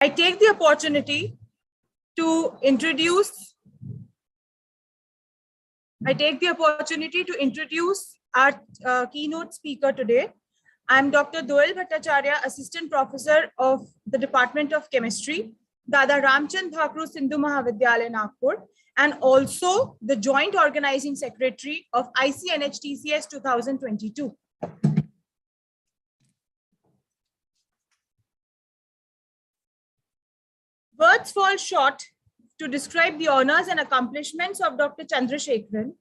I take the opportunity to introduce our keynote speaker today. I'm Dr. Doel Bhattacharya, Assistant Professor of the Department of Chemistry, Dada Ramchand, Bakhru, Sindhu Mahavidyalaya, Nagpur, and also the Joint Organizing Secretary of ICNHTCS-2022. Words fall short to describe the honors and accomplishments of Dr. Chandrasekharan,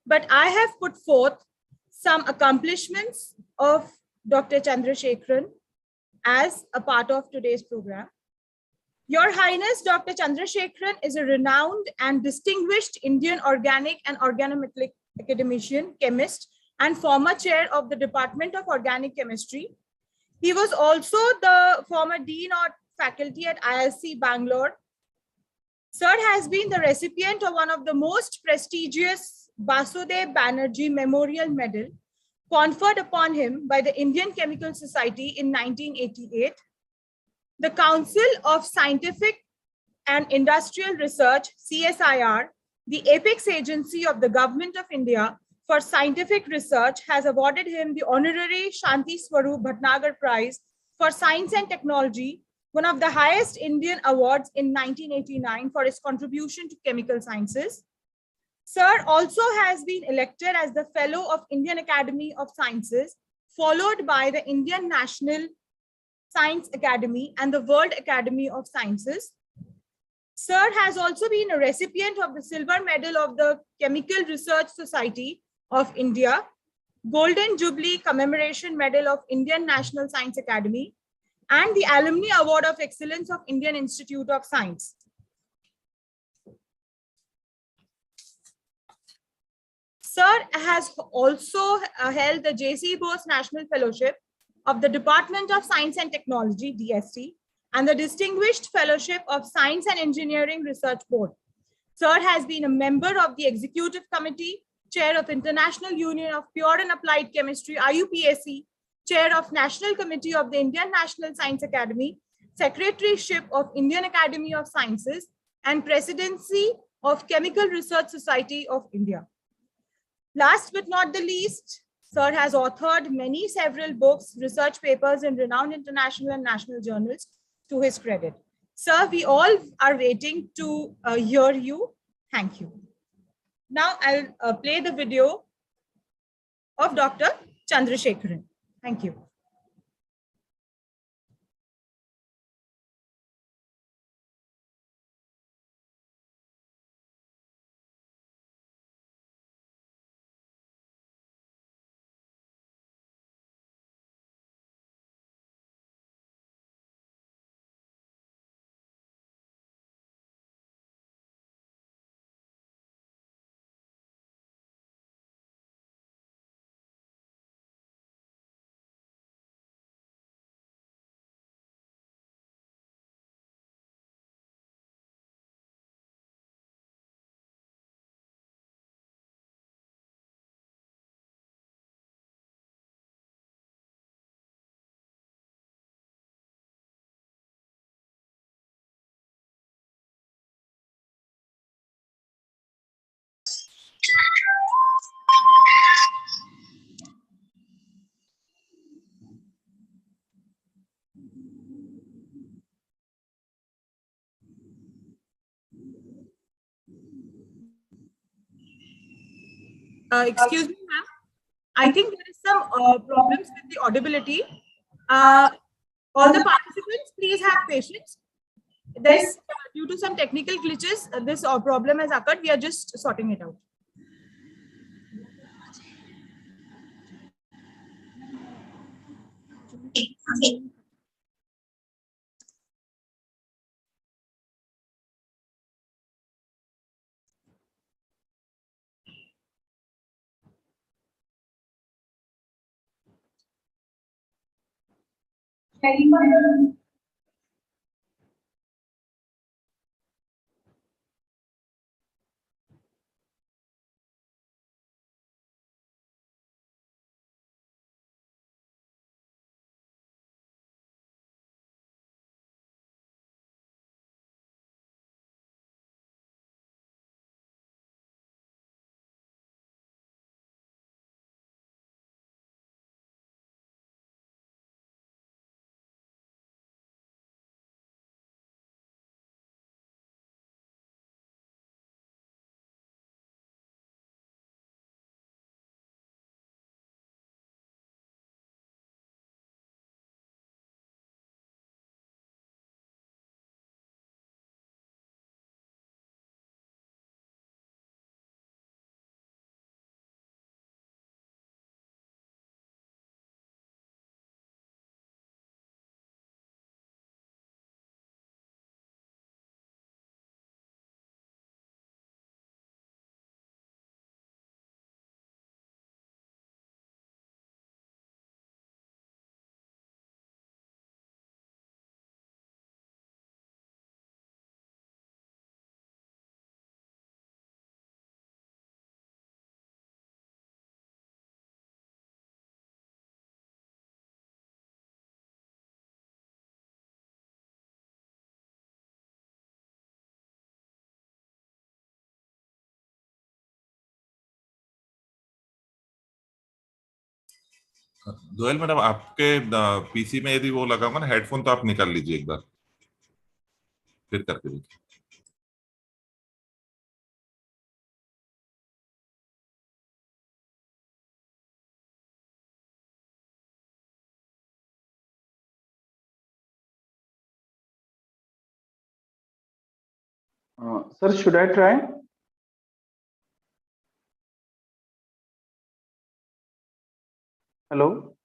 but I have put forth some accomplishments of Dr. Chandrasekharan as a part of today's program. Your Highness, Dr. Chandrasekharan is a renowned and distinguished Indian organic and organometallic academician, chemist, and former chair of the Department of Organic Chemistry. He was also the former dean of faculty at IISc Bangalore. Sir has been the recipient of one of the most prestigious Basudev Banerjee Memorial Medal conferred upon him by the Indian Chemical Society in 1988. The Council of Scientific and Industrial Research, CSIR, the apex agency of the Government of India for scientific research, has awarded him the honorary Shanti Swarup Bhatnagar Prize for Science and Technology, one of the highest Indian awards in 1989 for his contribution to chemical sciences. Sir also has been elected as the Fellow of Indian Academy of Sciences, followed by the Indian National Science Academy and the World Academy of Sciences. Sir has also been a recipient of the Silver Medal of the Chemical Research Society of India, Golden Jubilee Commemoration Medal of Indian National Science Academy, and the Alumni Award of Excellence of Indian Institute of Science. Sir has also held the J.C. Bose National Fellowship of the Department of Science and Technology, DST, and the Distinguished Fellowship of Science and Engineering Research Board. Sir has been a member of the Executive Committee, Chair of International Union of Pure and Applied Chemistry, IUPAC, Chair of National Committee of the Indian National Science Academy, Secretaryship of Indian Academy of Sciences, and Presidency of Chemical Research Society of India. Last but not the least, Sir has authored several books, research papers in renowned international and national journals to his credit. Sir, we all are waiting to hear you. Thank you. Now I'll play the video of Dr. Chandrasekharan. Thank you. Excuse me, ma'am. I think there is some problems with the audibility. All the participants, please have patience. This, due to some technical glitches, this problem has occurred. We are just sorting it out. Doyal madam, आपके PC में यदि वो लगा हुआ ना headphone, तो आप निकाल लीजिए एक बार, फिर करके देखिए। Sir, should I try? Hello?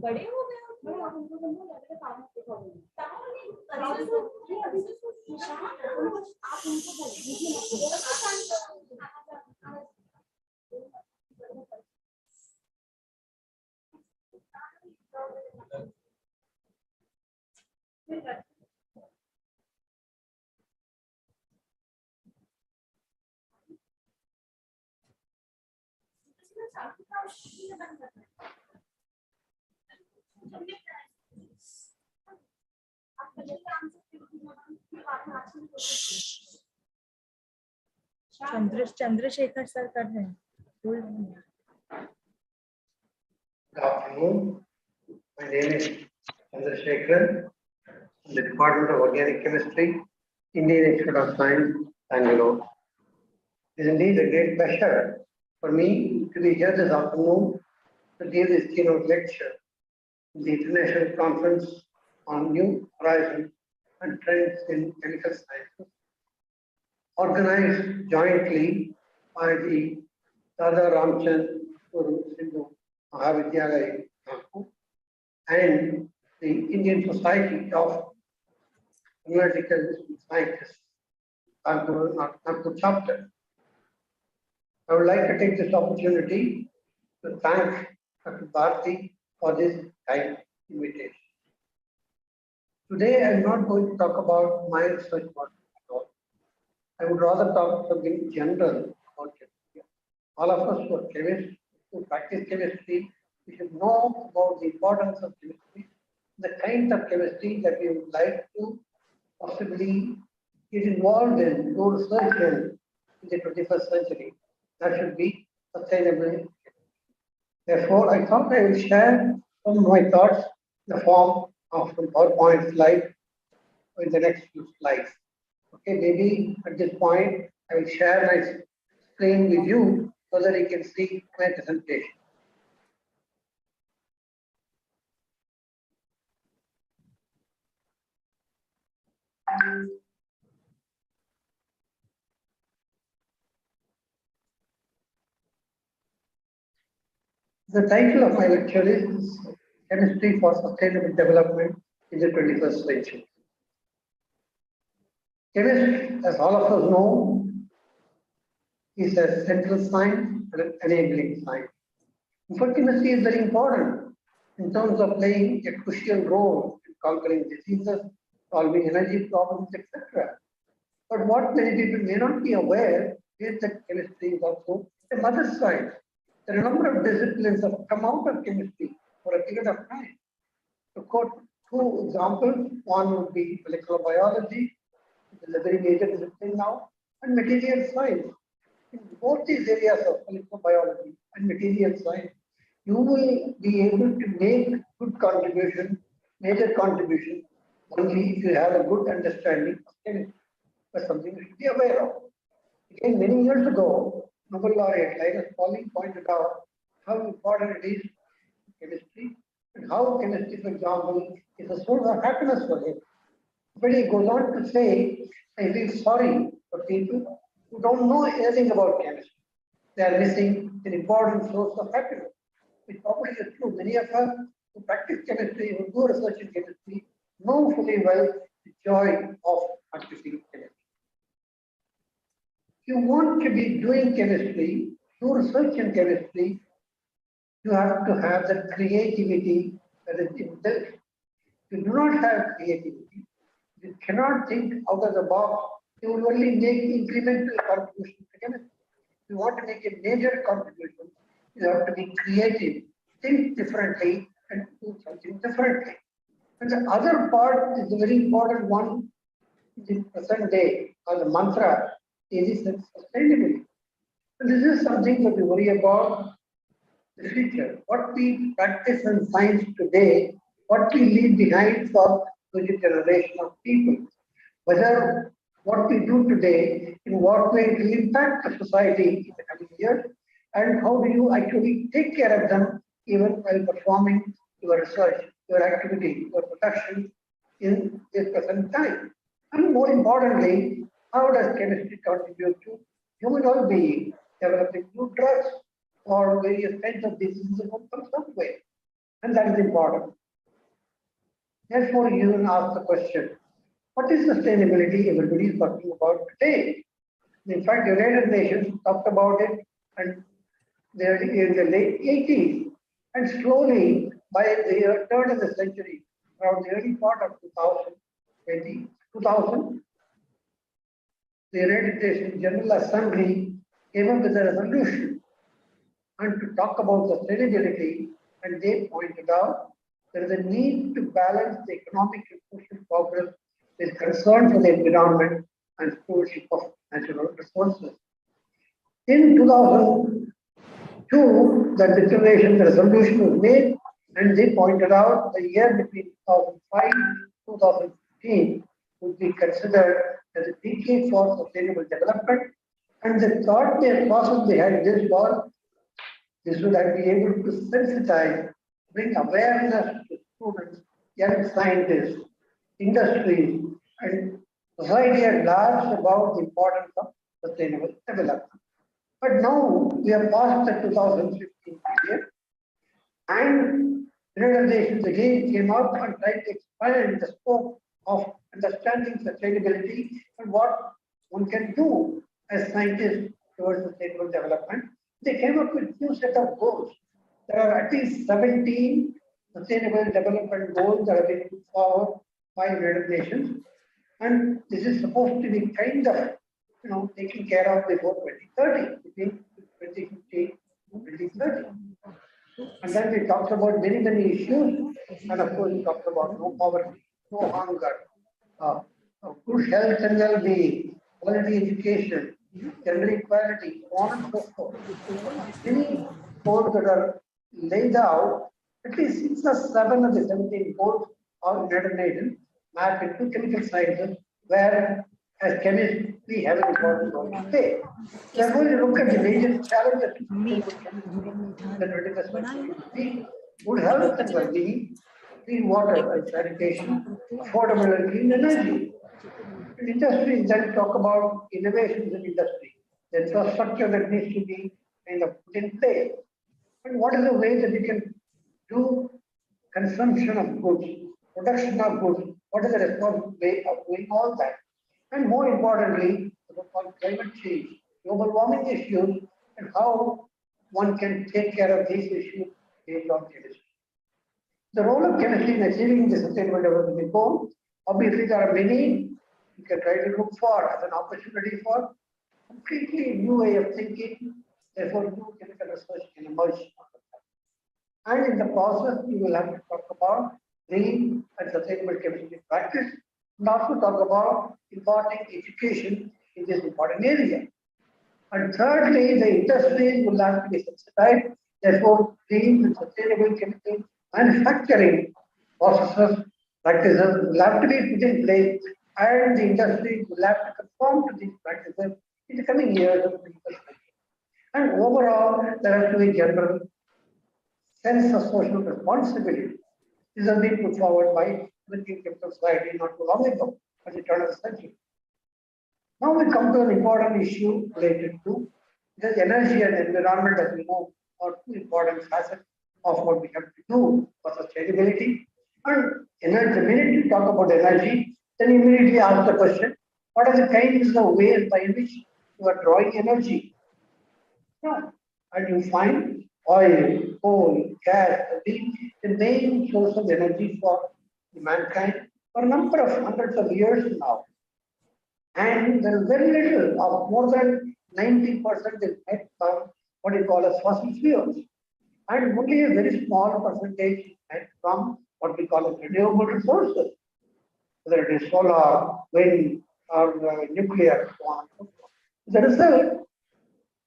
बड़े हो गए चंद्रशेखर सर कर रहे हैं। Good afternoon. My name is Chandrasekhar from the Department of Organic Chemistry, Indian Institute of Science, Bangalore. It is indeed a great pleasure for me to be here this afternoon to give this keynote lecture in the International Conference on New Horizons and Trends in Chemical Sciences, organized jointly by the Dada, Ramchand, Sindhu, Mahavidyalaya, Nagpur, and the Indian Society of Analytical Scientists, Nagpur chapter. I would like to take this opportunity to thank Dr. Bharti for this kind invitation. Today, I am not going to talk about my research work at all. I would rather talk something general about chemistry. All of us who are chemists, who practice chemistry, we should know about the importance of chemistry, the kind of chemistry that we would like to possibly get involved in, do research in the 21st century. That should be sustainable. Therefore, I thought I will share some of my thoughts in the form of some PowerPoint slide in the next few slides. Okay, maybe at this point, I will share my screen with you so that you can see my presentation. The title of my lecture is Chemistry for Sustainable Development in the 21st Century. Chemistry, as all of us know, is a central science and an enabling science. In fact, chemistry is very important in terms of playing a crucial role in conquering diseases, solving energy problems, etc. But what many people may not be aware is that chemistry is also a mother science. There are a number of disciplines that come out of chemistry for a period of time. To quote two examples, one would be molecular biology, which is a very major discipline now, and material science. In both these areas of molecular biology and material science, you will be able to make good contribution, major contribution only if you have a good understanding of chemistry. That's something you should be aware of. Again, many years ago, Nobel laureate Linus Pauling pointed out how important it is chemistry and how chemistry, for example, is a source of happiness for him. But he goes on to say, I feel sorry for people who don't know anything about chemistry. They are missing an important source of happiness. It probably is true. Many of us who practice chemistry, who do research in chemistry, know fully well the joy of practicing chemistry. If you want to be doing chemistry, do research in chemistry, you have to have the creativity that is inbuilt. If you do not have creativity, you cannot think out of the box. You will only make incremental contributions to chemistry. If you want to make a major contribution, you have to be creative, think differently, and do something differently. And the other part is the very important one in the present day, or the mantra, is sustainability. And this is something that we worry about the future. What we practice in science today, what we leave behind for future generation of people. Whether what we do today, in what way it will impact the society in the coming years, and how do you actually take care of them even while performing your research, your activity, your production in this present time. And more importantly, how does chemistry contribute to human well-being, developing new drugs or various kinds of diseases from some way? And that is important. Therefore, you will ask the question, what is sustainability everybody is talking about today? In fact, the United Nations talked about it and in the late 80s. And slowly, by the turn of the century, around the early part of 2000, the United Nations General Assembly came up with a resolution and to talk about sustainability, and they pointed out there is a need to balance the economic and social progress with concern for the environment and stewardship of natural resources. In 2002, the declaration, the resolution was made, and they pointed out the year between 2005 and 2015 would be considered as a decade for sustainable development. And the thought process behind this was this would be able to sensitize, bring awareness to students, young scientists, industries, and society at large about the importance of sustainable development. But now we are past the 2015 period, and United Nations again came up and tried to expand the scope of understanding sustainability and what one can do as scientists towards sustainable development. They came up with a new set of goals. There are at least 17 sustainable development goals that have been put forward by United Nations. And this is supposed to be kind of, taken care of before 2030, between 2015 and 2030. And then we talked about many, many issues. And of course, we talked about no poverty, no hunger, good health and well-being, quality education, gender equality, on and so forth. Many goals that are laid out, at least 6 or 7 of the 17 goals of United Nations map into chemical sciences, where as chemists we have an important role to play. We are going to look at the major challenges to the 21st century: good health and well-being, clean water and sanitation, affordable and clean energy. In industry, then talk about innovations in industry, the infrastructure that needs to be kind of put in place, and what is the way that we can do consumption of goods, production of goods, what is the responsible way of doing all that. And more importantly, on climate change, global warming issues, and how one can take care of these issues based on chemistry. The role of chemistry in achieving the sustainable development goal, obviously there are many you can try to look for as an opportunity for completely new way of thinking, therefore new chemical research can emerge. And in the process, we will have to talk about green and sustainable chemistry practice, and also talk about imparting education in this important area. And thirdly, the industries will have to be sensitized, therefore green and sustainable chemical manufacturing processes practices will have to be put in place, and the industry will have to conform to these practices in the coming years of the and overall, there has to be general sense of social responsibility. This has been put forward by the Chemical Society not too long ago, at the turn of the century. Now we come to an important issue related to this energy and environment, as we know, are two important facets of what we have to do for sustainability. And energy, the minute you talk about energy, then immediately ask the question, what are the kinds of ways by which you are drawing energy? No. And you find oil, coal, gas, being the main source of energy for mankind for a number of hundreds of years now. And there is very little of more than 90% is met from what you call as fossil fuels. And only a very small percentage is met from what we call as renewable resources, whether it is solar, wind, or nuclear, so on and so forth. The result,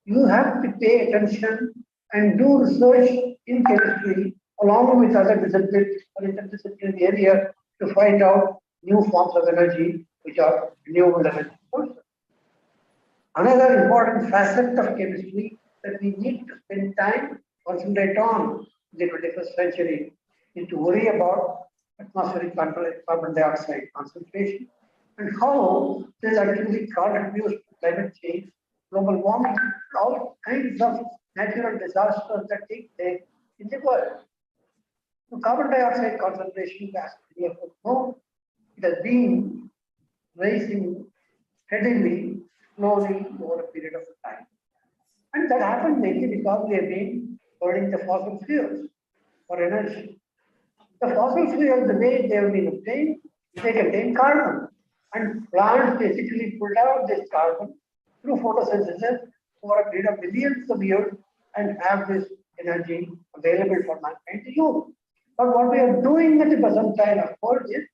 you have to pay attention and do research in chemistry along with other disciplines or interdisciplinary areas to find out new forms of energy which are renewable energy sources. Another important facet of chemistry that we need to spend time, concentrate on in the 21st century is to worry about atmospheric carbon dioxide concentration and how this actually contributes to climate change, global warming, all kinds of natural disasters that take place in the world. So carbon dioxide concentration, as we have known, it has been rising steadily, slowly over a period of time. And that happened mainly because we have been burning the fossil fuels for energy. The fossil fuels, the way they have been obtained, they contain carbon. And plants basically pulled out this carbon through photosynthesis over a period of millions of years and have this energy available for mankind to use. But what we are doing at the present time, of course, is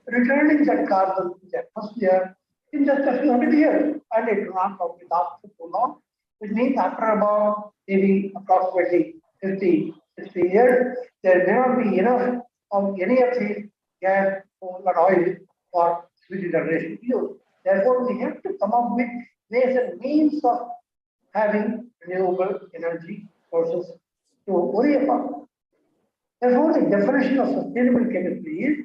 returning that carbon to the atmosphere in just a few hundred years. And it will not probably last for too long. Which means after about maybe approximately 50, 60 years, there may not be enough of any of these gas, coal, or oil for future generation use. Therefore, we have to come up with ways and means of having renewable energy sources to worry about. Therefore, the definition of sustainable chemistry is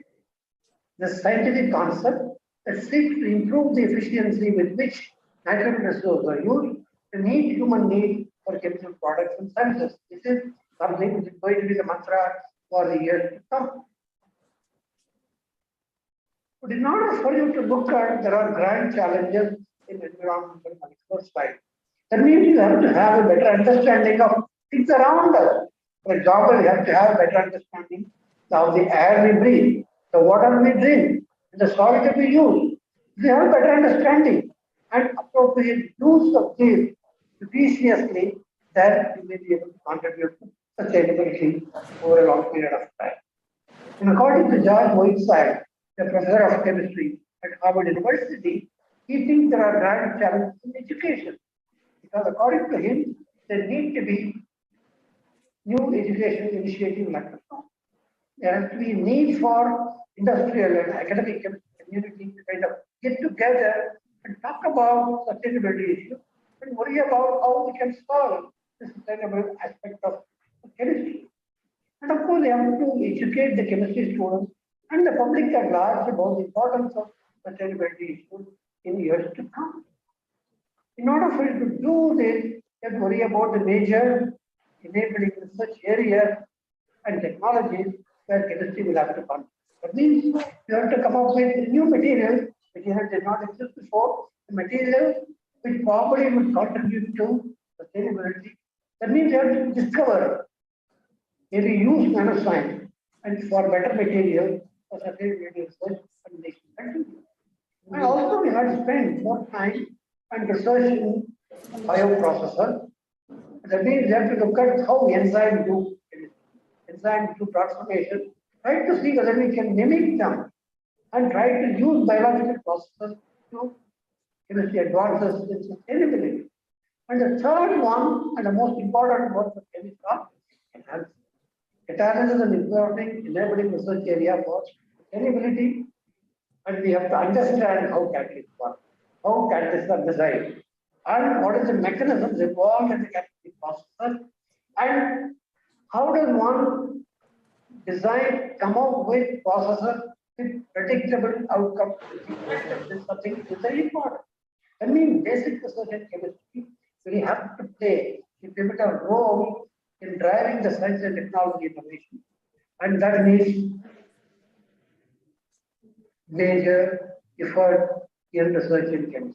the scientific concept that seeks to improve the efficiency with which natural resources are used to meet human needs for chemical products and services. This is something which is going to be the mantra for the years to come. But in order for you to look at, there are grand challenges in environmental management side. That means you have to have a better understanding of things around us. For example, you have to have a better understanding of the air we breathe, the water we drink, and the soil that we use. If you have a better understanding and appropriate use of these judiciously, then you may be able to contribute to sustainability over a long period of time. And according to George Whiteside, the professor of chemistry at Harvard University, he thinks there are grand challenges in education. Because according to him, there need to be new education initiatives like this. There has to be a need for industrial and academic community to kind of get together and talk about sustainability issues and worry about how we can solve the sustainable aspect of chemistry. And of course, they have to educate the chemistry students and the public at large about the importance of sustainability issues in years to come. In order for you to do this, you have to worry about the major enabling research areas and technologies where chemistry will have to come. That means you have to come up with new materials which did not exist before, the materials which probably would contribute to sustainability. That means you have to discover, maybe use nanoscience and for better materials for sustainability research and continue. And also we have to spend more time and research in bioprocessor. That means you have to look at how enzymes do transformation, try to see whether we can mimic them and try to use biological processes to chemistry advances in sustainability. And the third one, and the most important one for chemistry, is catalysis. Catalysis is an important enabling research area for capability, and we have to understand how catalysts work, how catalysts are designed, and what is the mechanisms involved in the catalytic process, and how does one design come up with processes with predictable outcomes. This is something which is very important. I mean, basic research in chemistry, we have to play a pivotal role in driving the science and technology innovation, and that needs major effort in research in chemistry.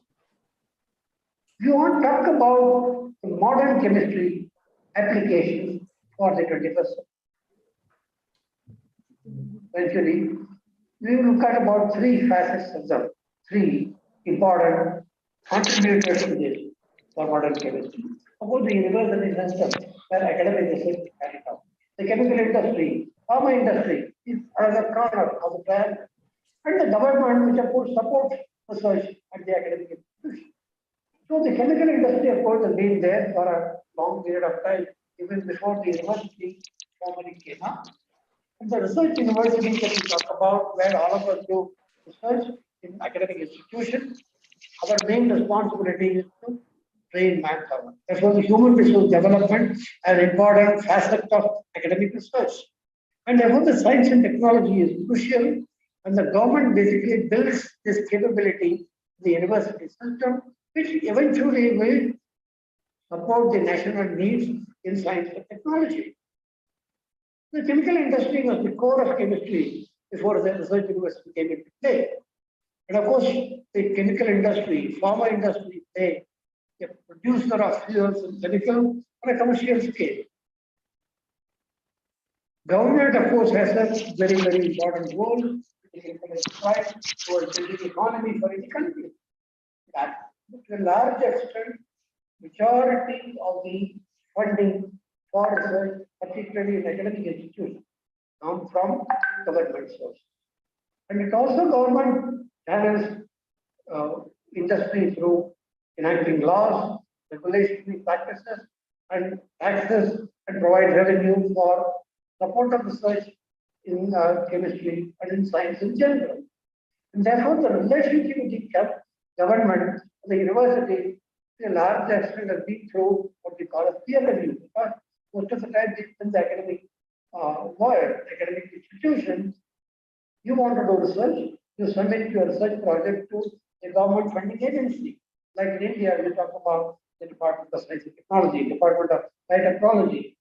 If you want to talk about the modern chemistry applications for the 21st century, we will look at about three facets of them, three important contributors to this for modern chemistry. Suppose the university system where academic research is carried out. The chemical industry, pharma industry is another corner of the plan, and the government, which of course supports research at the academic institution. So the chemical industry, of course, has been there for a long period of time, even before the university formally came up. And the research universities that we talk about, where all of us do research in academic institutions, our main responsibility is to train manpower. Therefore, the human resource development is an important facet of academic research. And therefore, the science and technology is crucial, and the government basically builds this capability in the university system, which eventually will support the national needs in science and technology. The chemical industry was the core of chemistry before the research university came into play. And of course, the chemical industry, pharma industry, they a producer of fuels and chemicals on a commercial scale. Government, of course, has a very, very important role towards building the economy for any country. That, to a large extent, majority of the funding for research, particularly in academic institutions, come from government sources. And it also government channels industry through enacting laws, regulatory practices, and taxes, and provide revenue for support of research in chemistry and in science in general. And therefore, the relationship with the government, the university, to a large extent has been through what we call a peer review. Because most of the time, in the academic world, academic institutions, you want to do research, you submit your research project to a government funding agency. Like in India, we talk about the Department of Science and Technology, Department of Biotechnology,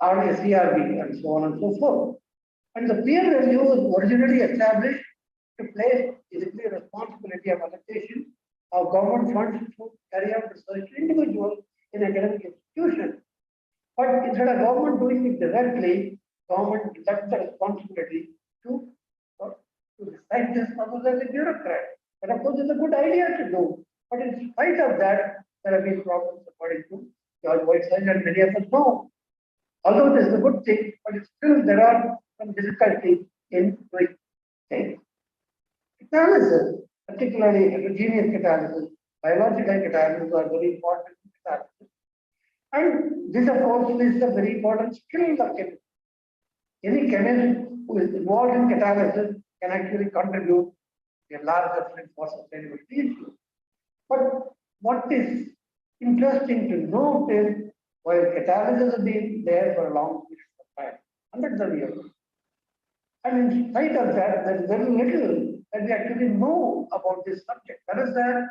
RACRB, and so on and so forth. And the peer review was originally established to place basically a responsibility of allocation of government funds to carry out research to individuals in academic institutions. But instead of government doing it directly, government deducts the responsibility to scientists other than the bureaucrat. And of course, it's a good idea to do. But in spite of that, there have been problems according to George Whiteside and many of us know. Although this is a good thing, but still there are some difficulties in doing things. Catalysis, particularly heterogeneous catalysis, biological catalysis are very important catalysis. And this, of course, is a very important skill of chemistry. Any chemist who is involved in catalysis can actually contribute to a large extent for sustainability issues. But what is interesting to note is, while catalysis has been there for a long period of time, hundreds of years, and in spite of that, there is very little that we actually know about this subject. That is the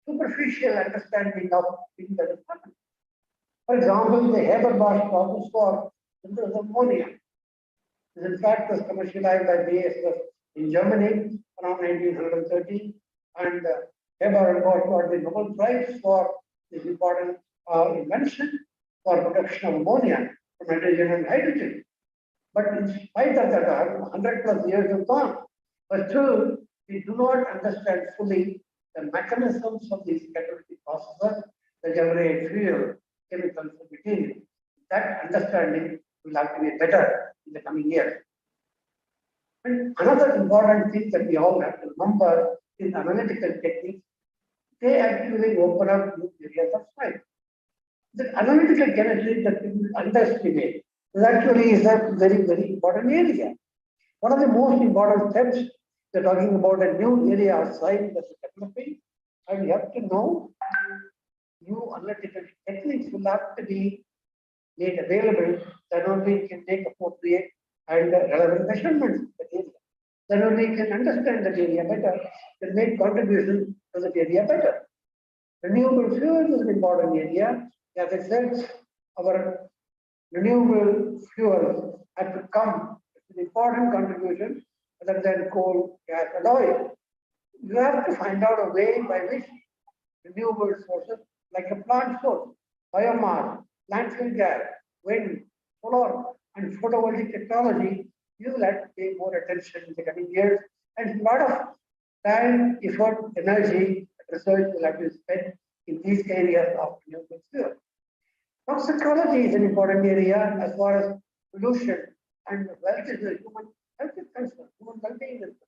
superficial understanding of things that is happening. For example, the Haber-Bosch process for synthesis of ammonia. This, in fact, was commercialized by BASF in Germany around 1930, and Haber and Bosch got the Nobel Prize for this important invention for production of ammonia from hydrogen and hydrogen. But in spite of that, 100 plus years have gone, but still we do not understand fully the mechanisms of these catalytic processes that generate fuel, chemicals, and materials. That understanding will have to be better in the coming years. And another important thing that we all have to remember is analytical techniques. They actually open up new areas of science. The analytical chemistry that people underestimate is actually a very, very important area. One of the most important steps, they're talking about a new area of science that's developing, and you have to know new analytical techniques will have to be made available, then only you can take appropriate and relevant measurements of the area. Then only you can understand the area better, and make contributions to the area better. Renewable fuels is an important area. As I said, our renewable fuels have to come with an important contribution other than coal, gas, and oil. You have to find out a way by which renewable sources like a plant source, biomass, landfill gas, wind, solar, and photovoltaic technology, you will have to pay more attention in the coming years. And a lot of time, effort, energy, research will have to be spent in these areas of renewable fuel. Toxicology is an important area as far as pollution and wealth is human health is concerned, human well-being is concerned.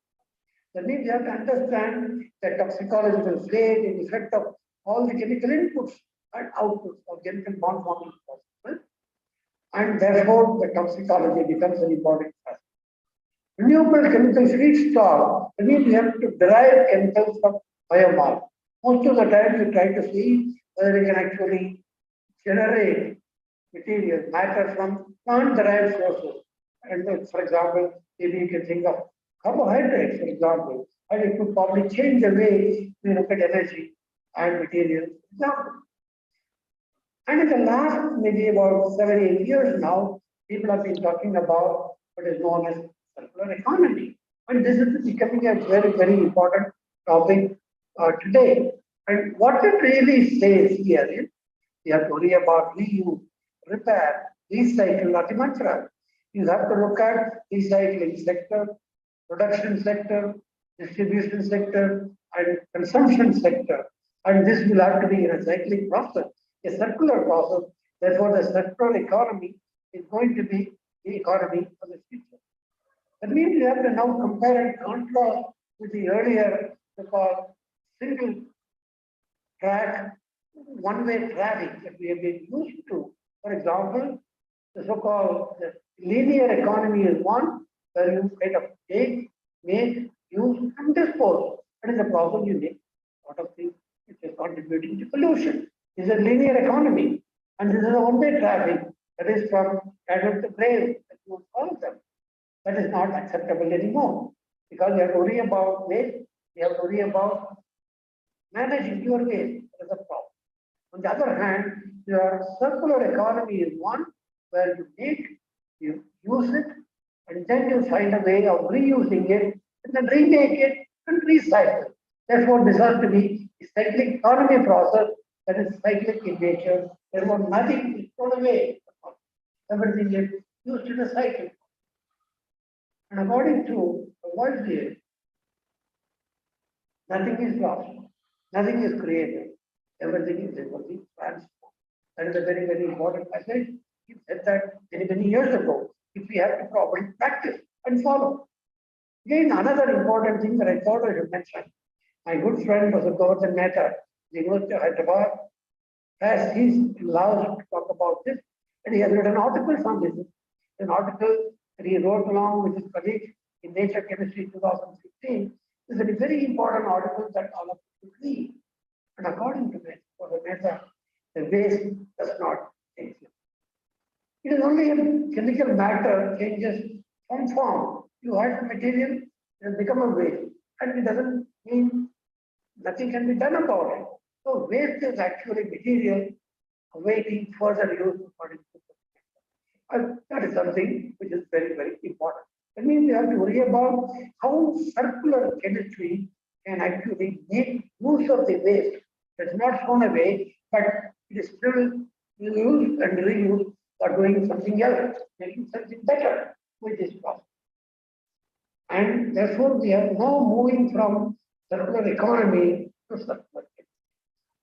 That means you have to understand the toxicological fate and effect of all the chemical inputs and outputs of chemical bond forming processes. And therefore, the toxicology becomes an important aspect. Renewable chemical feedstock, that means you have to derive chemicals from biomass. Most of the time, you try to see whether you can actually generate material, matter from plant-derived sources. And for example, maybe you can think of carbohydrates, for example, and it could probably change the way we look at energy and materials, for example. And in the last maybe about 7-8 years now, people have been talking about what is known as circular economy. And this is becoming a very, very important topic today. And what it really says here is, you have to worry about reuse, repair, recycle, not much. You have to look at recycling sector, production sector, distribution sector, and consumption sector. And this will have to be in a cyclic process, a circular process. Therefore, the circular economy is going to be the economy for the future. That means you have to now compare and contrast with the earlier so-called single track, one-way traffic that we have been used to. For example, the so-called linear economy is one where you kind of take, make, use, and dispose. And in the process, you make a lot of things which is contributing to pollution. This is a linear economy. And this is a one-way traffic that is from cradle to grave, as you would call them. That is not acceptable anymore because you have to worry about waste, you have to worry about managing your waste. That is a problem. On the other hand, your circular economy is one where you make, you use it, and then you find a way of reusing it, and then remake it and recycle. Therefore, this has to be a cyclic economy process that is cyclic in nature. Therefore, nothing is thrown away. Everything is used in a cycle. And according to the world view, nothing is lost, nothing is created, everything is evolving, transformed. That is a very, very important message. He said that many, many years ago, if we have to properly practice and follow. Again, another important thing that I thought I should mention. My good friend was a Govardhan Mehta, the University of Hyderabad, has his allowed to talk about this, and he has written articles on this. An article that he wrote along with his colleagues in Nature Chemistry 2015 is a very important article that all of you should read. And according to this, for the Mehta, the waste does not change. It is only a chemical matter changes from form. You add material, it has become a waste. And it doesn't mean nothing can be done about it. So waste is actually material awaiting further use according to the and that is something which is very, very important. That means we have to worry about how circular chemistry can actually make use of the waste. It's not thrown away, but it is still used and reused for doing something else, making something better with this process. And therefore, we are now moving from circular economy to circular chemistry.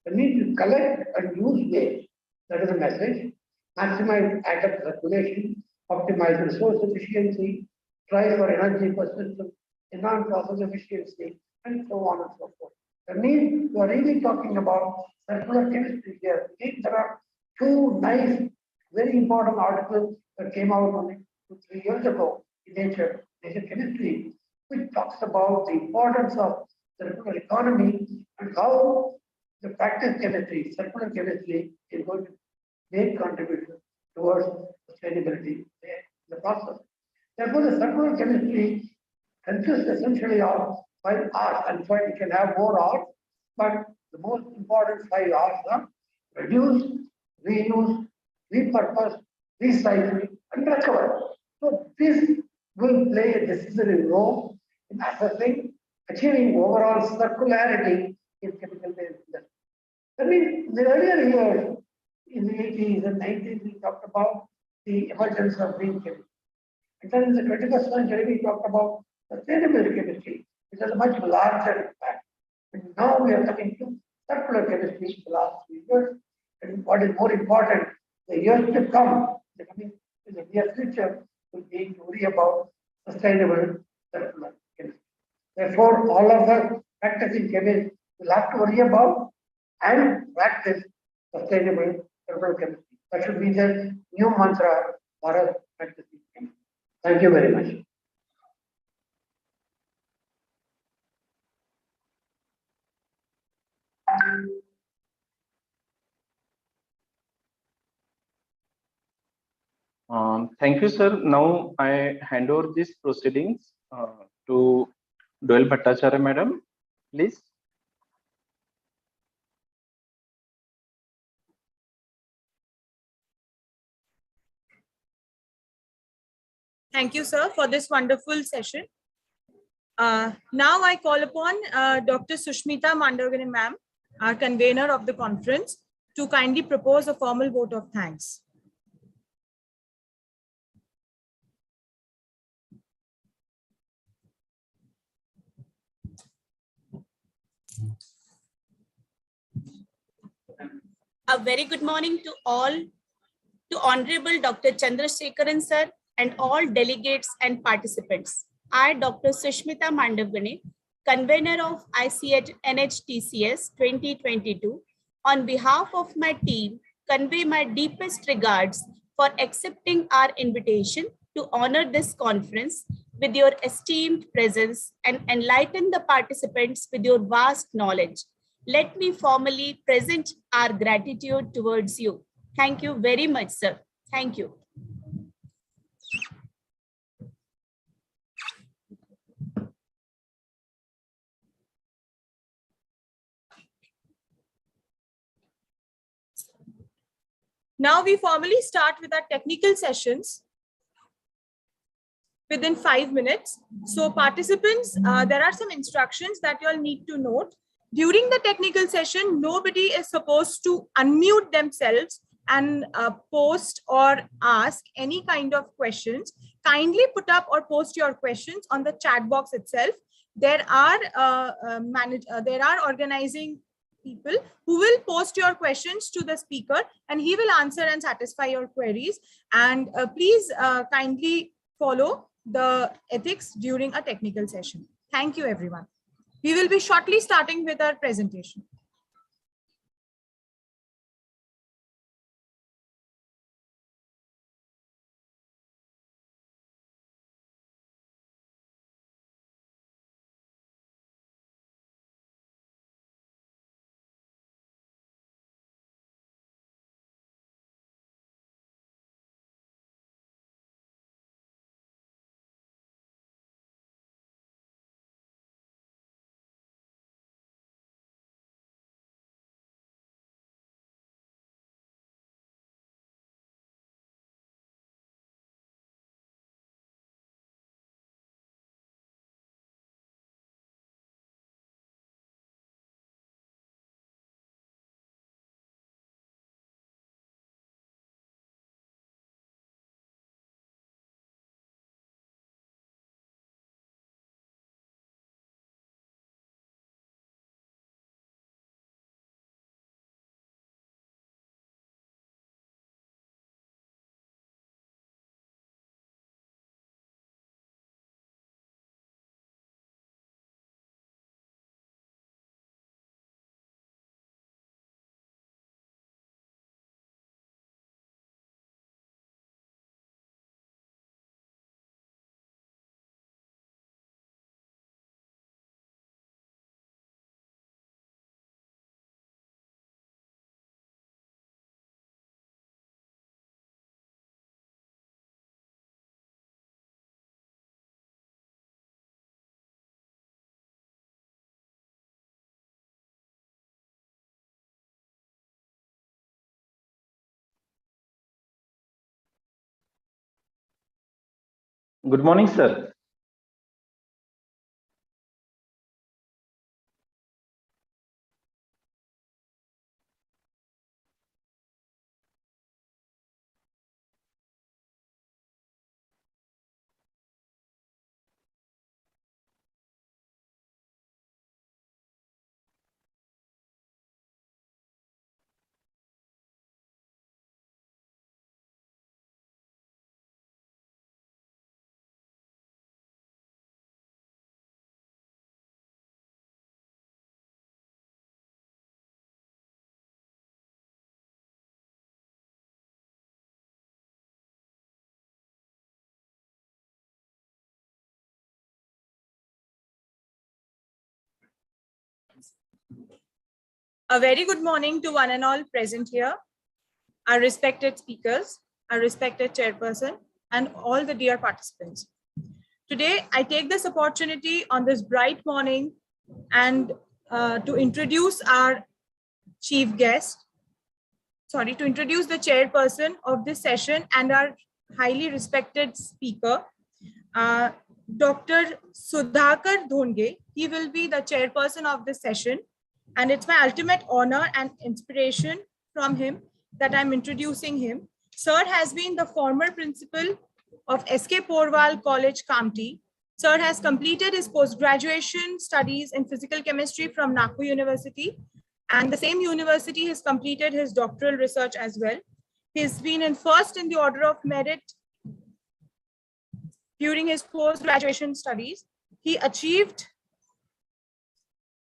The need to collect and use waste, that is the message. Maximize atom circulation, optimize resource efficiency, strive for energy persistence, enhance process efficiency, and so on and so forth. That means we are really talking about circular chemistry here. There are two nice, very important articles that came out only 2-3 years ago in Nature Chemistry, which talks about the importance of circular economy and how the practice chemistry, circular chemistry, is going to make contribution towards sustainability in the process. Therefore, the circular chemistry consists essentially of 5 R's. And so you can have more R's, but the most important 5 R's are reduce, reuse, repurpose, recycle, and recover. So this will play a decisive role in assessing, achieving overall circularity in chemical-based industry. I mean, in the earlier years, in the 80s and 90s, we talked about the emergence of green chemistry. And then in the 21st century, we talked about sustainable chemistry, which has a much larger impact. And now we are coming to circular chemistry in the last few years. And what is more important, the years to come, in the near future, will be to worry about sustainable circular chemistry. Therefore, all of us practicing chemists will have to worry about and practice sustainable circular chemistry. That should be the new mantra for us practicing chemistry. Thank you very much. Thank you, sir. Now I hand over these proceedings to Doel Bhattacharya, madam, please. Thank you, sir, for this wonderful session. Now I call upon Dr. Sushmita Mandavgane, ma'am, our convener of the conference, to kindly propose a formal vote of thanks. A very good morning to all, to Honorable Dr. Chandrasekharan sir and all delegates and participants. I, Dr. Sushmita Mandavgane, convener of ICNHTCS 2022, on behalf of my team, convey my deepest regards for accepting our invitation to honor this conference with your esteemed presence and enlighten the participants with your vast knowledge. Let me formally present our gratitude towards you. Thank you very much, sir. Thank you. Now we formally start with our technical sessions within 5 minutes. So participants, there are some instructions that you'll need to note. During the technical session, nobody is supposed to unmute themselves and post or ask any kind of questions. Kindly put up or post your questions on the chat box itself. There are organizing people who will post your questions to the speaker and he will answer and satisfy your queries. And please kindly follow the ethics during a technical session. Thank you, everyone. We will be shortly starting with our presentation. Good morning, sir. A very good morning to one and all present here, our respected speakers, our respected chairperson, and all the dear participants. Today, I take this opportunity on this bright morning and to introduce our chief guest, to introduce the chairperson of this session and our highly respected speaker, Dr. Sudhakar Dhonge. He will be the chairperson of this session. And it's my ultimate honor and inspiration from him that I'm introducing him. Sir has been the former principal of S.K. Porwal College, Kamti. Sir has completed his post-graduation studies in physical chemistry from Nagpur University. And the same university has completed his doctoral research as well. He's been in first in the order of merit during his post-graduation studies. He achieved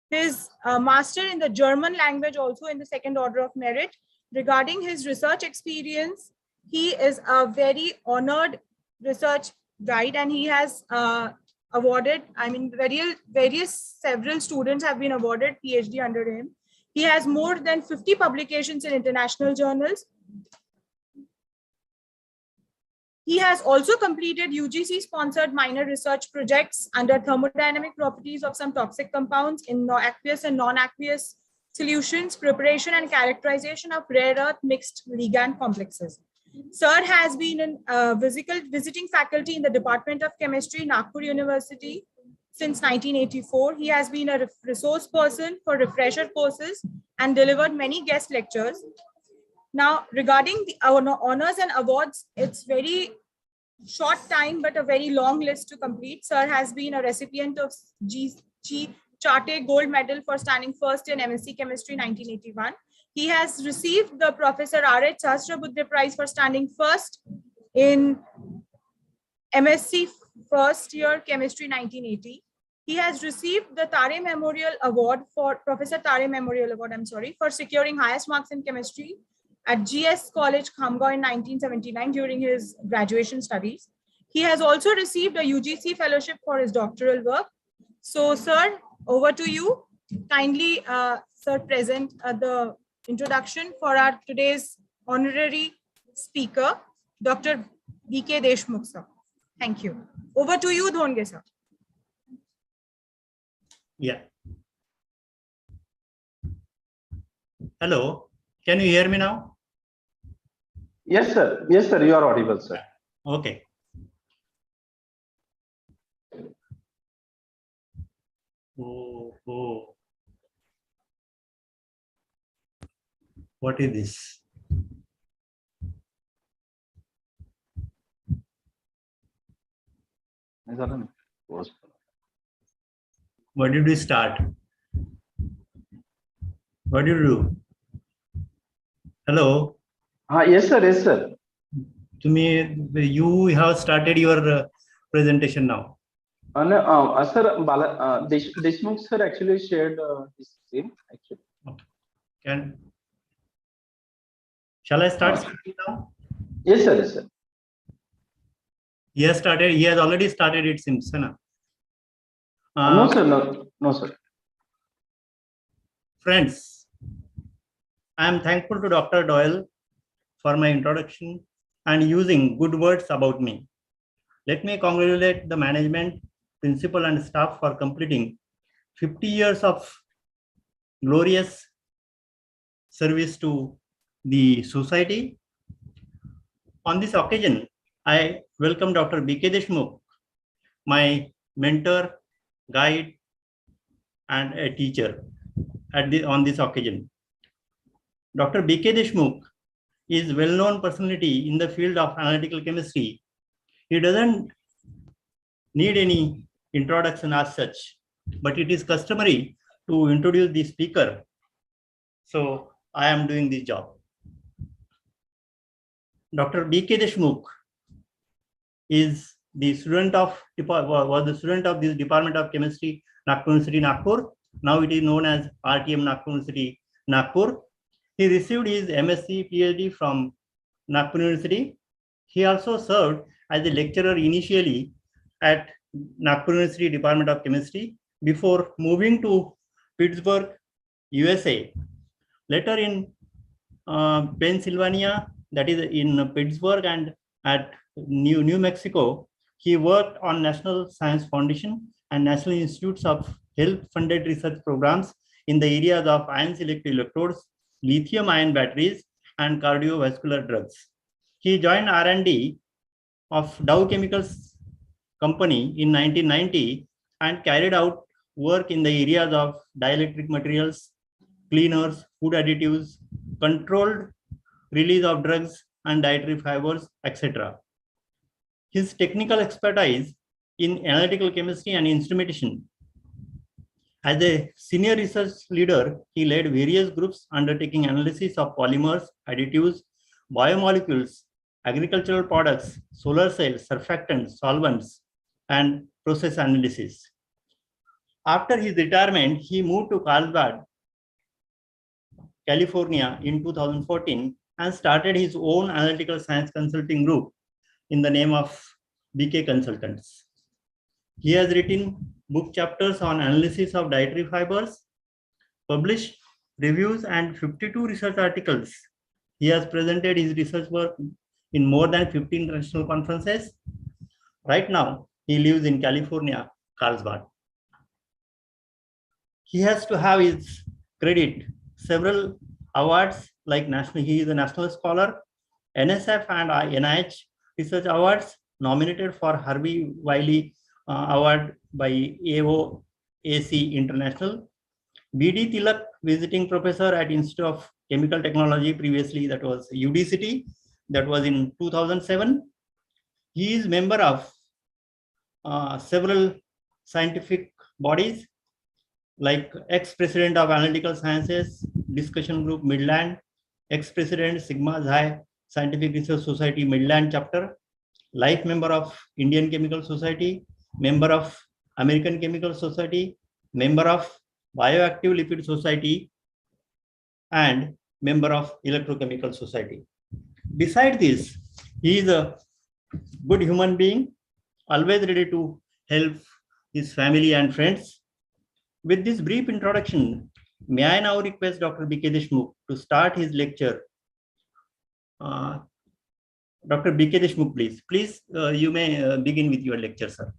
his master in the German language also in the second order of merit. Regarding his research experience, he is a very honored research guide, and he has awarded, several students have been awarded PhD under him. He has more than 50 publications in international journals. He has also completed UGC-sponsored minor research projects under thermodynamic properties of some toxic compounds in aqueous and non-aqueous solutions, preparation and characterization of rare earth mixed ligand complexes. Sir has been a visiting faculty in the Department of Chemistry, Nagpur University since 1984. He has been a resource person for refresher courses and delivered many guest lectures. Now, regarding the honors and awards, it's very short time, but a very long list to complete. Sir has been a recipient of G. Charte Gold Medal for standing first in MSc Chemistry 1981. He has received the Professor R.H. Sahasrabuddhe Prize for standing first in MSc first year Chemistry 1980. He has received the Tare Memorial Award for Professor Tare Memorial Award, for securing highest marks in chemistry at GS College, Khamgaon in 1979 during his graduation studies. He has also received a UGC fellowship for his doctoral work. So, sir, over to you. Kindly, sir, present the introduction for our today's honorary speaker, Dr. Bk Deshmukh, sir. Thank you. Over to you, Dhonge, sir. Yeah. Hello, can you hear me now? Yes, sir. Yes, sir. You are audible, sir. Okay. Oh. What is this? What did we start? What did you do? Hello. Yes, sir. Yes, sir. To me, you have started your presentation now. Sir, Deshmukh sir actually shared his screen. Actually. Okay. Shall I start speaking now? Yes, sir. Yes, sir. He has started. He has already started. It seems, no, sir. No, sir. Friends, I am thankful to Dr. Doyle for my introduction and using good words about me. Let me congratulate the management, principal, and staff for completing 50 years of glorious service to the society. On this occasion, I welcome Dr. Bk Deshmukh my mentor, guide, and a teacher on this occasion. Dr. Bk Deshmukh is well-known personality in the field of analytical chemistry. He doesn't need any introduction as such, but it is customary to introduce the speaker. So I am doing this job. Dr. Bk Deshmukh is the student of was the student of this Department of Chemistry, Nagpur University, Nagpur. Now it is known as RTM Nagpur University, Nagpur. He received his MSc PhD from Nagpur University. He also served as a lecturer initially at Nagpur University Department of Chemistry before moving to Pittsburgh, USA. Later in Pennsylvania, that is in Pittsburgh, and at New Mexico, he worked on National Science Foundation and National Institutes of Health-funded research programs in the areas of ion selective electrodes, lithium-ion batteries, and cardiovascular drugs. He joined R&D of Dow Chemicals Company in 1990 and carried out work in the areas of dielectric materials, cleaners, food additives, controlled release of drugs and dietary fibers, etc. His technical expertise in analytical chemistry and instrumentation. As a senior research leader, he led various groups undertaking analysis of polymers, additives, biomolecules, agricultural products, solar cells, surfactants, solvents, and process analysis. After his retirement, he moved to Carlsbad, California in 2014 and started his own analytical science consulting group in the name of BK Consultants. He has written book chapters on analysis of dietary fibers, published reviews and 52 research articles. He has presented his research work in more than 15 international conferences. Right now, he lives in California, Carlsbad. He has to have his credit several awards like he is a national scholar, NSF and NIH research awards, nominated for Harvey Wiley Award by AOAC International. BD Tilak, visiting professor at Institute of Chemical Technology, previously that was UDCT, that was in 2007. He is member of several scientific bodies like ex-president of Analytical Sciences Discussion Group Midland, ex-president Sigma Xi Scientific Research Society Midland chapter, life member of Indian Chemical Society, member of American Chemical Society, member of Bioactive Lipid Society, and member of Electrochemical Society. Besides this, he is a good human being, always ready to help his family and friends. With this brief introduction, may I now request Dr. Bk Deshmukh to start his lecture. Dr. Bk Deshmukh, please. Please, you may begin with your lecture, sir.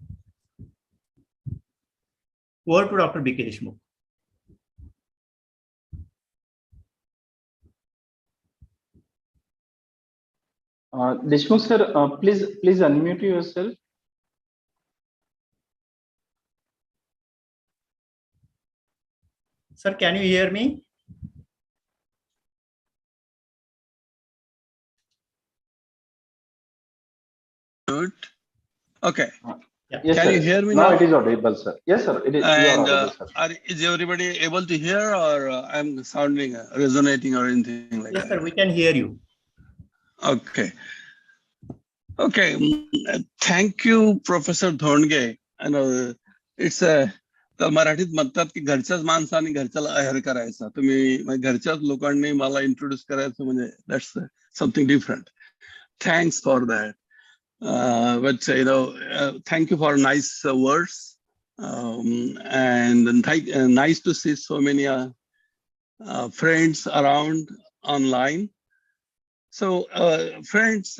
Over to Dr. Bk Deshmukh. Deshmukh sir, please unmute yourself. Sir, can you hear me? Good. Okay. Yeah. Yes, Can sir. you hear me now? now? It is audible, sir. Yes, sir. It is. You are And audible, sir. is everybody able to hear, or I'm sounding resonating or anything like Yes, that? sir, we can hear you. Okay. Okay. Thank you, Professor Dhonge. It's a मराठीत म्हणतात की घरच्याच माणसाने घरच्याला आहेर करायचा. तुम्ही घरच्याच लोकांनी मला introduce करायचं म्हणजे that's something different. Thanks for that. But thank you for nice words, and nice to see so many friends around online. So friends,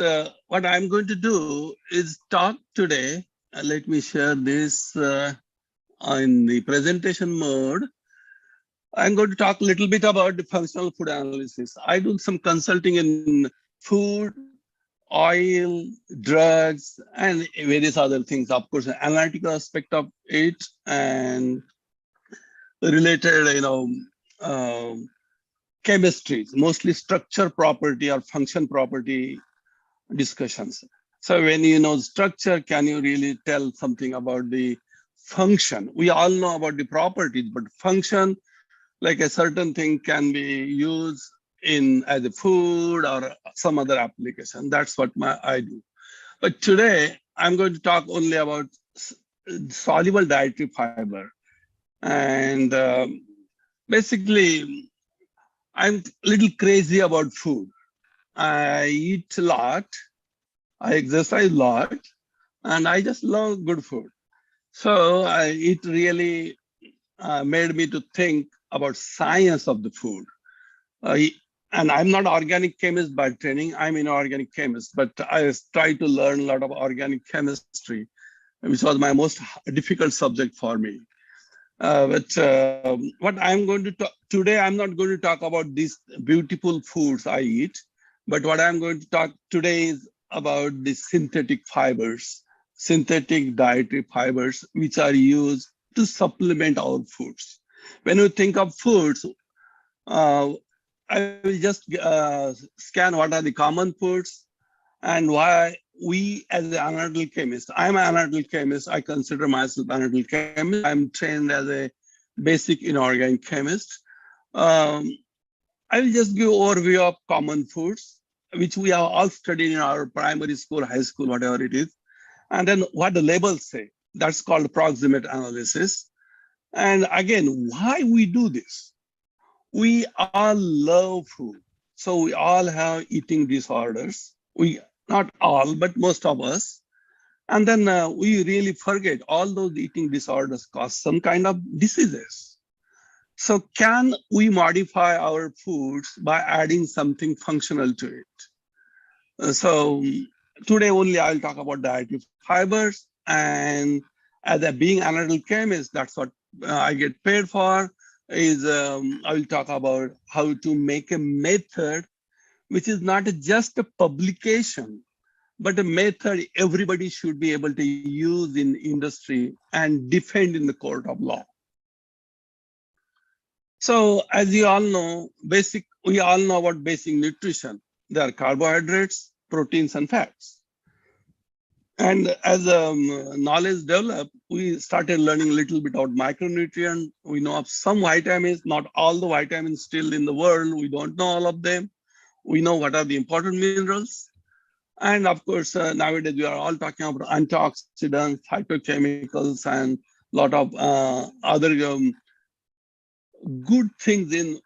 what I'm going to do is talk today. Let me share this in the presentation mode. I'm going to talk a little bit about the functional food analysis. I do some consulting in food, oil, drugs, and various other things. Of course, the analytical aspect of it and related, chemistries, mostly structure property or function property discussions. So when you know structure, can you really tell something about the function? We all know about the properties, but function, like a certain thing can be used in as a food or some other application. That's what I do. But today, I'm going to talk only about soluble dietary fiber. And basically, I'm a little crazy about food. I eat a lot, I exercise a lot, and I just love good food. So it really made me to think about science of the food. And I'm not organic chemist by training, I'm an organic chemist, but I tried to learn a lot of organic chemistry, which was my most difficult subject for me. But what I'm going to talk today, I'm not going to talk about these beautiful foods I eat, but what I'm going to talk today is about the synthetic fibers, synthetic dietary fibers, which are used to supplement our foods. When you think of foods, I will just scan what are the common foods and why we as an analytical chemist, I'm an analytical chemist, I consider myself an analytical chemist. I'm trained as a basic inorganic chemist. I will just give an overview of common foods, which we have all studied in our primary school, high school, whatever it is. And then what the labels say, that's called proximate analysis. And again, why we do this? We all love food. So we all have eating disorders. We, not all, but most of us. And then we really forget all those eating disorders cause some kind of diseases. So can we modify our foods by adding something functional to it? So today only I'll talk about dietary fibers, and as a being analytical chemist, that's what I get paid for, is I will talk about how to make a method which is not just a publication, but a method everybody should be able to use in industry and defend in the court of law. So as you all know, we all know about basic nutrition. There are carbohydrates, proteins, and fats. And as knowledge developed, we started learning a little bit about micronutrients. We know of some vitamins, not all the vitamins still in the world. We don't know all of them. We know what are the important minerals. And of course, nowadays we are all talking about antioxidants, phytochemicals, and a lot of other good things in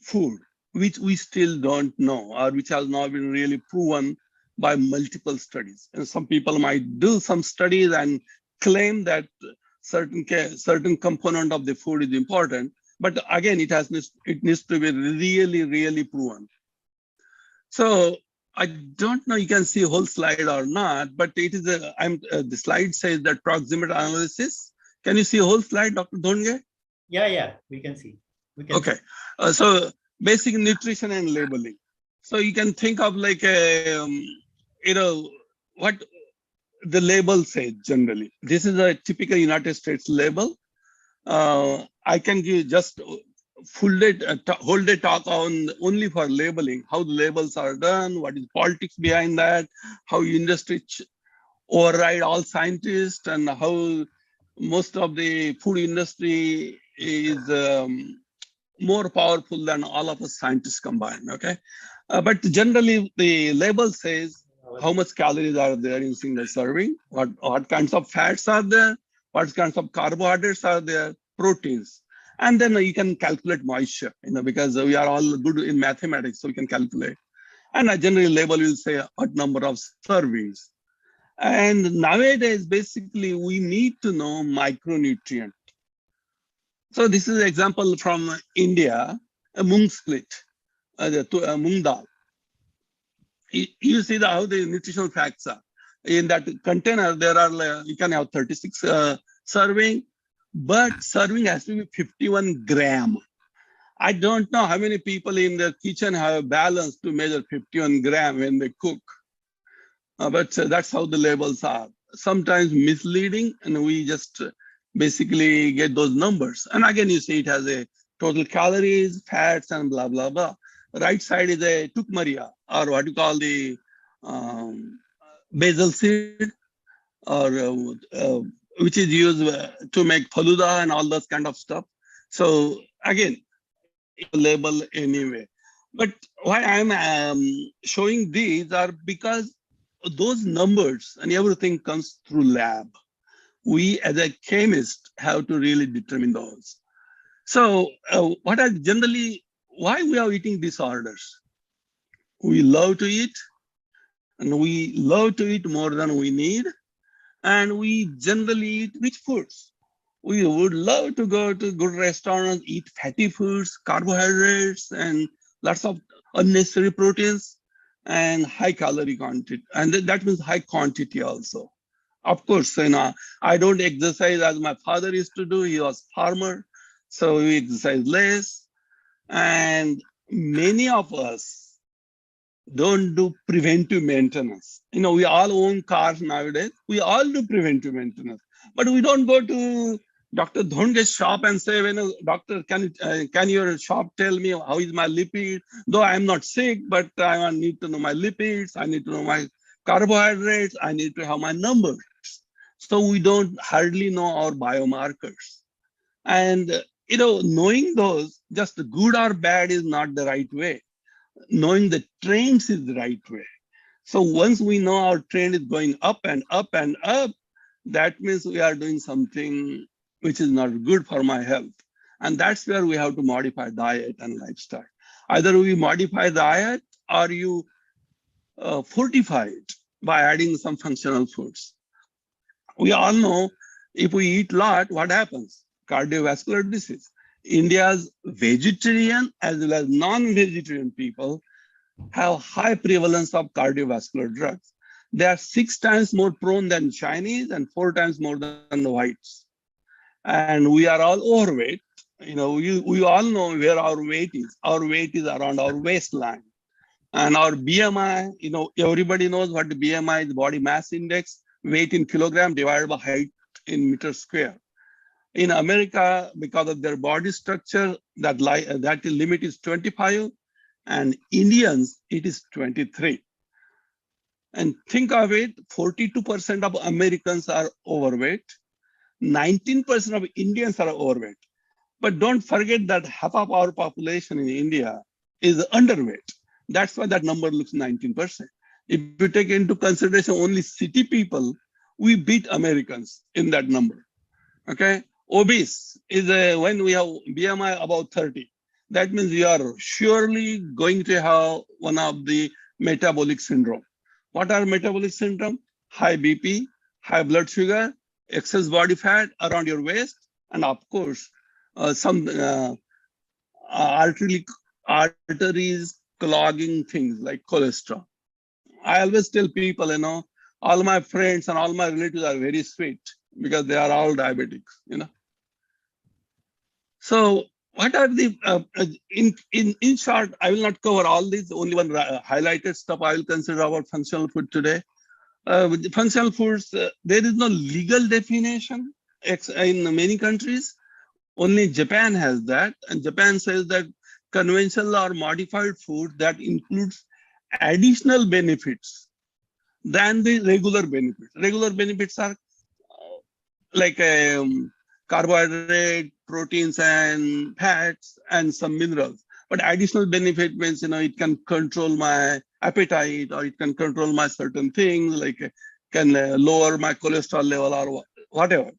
food, which we still don't know, or which has not been really proven by multiple studies. And some people might do some studies and claim that certain component of the food is important, but again, it needs to be really, really proven. So I don't know you can see a whole slide or not, but it is the slide says that proximate analysis. Can you see a whole slide, Dr. Dhonge? Yeah, we can see. Okay, so basic nutrition and labeling. So you can think of like a, what the label says generally. This is a typical United States label. I can give just whole day talk on only for labeling, how the labels are done, what is politics behind that, how industry override all scientists, and how most of the food industry is more powerful than all of us scientists combined, okay? But generally, the label says how much calories are there in single serving, what kinds of fats are there, what kinds of carbohydrates are there, proteins. And then you can calculate moisture, because we are all good in mathematics, so we can calculate. And a general label will say what number of servings. And nowadays, basically, we need to know micronutrient. So this is an example from India, a mung split, a mung dal. You see how the nutritional facts are. In that container, there are, you can have 36 serving, but serving has to be 51 gram. I don't know how many people in the kitchen have a balance to measure 51 gram when they cook. but that's how the labels are. Sometimes misleading, and we just basically get those numbers. And again, you see it has a total calories, fats, and blah, blah, blah. Right side is a tukmaria, or what you call the basil seed, or which is used to make faluda and all those kind of stuff. So again, label anyway. But why I'm showing these are because those numbers and everything comes through lab. We as a chemist have to really determine those. So what are generally, why we are eating disorders? We love to eat, and we love to eat more than we need. And we generally eat rich foods. We would love to go to good restaurants, eat fatty foods, carbohydrates, and lots of unnecessary proteins and high calorie content. And that means high quantity also. Of course, I don't exercise as my father used to do. He was farmer, so we exercise less. And many of us don't do preventive maintenance. We all own cars nowadays. We all do preventive maintenance, but we don't go to Dr. Dhonge's shop and say, doctor, can your shop tell me how is my lipid? Though I'm not sick, but I need to know my lipids. I need to know my carbohydrates. I need to have my numbers. So we don't hardly know our biomarkers. And, knowing those, just good or bad is not the right way. Knowing the trends is the right way. So once we know our trend is going up and up and up, that means we are doing something which is not good for my health. And that's where we have to modify diet and lifestyle. Either we modify diet or you fortify it by adding some functional foods. We all know if we eat a lot, what happens? Cardiovascular disease. India's vegetarian as well as non-vegetarian people have high prevalence of cardiovascular drugs. They are 6 times more prone than Chinese and 4 times more than the whites. And we are all overweight. We all know where our weight is. Our weight is around our waistline. And our BMI, everybody knows what the BMI is, body mass index, weight in kilogram divided by height in meter square. In America, because of their body structure, that limit is 25, and Indians, it is 23. And think of it, 42% of Americans are overweight, 19% of Indians are overweight. But don't forget that half of our population in India is underweight. That's why that number looks 19%. If you take into consideration only city people, we beat Americans in that number, okay? Obese is when we have BMI about 30. That means you are surely going to have one of the metabolic syndrome. What are metabolic syndrome? High BP, high blood sugar, excess body fat around your waist, and of course, some arteries clogging things like cholesterol. I always tell people, all my friends and all my relatives are very sweet because they are all diabetics, So what are the, in short, I will not cover all these, only one highlighted stuff I will consider about functional food today. With the functional foods, there is no legal definition in many countries. Only Japan has that, and Japan says that conventional or modified food that includes additional benefits than the regular benefits. Regular benefits are like carbohydrate, proteins, and fats, and some minerals. But additional benefit means, it can control my appetite, or it can control my certain things, like can lower my cholesterol level or whatever.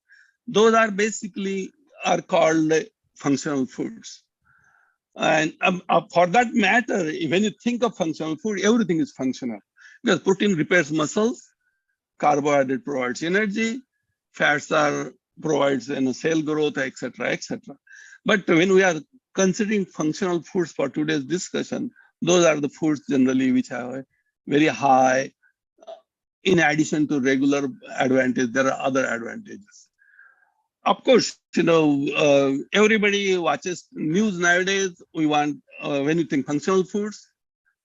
Those are basically are called functional foods. And for that matter, when you think of functional food, everything is functional. Because protein repairs muscles, carbohydrate provides energy, fats provides cell growth, etc., etc. But when we are considering functional foods for today's discussion, those are the foods generally which have a very high, in addition to regular advantage, there are other advantages. Of course, everybody watches news nowadays. We want, when you think functional foods,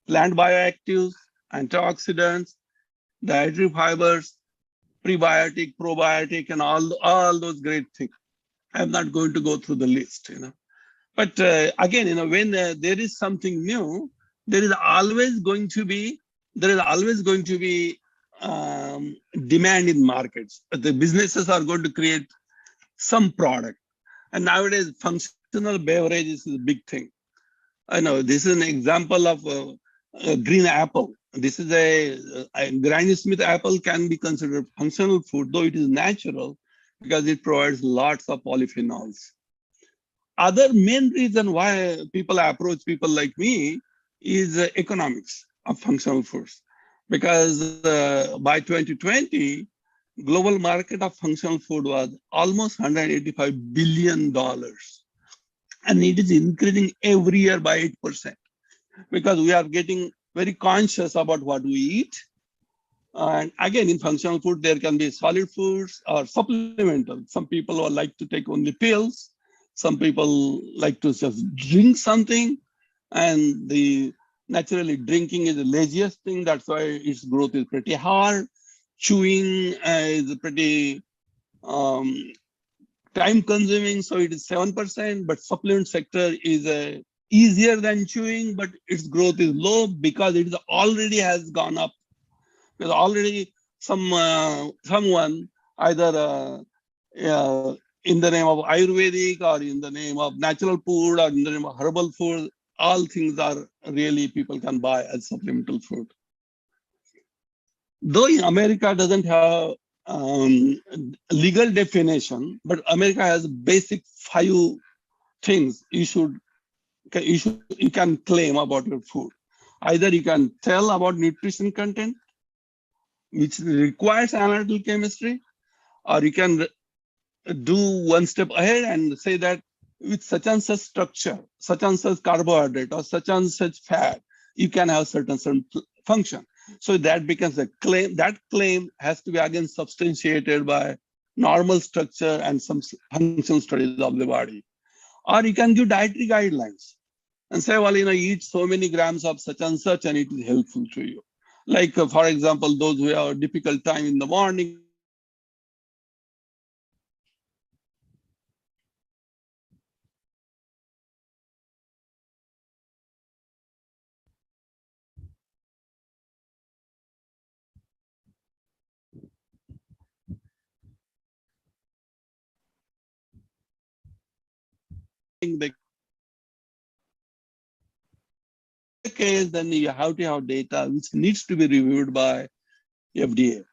plant bioactives, antioxidants, dietary fibers, prebiotic, probiotic, and all those great things. I'm not going to go through the list, But again, when there is something new, there is always going to be demand in markets. The businesses are going to create some product, and nowadays functional beverages is a big thing. I know this is an example of a green apple. This is a Granny Smith apple can be considered functional food, though it is natural because it provides lots of polyphenols. Other main reason why people approach people like me is economics of functional foods. Because by 2020, global market of functional food was almost $185 billion. And it is increasing every year by 8%. Because we are getting very conscious about what we eat. And again, in functional food, there can be solid foods or supplemental. Some people would like to take only pills. Some people like to just drink something. And naturally, drinking is the laziest thing. That's why its growth is pretty hard. Chewing is pretty time consuming, so it is 7%, but supplement sector is easier than chewing, but its growth is low because it already has gone up. Because already someone either in the name of Ayurvedic or in the name of natural food or in the name of herbal food, all things are really people can buy as supplemental food. Though in America doesn't have legal definition, but America has basic 5 things you can claim about your food. Either you can tell about nutrition content, which requires analytical chemistry, or you can do one step ahead and say that with such and such structure, such and such carbohydrate, or such and such fat, you can have certain function. So that becomes a claim. That claim has to be again substantiated by normal structure and some functional studies of the body. Or you can give dietary guidelines and say, well, eat so many grams of such and such and it is helpful to you. Like, for example, those who have a difficult time in the morning, the case, then you have to have data which needs to be reviewed by FDA.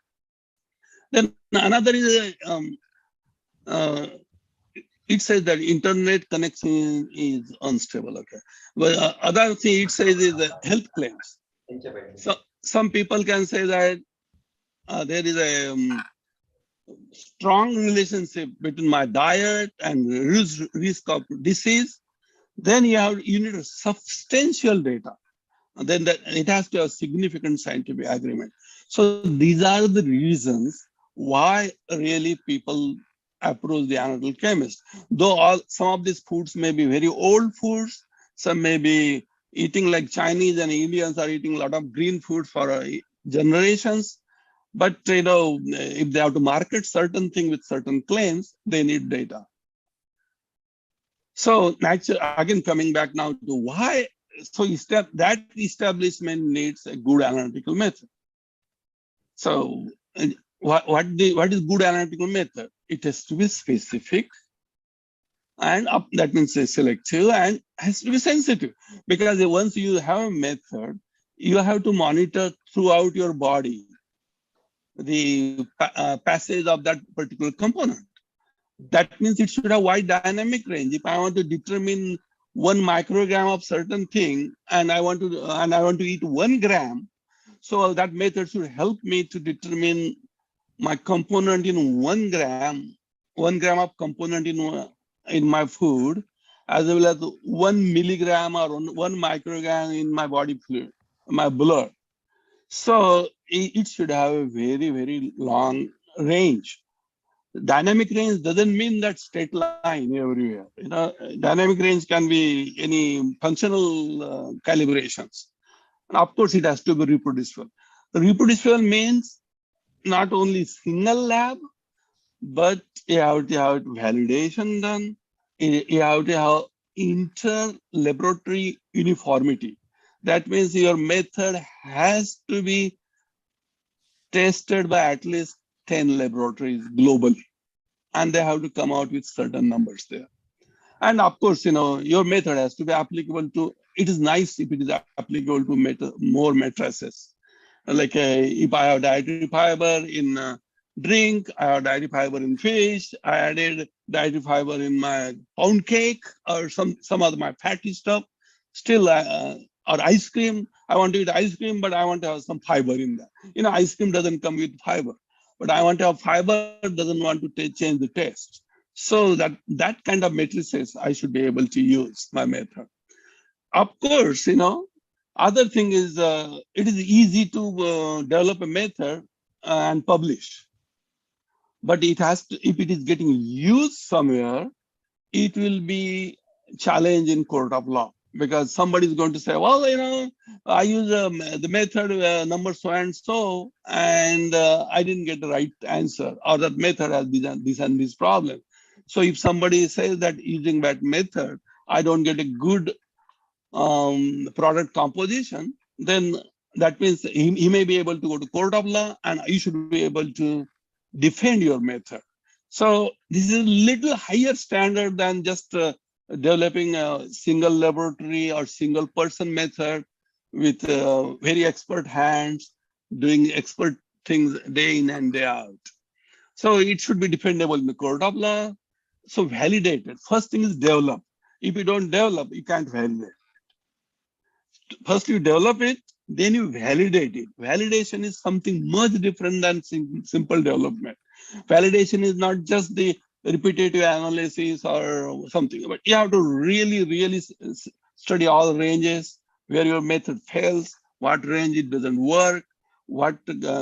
Then another is it says that internet connection is unstable. Okay, but other thing it says is health claims. So some people can say that there is a strong relationship between my diet and risk of disease. Then you need a substantial data. And then it has to have significant scientific agreement. So these are the reasons why really people approach the analytical chemist. Though some of these foods may be very old foods, some may be eating like Chinese and Indians are eating a lot of green food for generations. But if they have to market certain thing with certain claims, they need data. So again, coming back now to why, so that establishment needs a good analytical method. So what is good analytical method? It has to be specific, and that means selective, and has to be sensitive. Because once you have a method, you have to monitor throughout your body the passage of that particular component. That means it should have wide dynamic range. If I want to determine 1 microgram of certain thing, and I want to eat 1 gram, so that method should help me to determine my component in 1 gram of component in my food, as well as 1 milligram or 1 microgram in my body fluid, my blood. So it should have a very, very long range. Dynamic range doesn't mean that straight line everywhere. Dynamic range can be any functional calibrations. And of course, it has to be reproducible. Reproducible means not only single lab, but you have to have validation done. You have to have inter-laboratory uniformity. That means your method has to be tested by at least 10 laboratories globally, and they have to come out with certain numbers there. And of course, your method has to be applicable to, it is nice if it is applicable to more matrices. Like if I have dietary fiber in drink, I have dietary fiber in fish, I added dietary fiber in my pound cake or some other my fatty stuff, still, or ice cream, I want to eat ice cream, but I want to have some fiber in that. Ice cream doesn't come with fiber, but I want to have fiber, doesn't want to change the taste. So that kind of matrices I should be able to use my method. Of course, other thing is it is easy to develop a method and publish, but it has to, if it is getting used somewhere, it will be challenged in court of law, because somebody is going to say, well, I use the method number so and so, and I didn't get the right answer, or that method has this and this problem. So if somebody says that using that method, I don't get a good product composition, then that means he may be able to go to court of law, and you should be able to defend your method. So this is a little higher standard than just developing a single laboratory or single person method with very expert hands, doing expert things day in and day out. So it should be defendable in the court of law. So validated. First thing is develop. If you don't develop, you can't validate. First you develop it, then you validate it. Validation is something much different than simple development. Validation is not just the repetitive analysis or something, but you have to really study all ranges, where your method fails, what range it doesn't work, what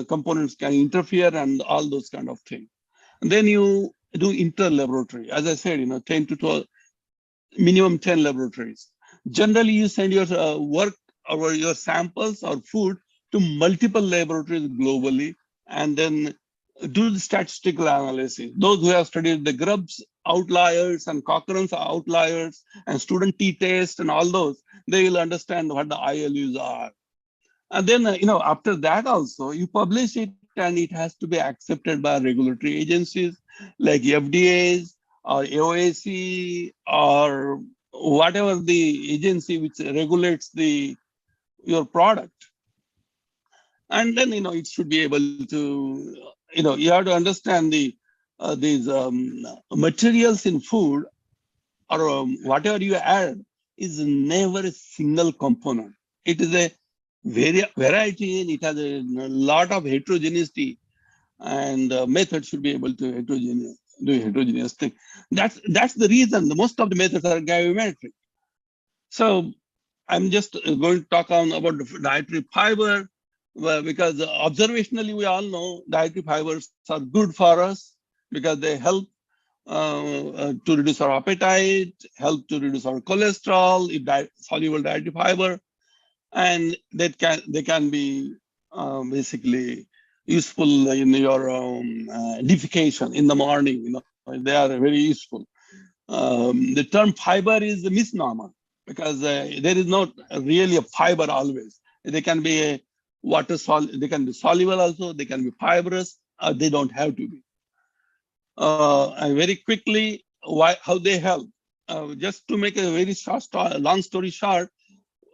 components can interfere, and all those kind of things. And then you do inter-laboratory. As I said, 10 to 12, minimum 10 laboratories. Generally, you send your work or your samples or food to multiple laboratories globally, and then do the statistical analysis. Those who have studied the Grubbs outliers and Cochrane's outliers and student t-test and all those, they will understand what the ILUs are. And then, after that also, you publish it, and it has to be accepted by regulatory agencies like FDAs or AOAC or whatever the agency which regulates your product. And then, it should be able to, you have to understand these materials in food or whatever you add is never a single component. It is a variety, and it has a lot of heterogeneity, and methods should be able to do heterogeneous thing. That's the reason most of the methods are gravimetric. So I'm just going to talk about the dietary fiber, because observationally we all know dietary fibers are good for us because they help to reduce our appetite, help to reduce our cholesterol, soluble dietary fiber, and they can be basically useful in your defecation in the morning. They are very useful. The term fiber is a misnomer, because there is not really a fiber always. They can be they can be soluble also, they can be fibrous, or they don't have to be. And very quickly, how they help. Just to make a very long story short,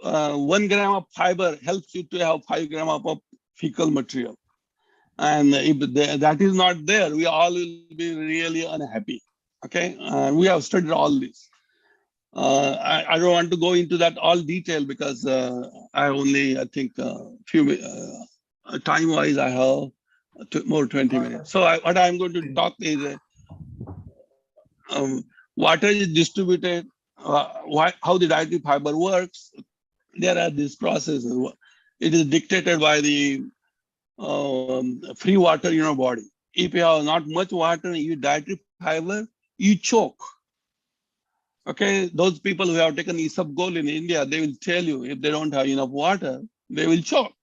1 gram of fiber helps you to have 5 grams of fecal material. And if that is not there, we all will be really unhappy. Okay, we have studied all this. I don't want to go into that all detail, because I only, I think, time-wise, I have more 20 minutes. So what I'm going to talk is water is distributed, how the dietary fiber works. There are these processes. It is dictated by the free water in your body. If you have not much water in your dietary fiber, you choke. Okay, those people who have taken isabgol in India, they will tell you if they don't have enough water, they will choke.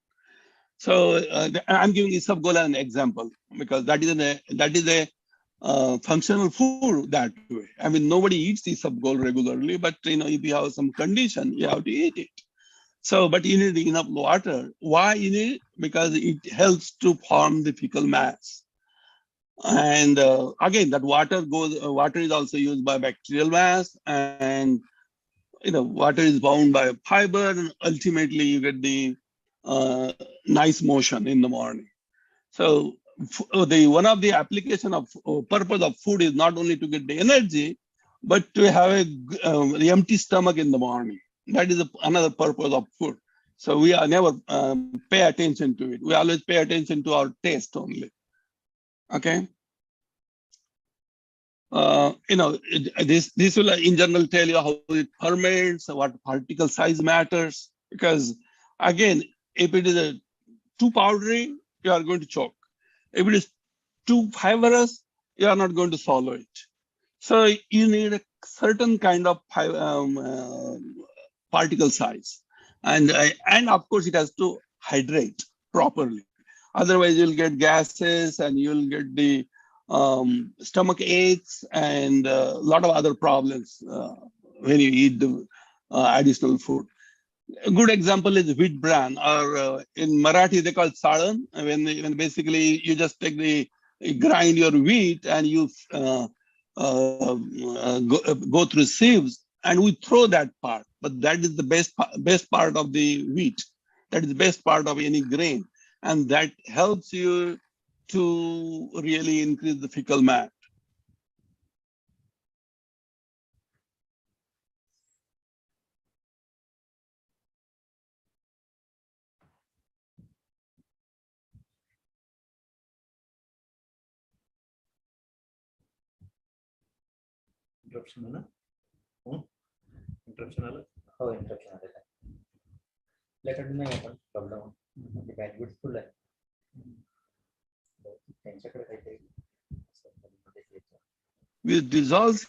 So I'm giving isabgol an example because that is a functional food that way. I mean, nobody eats isabgol regularly, but if you have some condition, you have to eat it. So, but you need enough water. Why you need? Because it helps to form the fecal mass. And again, that water is also used by bacterial mass, and water is bound by fiber, and ultimately you get the nice motion in the morning. So one of the application of purpose of food is not only to get the energy, but to have a empty stomach in the morning. That is another purpose of food. So we are never pay attention to it. We always pay attention to our taste only. Okay. This will in general tell you how it ferments, what particle size matters. Because again, if it is too powdery, you are going to choke. If it is too fibrous, you are not going to swallow it. So you need a certain kind of particle size, and of course it has to hydrate properly. Otherwise, you'll get gases and you'll get the stomach aches and a lot of other problems when you eat the additional food. A good example is wheat bran, or in Marathi they call it sadan. When basically you just grind your wheat and you go through sieves and we throw that part. But that is the best part of the wheat. That is the best part of any grain, and that helps you to really increase the fecal mass. Interruption, interruption. Oh, interruption. Let it not happen. Problem. The bandwidth full. With dissolves.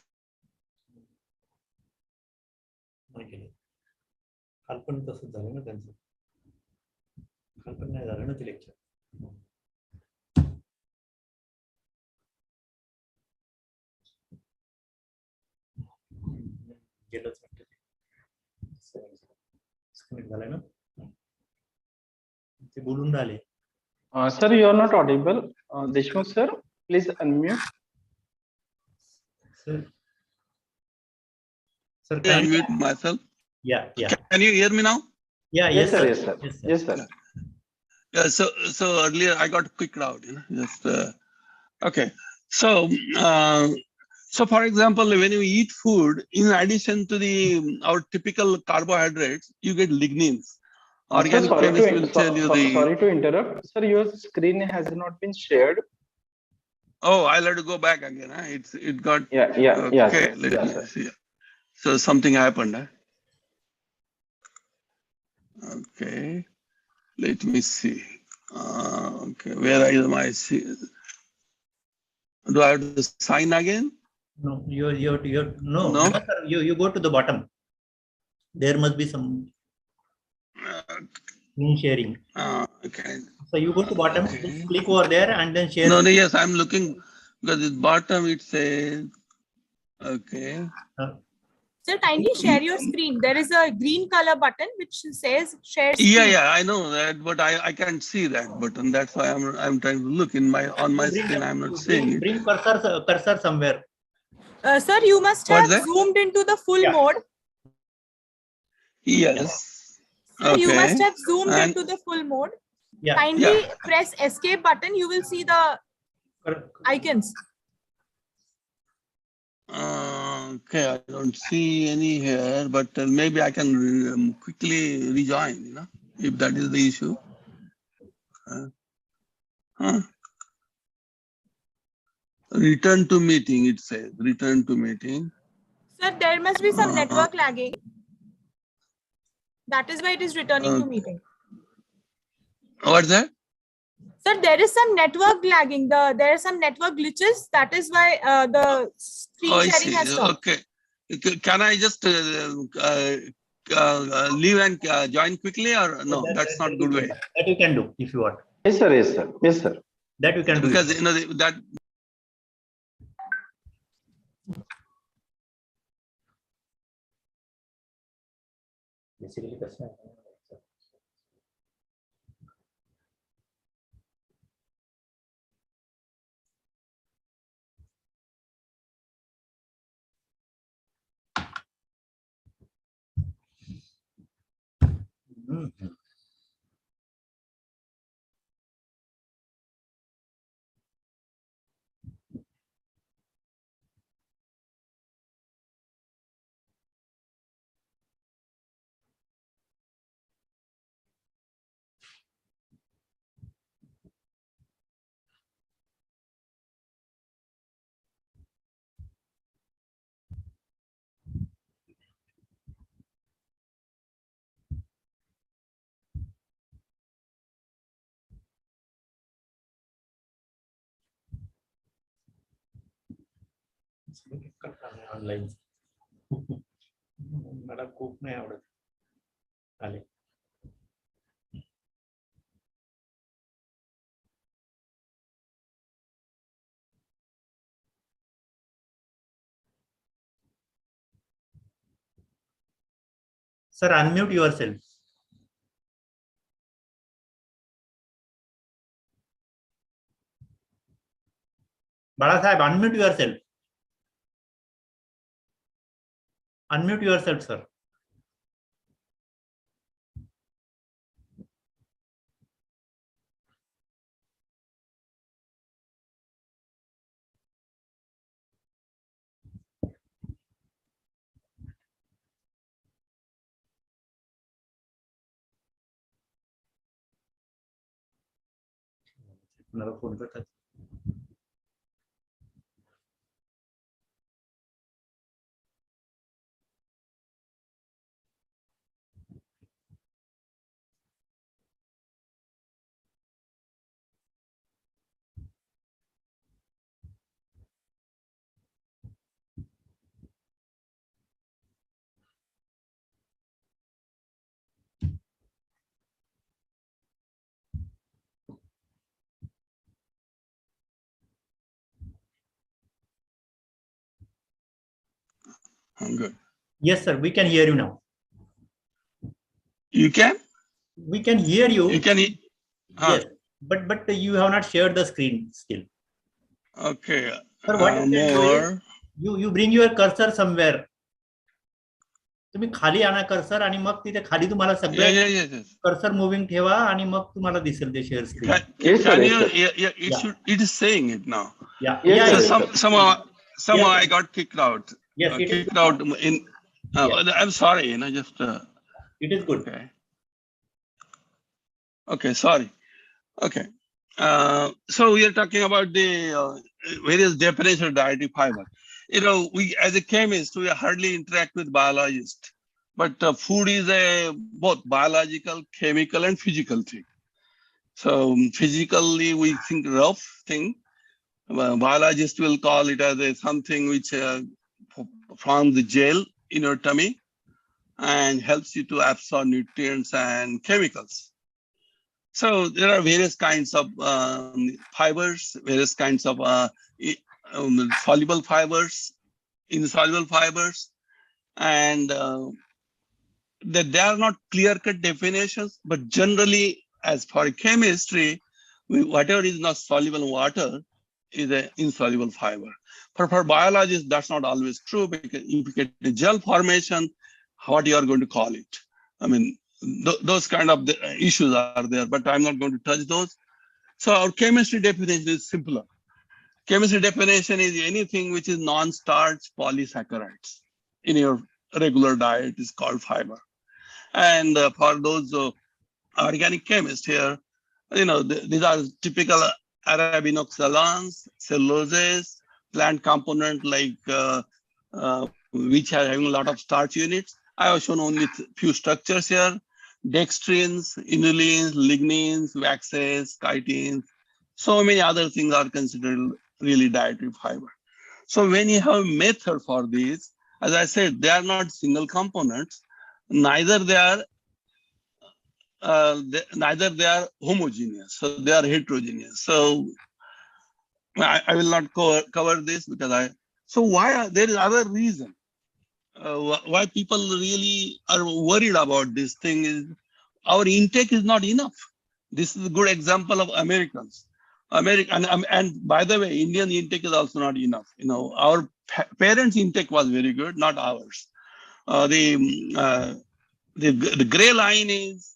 Kalpan तसं झालं ना त्यांचं. Kalpan नाही झालं ना ते lecture. गेलंच झालं ना. ते बोलून राहिले. Sir, you are not audible. Deshmukh sir, please unmute. Sir, Can I unmute myself? Yeah. Can you hear me now? Yeah, yes, sir. Yes, sir. Yeah. So earlier I got kicked out. Okay. So for example, when you eat food, in addition to our typical carbohydrates, you get lignins. Organic chemists will tell you sorry to interrupt. Sir, your screen has not been shared. Oh, I'll have to go back again. It got. Yeah. Okay, let me see. So something happened. Okay, let me see. Okay, where is my? Do I have to sign again? No, no. You go to the bottom. There must be some screen sharing. Okay. So you go to bottom, just click over there and then share. No, yes, I'm looking because at bottom it says. Okay. Sir, kindly share your screen. There is a green color button which says share screen. Yeah, I know that, but I can't see that button. That's why I'm trying to look on my screen. I'm not seeing it. Bring cursor somewhere. Sir, you must have zoomed into the full mode. Yes. Sir, you must have zoomed into the full mode. Yeah. Kindly press escape button. You will see the icons. Okay, I don't see any here, but maybe I can quickly rejoin, if that is the issue. Return to meeting, it says. Return to meeting. Sir, there must be some network lagging. That is why it is returning to meeting. What's that? Sir, there is some network lagging. There are some network glitches. That is why the screen sharing has stopped. Okay. Can I just leave and join quickly, or no? That's not good way. That you can do if you want. Yes, sir. Yes, sir. Yes, sir. That you can do. Because that. Basically, online. मला खूप नाही आवडत. आले. Sir, unmute yourself. Balasaheb, unmute yourself. Unmute yourself, sir. Another phone cut. I'm good. Yes, sir. We can hear you now. You can? We can hear you. You can. Yes, but you have not shared the screen still. Okay. Sir, what you can do is you bring your cursor somewhere. तुम्ही खाली आणा cursor आणि मग तिथे खाली तुम्हाला सगळे cursor moving ठेवा आणि मग तुम्हाला दिसेल ते share screen. It is saying it now. Yeah. Somehow I got kicked out. Yes, kicked out in. I'm sorry, just. It is good. Okay, sorry. Okay. So we are talking about the various definitions of dietary fiber. We as a chemist, we hardly interact with biologists, but food is a both biological, chemical, and physical thing. So physically, we think rough thing. Biologists will call it as something which forms the gel in your tummy and helps you to absorb nutrients and chemicals. So there are various kinds of fibers, various kinds of soluble fibers, insoluble fibers, and that they are not clear-cut definitions, but generally, as for chemistry, whatever is not soluble in water is an insoluble fiber. For biologists, that's not always true, because if you get the gel formation, what you are going to call it? I mean, those kind of issues are there, but I'm not going to touch those. So our chemistry definition is simpler. Chemistry definition is anything which is non-starch polysaccharides in your regular diet is called fiber. And for those organic chemists here, these are typical arabinoxylanes, celluloses, plant component like which are having a lot of starch units. I have shown only few structures here: dextrins, inulins, lignins, waxes, chitins. So many other things are considered really dietary fiber. So when you have a method for these, as I said, they are not single components. neither they are homogeneous, so they are heterogeneous. So I will not cover this because so why there is other reason why people really are worried about this thing is our intake is not enough. This is a good example of Americans. And by the way, Indian intake is also not enough. You know, our parents' intake was very good, not ours. The gray line is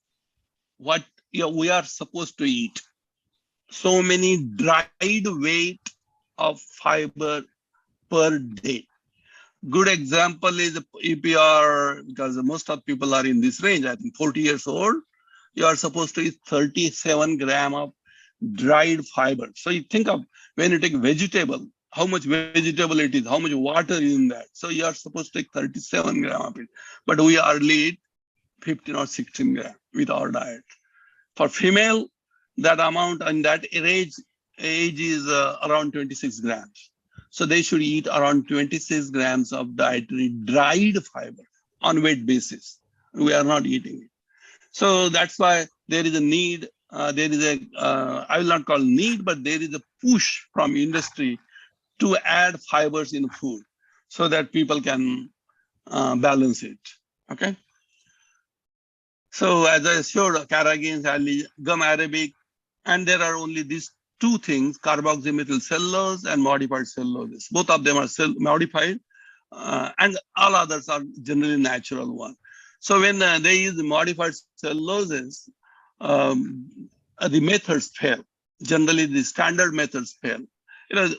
what we are supposed to eat. So many dried weight of fiber per day. Good example is if you are, because most of people are in this range, I think 40 years old, you are supposed to eat 37 grams of dried fiber. So you think of when you take vegetable, how much vegetable it is, how much water is in that. So you are supposed to take 37 grams of it. But we hardly eat 15 or 16 grams with our diet. For female, that amount in that age is around 26 grams. So they should eat around 26 grams of dietary dried fiber on weight basis. We are not eating it. So that's why there is a need, I will not call need, but there is a push from industry to add fibers in food so that people can balance it, okay? So as I showed, carrageenan, gum arabic, and there are only these two things, carboxymethyl cellulose and modified cellulose. Both of them are modified, and all others are generally natural ones. So when they use the modified celluloses, the methods fail. Generally, the standard methods fail. You know,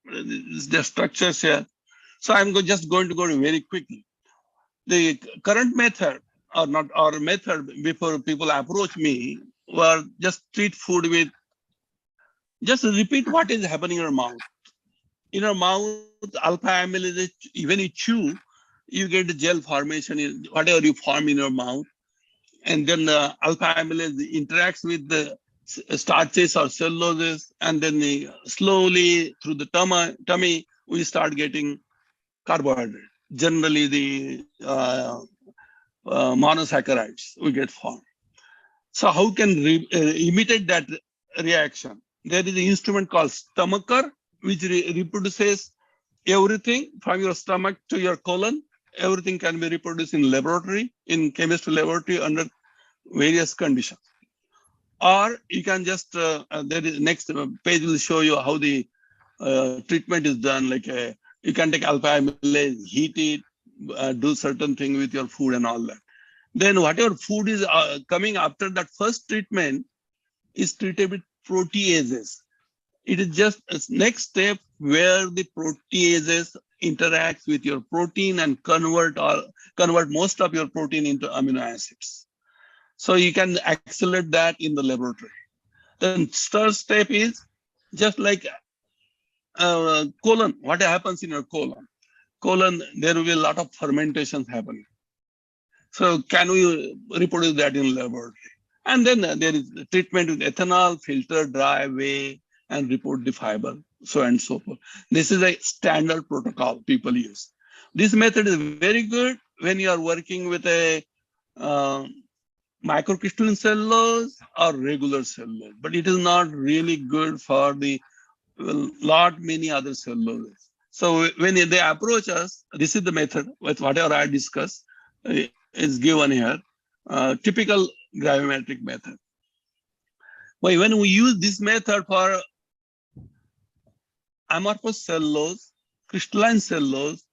the structures here. So I'm just going to go very quickly. The current method, or not our method before people approach me, were just treat food with, just repeat what is happening in your mouth. In your mouth, alpha amylase, when you chew, you get the gel formation, whatever you form in your mouth. And then alpha amylase interacts with the starches or celluloses, and then slowly through the tummy, we start getting carbohydrate. Generally, the monosaccharides we get formed. So how can imitate that reaction? There is an instrument called stomacher, which reproduces everything from your stomach to your colon. Everything can be reproduced in laboratory, in chemistry laboratory under various conditions. Or you can just, there is next page will show you how the treatment is done. Like you can take alpha amylase, heat it, do certain thing with your food and all that. Then whatever food is coming after that first treatment is treated with proteases. It is just a next step where the proteases interacts with your protein and convert most of your protein into amino acids. So you can accelerate that in the laboratory. Then third step is just like colon. What happens in your colon? Colon, there will be a lot of fermentations happening. So can we reproduce that in laboratory? And then there is treatment with ethanol, filter, dry, weigh, and report the fiber, so and so forth. This is a standard protocol people use. This method is very good when you are working with a microcrystalline cellulose or regular cellulose, but it is not really good for the many other celluloses. So when they approach us, this is the method with whatever I discussed is given here, typical gravimetric method. But when we use this method for amorphous cellulose, crystalline cellulose,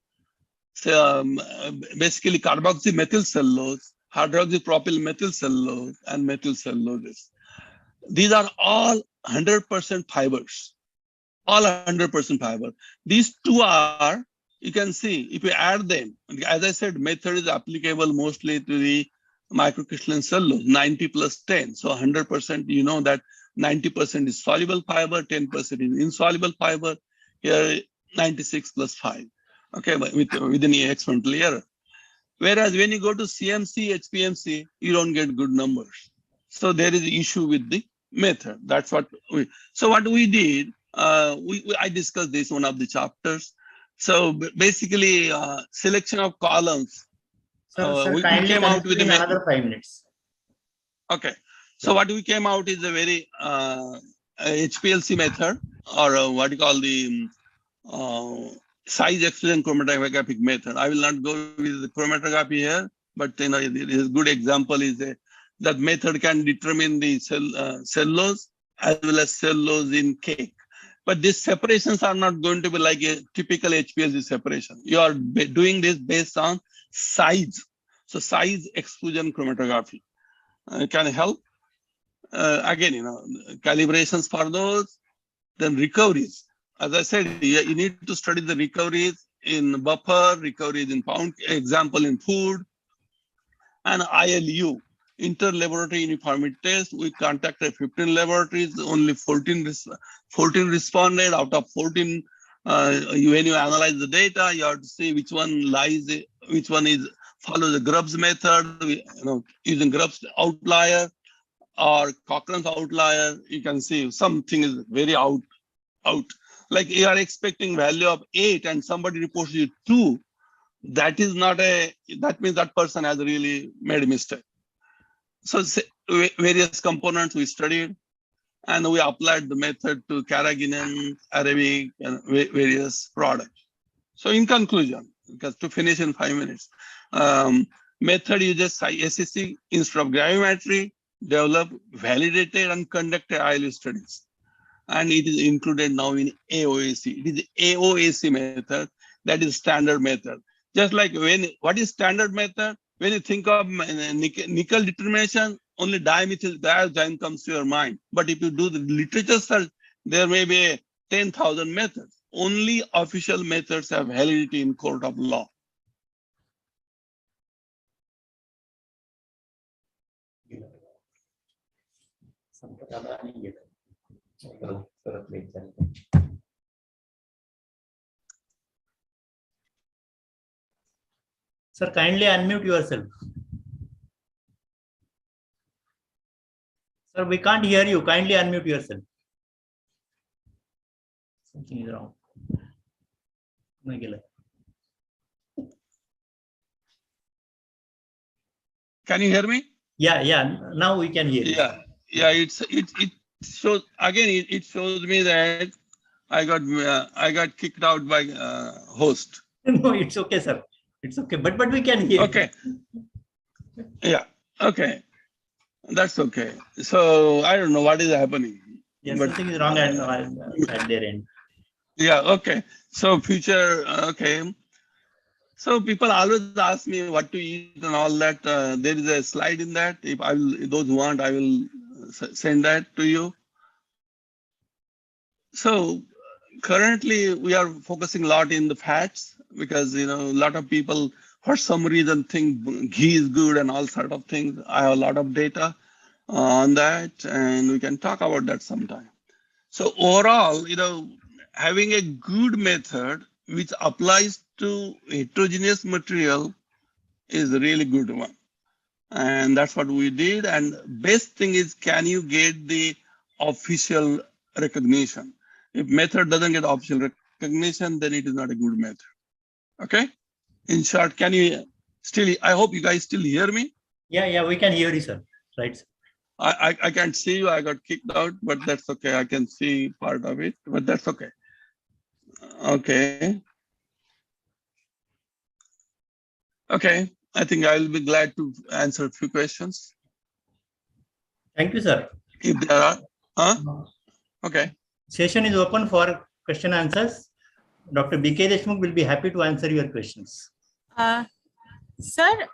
basically carboxymethyl cellulose, hydroxypropyl methyl cellulose, and methyl cellulose. These are all 100% fibers, all 100% fiber. These two are, you can see, if you add them, as I said, method is applicable mostly to the microcrystalline cellulose, 90 plus 10. So 100%, you know that 90% is soluble fiber, 10% is insoluble fiber. Here, 96 plus 5, okay, within the exponential error. Whereas when you go to CMC, HPMC, you don't get good numbers. So there is an issue with the method. That's what so what we did, I discussed this one of the chapters. So basically, selection of columns Sir, we kindly came out with another 5 minutes. Okay. So what we came out is a very HPLC method, or what you call the size exclusion chromatographic method. I will not go with the chromatography here, but this is a good example is that method can determine the cellulose as well as cellulose in cake. But these separations are not going to be like a typical HPLC separation. You are doing this based on size. So size exclusion chromatography can help. Again, calibrations for those, then recoveries. As I said, you need to study the recoveries in buffer, recoveries in pound, example in food, and ILU, inter-laboratory uniformity test. We contacted 15 laboratories, only 14 responded out of 14. When you analyze the data, you have to see which one follows the Grubbs method, using Grubbs outlier or Cochrane's outlier. You can see something is very out. Like you are expecting value of 8 and somebody reports you 2. That is not that means that person has really made a mistake. So various components we studied, and we applied the method to carrageenan, Arabic, and various products. So in conclusion, because to finish in 5 minutes, method uses SEC instead of gravimetry, developed, validated, and conducted ILU studies. And it is included now in AOAC. It is AOAC method, that is standard method. Just like what is standard method? When you think of nickel determination, only dimethyl dioxide comes to your mind. But if you do the literature search, there may be 10,000 methods. Only official methods have validity in court of law. Sir, kindly unmute yourself. Sir, we can't hear you. Kindly unmute yourself. Something is wrong. Can you hear me? Yeah. Now we can hear you. Yeah. It shows again. It shows me that I got kicked out by host. No, it's okay, sir. It's okay, but we can hear. Okay. Yeah. Okay. That's okay. So I don't know what is happening. Yes, something is wrong at their end. Yeah. Okay. So future. Okay. So people always ask me what to eat and all that. There is a slide in that. If those who want, I will send that to you. So currently we are focusing a lot in the fats because a lot of people for some reason think ghee is good and all sort of things. I have a lot of data on that, and we can talk about that sometime. So overall, having a good method which applies to heterogeneous material is a really good one. And that's what we did. And best thing is, can you get the official recognition? If method doesn't get official recognition, then it is not a good method. Okay? In short, can you still, I hope you guys still hear me? Yeah, we can hear you, sir. Right. I can't see you. I got kicked out, but that's okay. I can see part of it, but that's okay. Okay. Okay. I think I will be glad to answer a few questions. Thank you, sir. If there are. Okay. Session is open for question answers. Dr. Bk Deshmukh will be happy to answer your questions. Sir,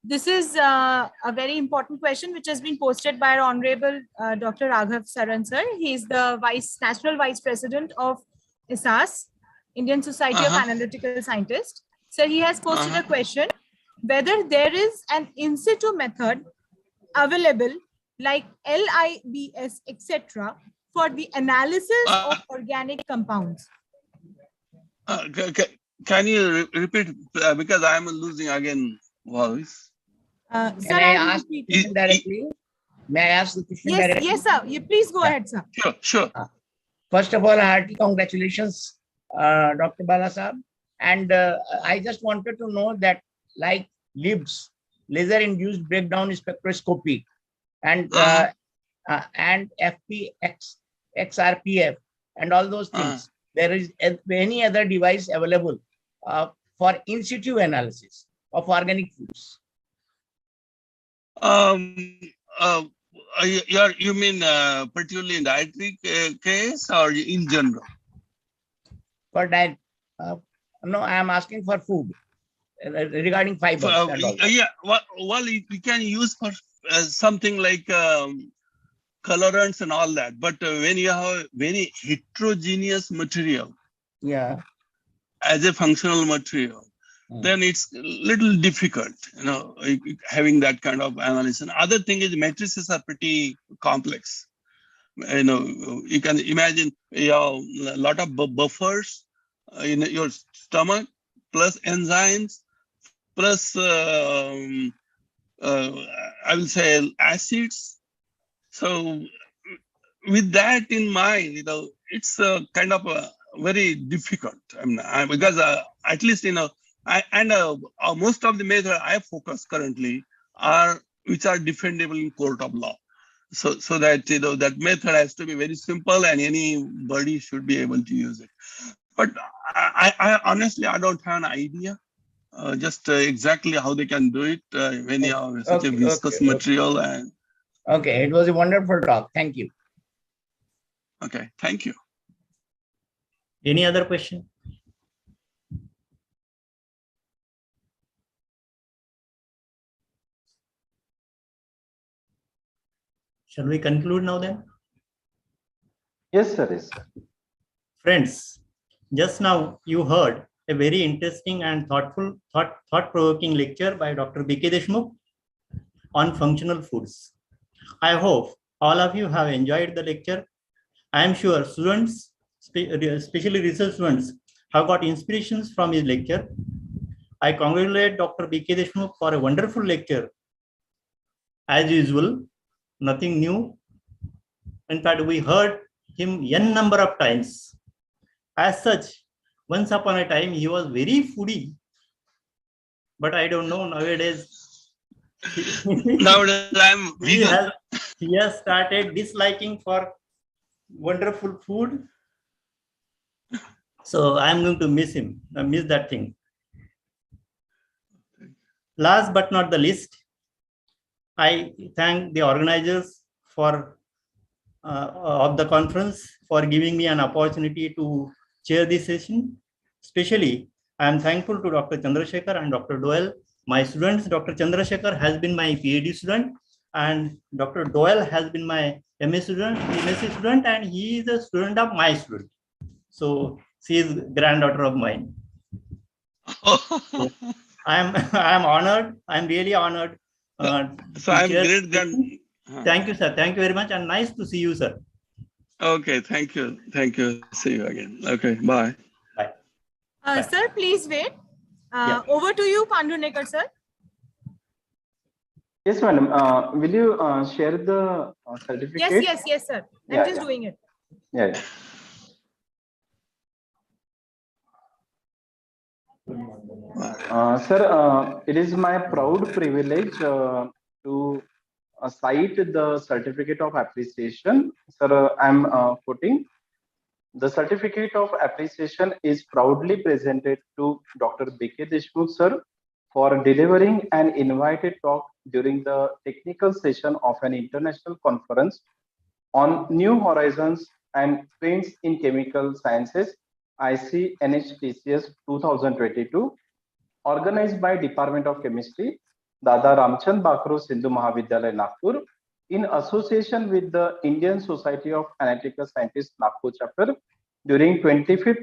this is a very important question which has been posted by our Honorable Dr. Raghav Saran, sir. He is the National Vice President of ISAS, Indian Society of Analytical Scientists. Sir, he has posted a question, whether there is an in situ method available like LIBS, etc., for the analysis of organic compounds. Can you repeat, because I am losing again voice. Can I ask the question directly? May I ask the question directly? Yes, sir. You please go ahead, sir. Sure. First of all, hearty congratulations, Dr. Bala Sahab. And I just wanted to know that like LIBS, laser-induced breakdown spectroscopy, and FPX, XRPF, and all those things. There is any other device available for in situ analysis of organic foods. You mean particularly in dietary case or in general? For diet, no, I am asking for food regarding fibers. Well, we can use for something like colorants and all that. But when you have very heterogeneous material, as a functional material, then it's a little difficult, having that kind of analysis. Other thing is matrices are pretty complex. You can imagine a lot of buffers in your stomach, plus enzymes, plus I will say acids. So with that in mind, it's kind of very difficult. Because at least most of the methods I focus currently are which are defendable in court of law. So that that method has to be very simple and anybody should be able to use it. But I honestly don't have an idea just exactly how they can do it when you have such a viscous material. And okay, it was a wonderful talk. Thank you. Okay, thank you. Any other question? Shall we conclude now then? Yes, sir. Yes, sir. Friends, just now you heard a very interesting and thought-provoking lecture by Dr. Bk Deshmukh on functional foods. I hope all of you have enjoyed the lecture. I am sure students, especially research students, have got inspirations from his lecture. I congratulate Dr. Bk Deshmukh for a wonderful lecture. As usual, nothing new. In fact, we heard him n number of times. As such, once upon a time, he was very foodie. But I don't know, nowadays, nowadays I'm vegan. He has started disliking for wonderful food. So I'm going to miss him. I miss that thing. Last but not the least, I thank the organizers of the conference for giving me an opportunity to chair this session. Especially, I am thankful to Dr. Chandrasekhar and Dr. Doyle. My students, Dr. Chandrasekhar has been my PhD student, and Dr. Doyle has been my MSc student, and he is a student of my student. So she is granddaughter of mine. So, I am honored. I am really honored. So I'm great. Thank you, sir. Thank you very much, and nice to see you, sir. Okay, thank you. Thank you. See you again. Okay, bye. Bye. Sir, please wait. Over to you, Pandurnikar, sir. Yes, madam. Will you share the certificate? Yes, sir. I'm just doing it. Yeah. Sir, it is my proud privilege to cite the certificate of appreciation. Sir, I'm putting the certificate of appreciation is proudly presented to Dr. Bk Deshmukh, sir, for delivering an invited talk during the technical session of an international conference on New Horizons and Trends in Chemical Sciences, ICNHTCS 2022, organized by Department of Chemistry, Dada Ramchand, Bakhru, Sindhu, Mahavidyalaya, Nagpur, in association with the Indian Society of Analytical Scientists, Nagpur chapter, during 25th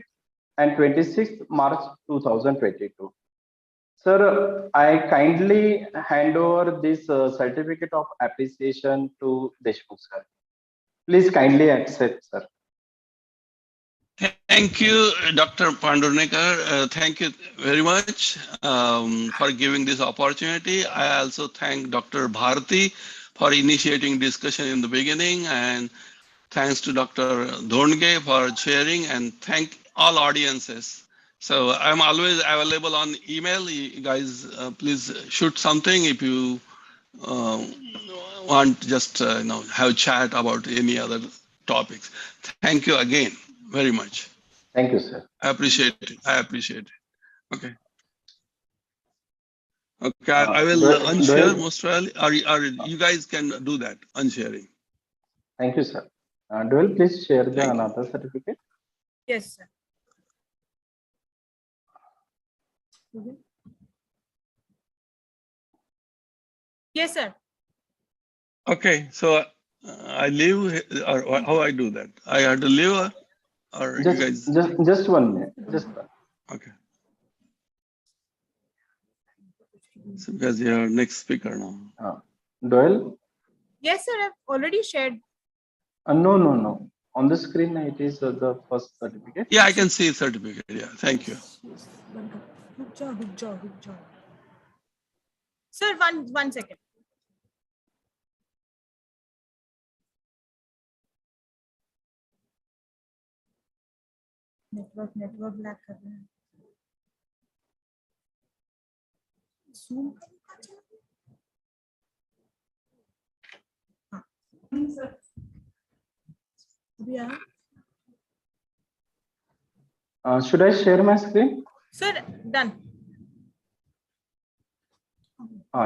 and 26th March 2022. Sir, I kindly hand over this certificate of appreciation to Deshmukh, sir. Please kindly accept, sir. Thank you, Dr. Pandurnikar. Thank you very much for giving this opportunity. I also thank Dr. Bharati for initiating discussion in the beginning, and thanks to Dr. Dhonge for chairing, and thank all audiences. So I'm always available on email. You guys, please shoot something if you want just have chat about any other topics. Thank you again very much. Thank you, sir. I appreciate it. I appreciate it. Okay. Okay, I will unshare most probably, or you guys can do that, unsharing. Thank you, sir. Doyle, please share the another certificate. Yes, sir. Yes, sir. Okay, so I leave, or how I do that? I have to leave, or you guys? Just 1 minute. Just one. Okay. So because you're next speaker now. Doyle? Yes, sir. I've already shared. No. On the screen, it is the first certificate. Yeah, I can see certificate. Yeah, thank you. Good job. Sir, one second. Network lag कर रहा है. Zoom Should I share my screen? Sir, done.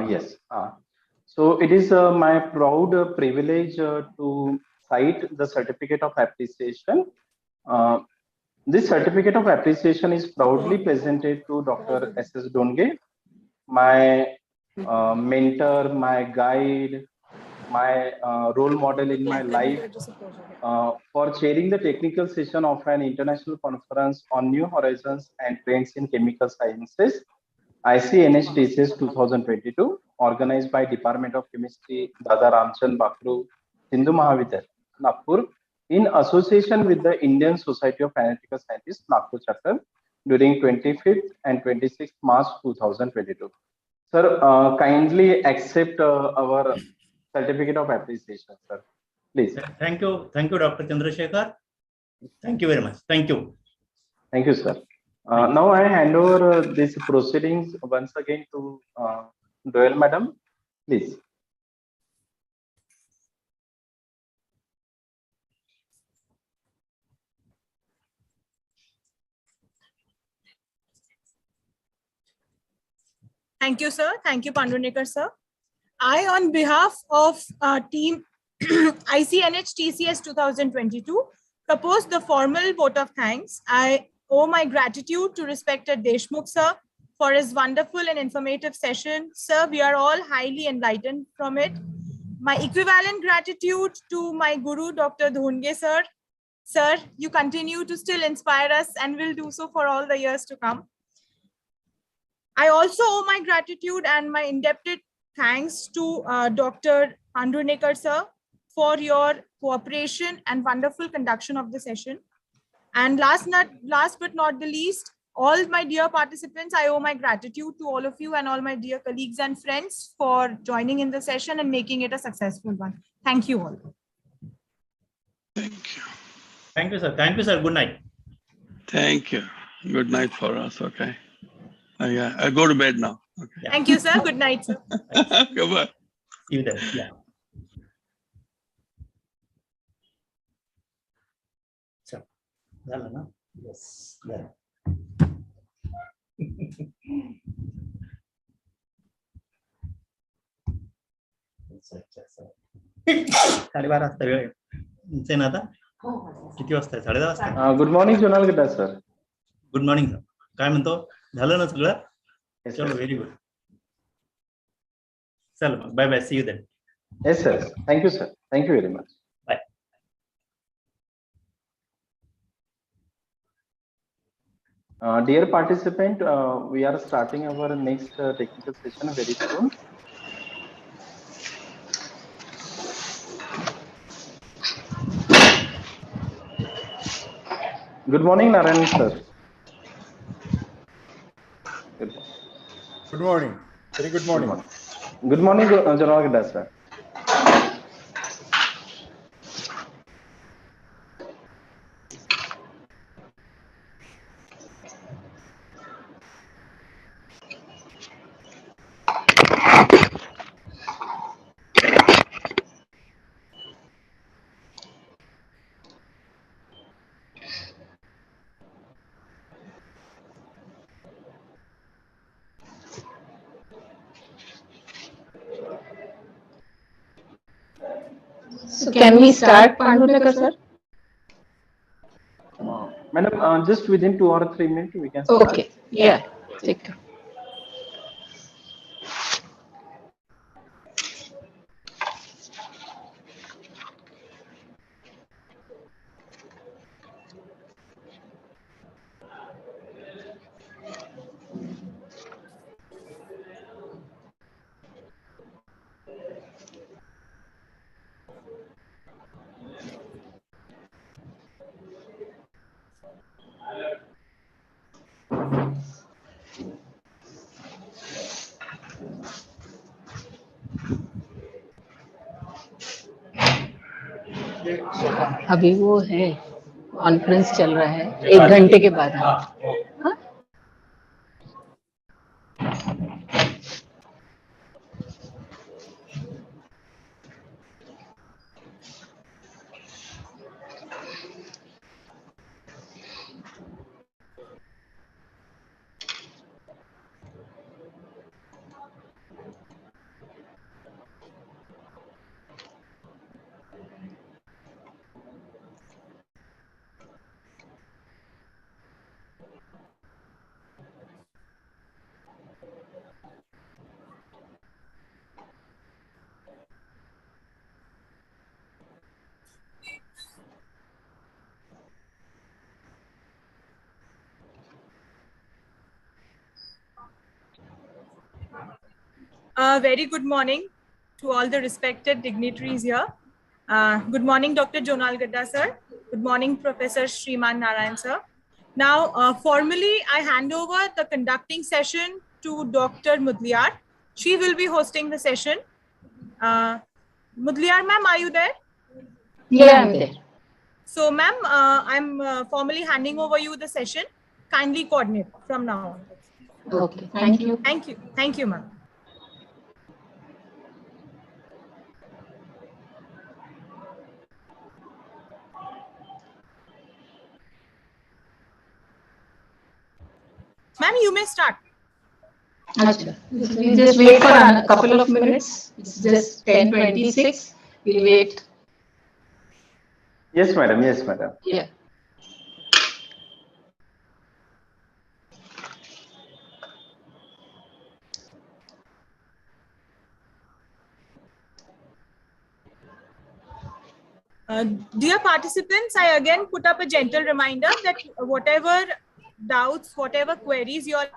Yes. So it is my proud privilege to cite the certificate of appreciation. This certificate of appreciation is proudly presented to Dr. S.S. Donge, my mentor, my guide, my role model in my life, for chairing the technical session of an international conference on new horizons and trends in chemical sciences, ICNHTCS 2022, organized by Department of Chemistry, Dada, Ramchand, Bakhru, Sindhu Mahavidyalaya, Nagpur, in association with the Indian Society of Analytical Scientists, Nagpur chapter, during 25th and 26th March 2022. Sir, kindly accept our certificate of appreciation, sir. Please. Thank you, Dr. Chandrasekhar. Thank you very much. Thank you. Thank you, sir. Now I hand over these proceedings once again to Doyle, madam. Please. Thank you, sir. Thank you, Pandurnikar, sir. I, on behalf of team ICNHTCS 2022, propose the formal vote of thanks. I owe my gratitude to respected Deshmukh, sir, for his wonderful and informative session. Sir, we are all highly enlightened from it. My equivalent gratitude to my guru, Dr. Dhonge, sir. Sir, you continue to still inspire us and will do so for all the years to come. I also owe my gratitude and my indebted thanks to Dr. Pandurnikar, sir, for your cooperation and wonderful conduction of the session. And last but not the least, all my dear participants, I owe my gratitude to all of you and all my dear colleagues and friends for joining in the session and making it a successful one. Thank you all. Thank you. Thank you, sir. Thank you, sir. Good night. Thank you. Good night for us. Okay. Yeah, I go to bed now. Okay. Yeah. Thank you, sir. Good night, sir. Goodbye. See you then. Yeah. So, yes. Yeah. Good morning, Jonal Gada, sir. Good morning, sir. काय म्हणतो झालं ना सगळं चलो very good चल मग bye bye see you then Yes, sir. Thank you, sir. Thank you very much. Bye. Dear participant, we are starting our next technical session very soon. Good morning, Narayan, sir. Good morning. Very good morning. Good morning, Jonal Gada, sir. So can we start, Pandurkar sir? Madam, just within 2 or 3 minutes we can start. Okay, yeah, take care. अभी वो है conference चल रहा है, 1 घंटे के बाद हाँ? Very good morning to all the respected dignitaries here. Good morning, Dr. Jonal Gadda sir. Good morning, Professor Shriman Narayan sir. Now, formally, I hand over the conducting session to Dr. Mudliar. She will be hosting the session. Mudliar ma'am, are you there? Yeah, I'm there. So ma'am, I'm formally handing over you the session. Kindly coordinate from now on. Okay, thank you. Thank you. Thank you, ma'am. Ma'am, you may start. Achha. We'll just wait for a couple of minutes. It's just 10:26. We'll wait. Yes, madam. Yes, madam. Yeah. Dear participants, I again put up a gentle reminder that whatever doubts, whatever queries you are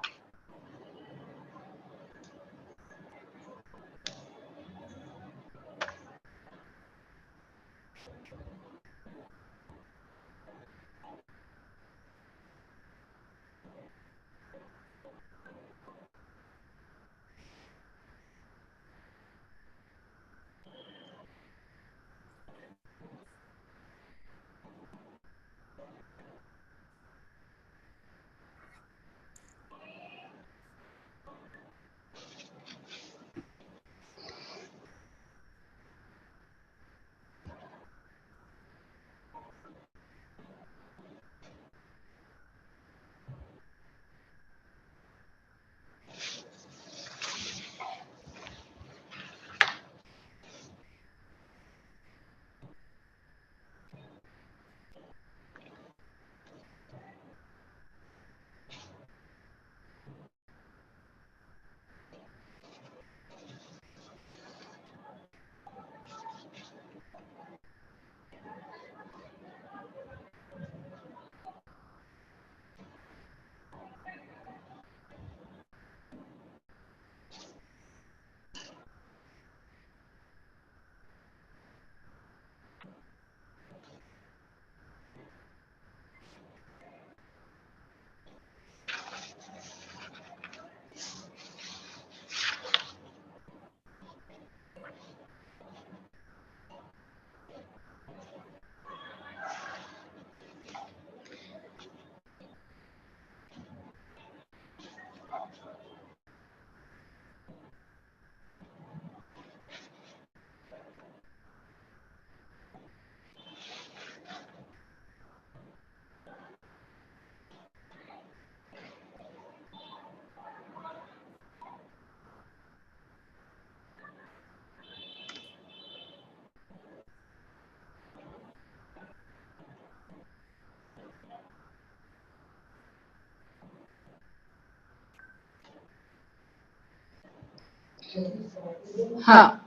Ha.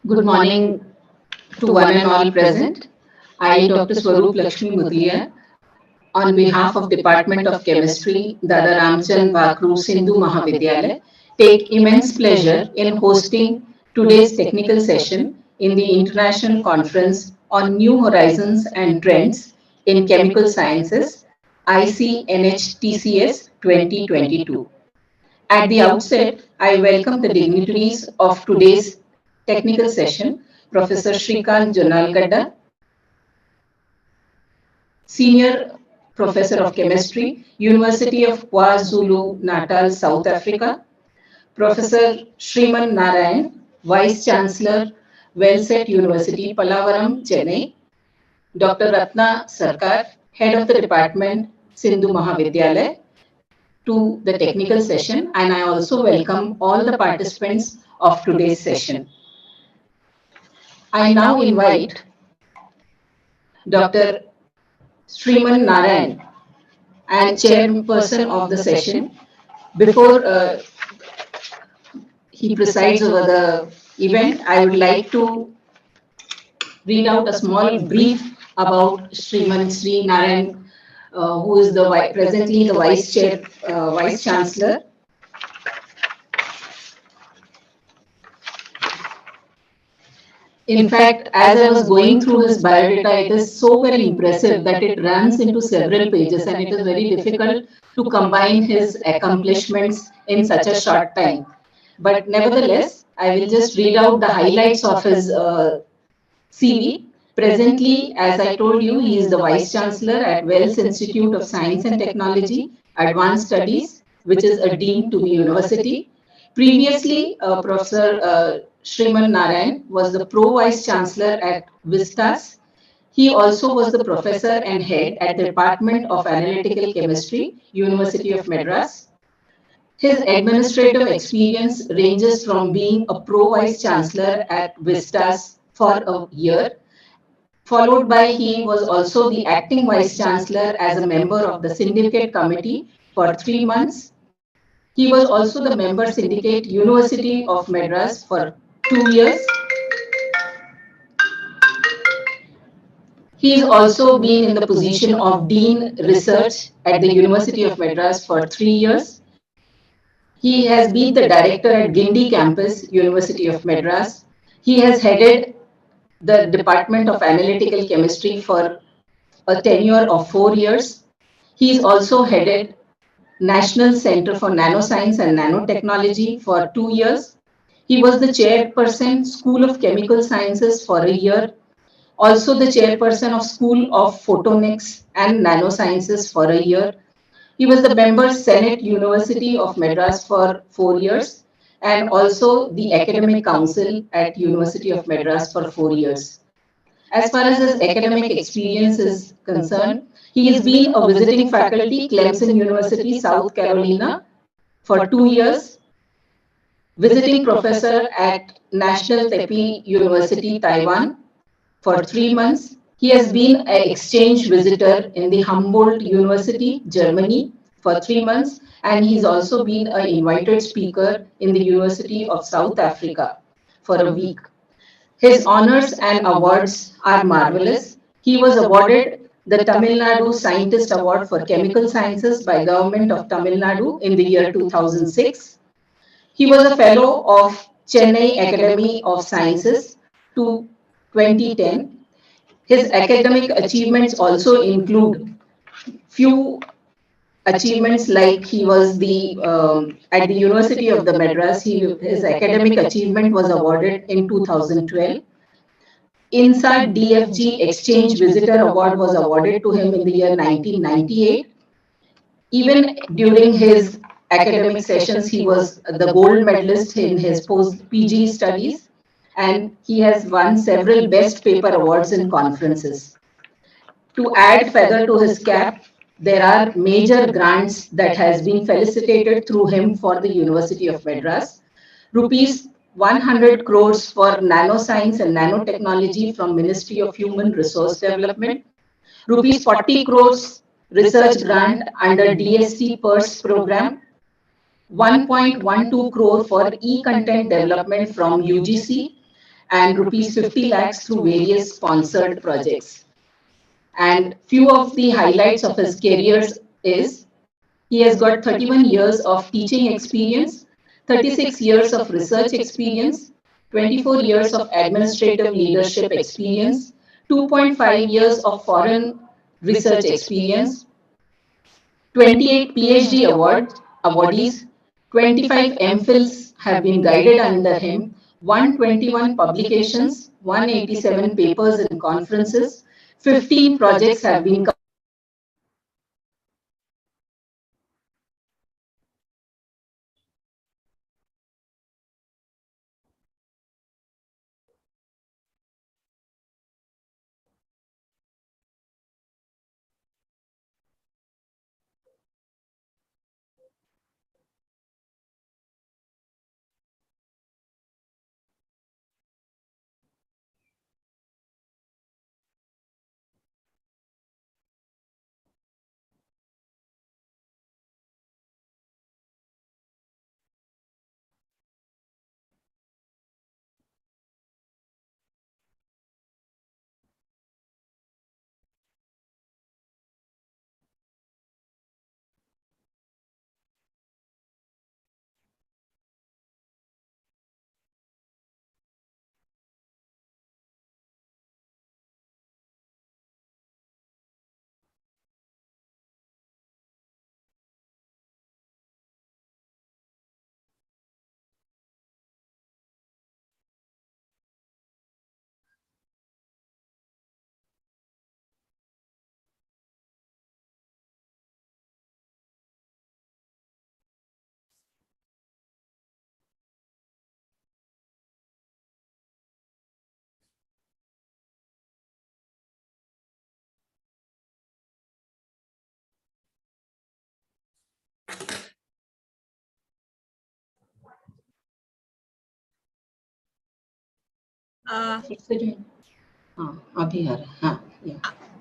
Good morning to one and all present. I, Dr. Swaroop Lakshmi Mudliya, on behalf of Department of Chemistry, Dada Ramchand, Bakhru, Sindhu Mahavidyalaya, take immense pleasure in hosting today's technical session in the International Conference on New Horizons and Trends in Chemical Sciences, ICNHTCS 2022. At the outset, I welcome the dignitaries of today's technical session, Professor Shrikant Jonalgadda, Senior Professor of Chemistry, University of KwaZulu-Natal, South Africa, Professor Sriman Narayan, Vice Chancellor, Wellset University, Pallavaram, Chennai, Dr. Ratna Sarkar, Head of the Department, Sindhu Mahavidyalaya, to the technical session, and I also welcome all the participants of today's session. I now invite Dr. Sriman Narayan and chairperson of the session. Before he presides over the event, I would like to read out a small brief about Sriman Sri Narayan, who is presently the Vice Chancellor. In fact, as I was going through his biodata, it is so very impressive that it runs into several pages, and it is very difficult to combine his accomplishments in such a short time. But nevertheless, I will just read out the highlights of his CV. Presently, as I told you, he is the Vice Chancellor at Wells Institute of Science and Technology, Advanced Studies, which is a dean to the university. Previously, Professor Sriman Narayan was the Pro Vice Chancellor at Vistas. He also was the Professor and Head at the Department of Analytical Chemistry, University of Madras. His administrative experience ranges from being a Pro Vice Chancellor at Vistas for a year, followed by he was also the Acting Vice Chancellor as a member of the Syndicate Committee for 3 months. He was also the member syndicate University of Madras for 2 years. He has also been in the position of Dean Research at the University of Madras for 3 years. He has been the director at Guindy Campus, University of Madras. He has headed the Department of Analytical Chemistry for a tenure of 4 years. He is also headed National Center for Nanoscience and Nanotechnology for 2 years. He was the chairperson, School of Chemical Sciences for a year, also the chairperson of School of Photonics and Nanosciences for a year. He was the member Senate University of Madras for 4 years and also the Academic Council at University of Madras for 4 years. As far as his academic experience is concerned, he has been a visiting faculty, Clemson University, South Carolina for 2 years, visiting professor at National Tepi University, Taiwan for 3 months. He has been an exchange visitor in the Humboldt University, Germany for 3 months, and he's also been an invited speaker in the University of South Africa for a week. His honors and awards are marvelous. He was awarded the Tamil Nadu Scientist Award for Chemical Sciences by Government of Tamil Nadu in the year 2006. He was a fellow of Chennai Academy of Sciences to 2010. His academic achievements also include few achievements like he was at the University of the Madras, his academic achievement was awarded in 2012. INSA DFG Exchange Visitor Award was awarded to him in the year 1998. Even during his academic sessions, he was the gold medalist in his post-PG studies, and he has won several best paper awards in conferences. To add feather to his cap, there are major grants that has been felicitated through him for the University of Madras. Rupees 100 crores for nanoscience and nanotechnology from Ministry of Human Resource Development. Rupees 40 crores research grant under DST PERS program. 1.12 crore for e-content development from UGC, and rupees 50 lakhs through various sponsored projects. And few of the highlights of his careers is he has got 31 years of teaching experience, 36 years of research experience, 24 years of administrative leadership experience, 2.5 years of foreign research experience, 28 PhD awardees, 25 MPhils have been guided under him, 121 publications, 187 papers and conferences, 15 projects have been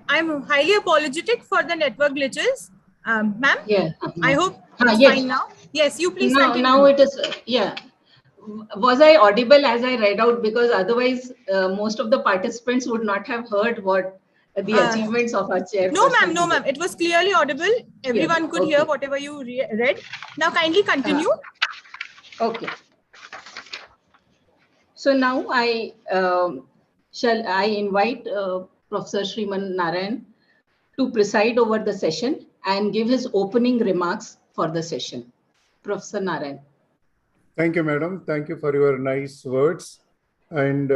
I'm highly apologetic for the network glitches. Ma'am, yeah. I hope it's Yes. fine now. Yes, you please continue. Now it is, yeah. Was I audible as I read out? Because otherwise, most of the participants would not have heard what the achievements of our chairperson. No, ma'am, no, ma'am. It was clearly audible. Everyone could hear whatever you read. Now, kindly continue. Okay. So now I invite Professor Sriman Narayan to preside over the session and give his opening remarks for the session. Professor Narayan. Thank you, madam. Thank you for your nice words. And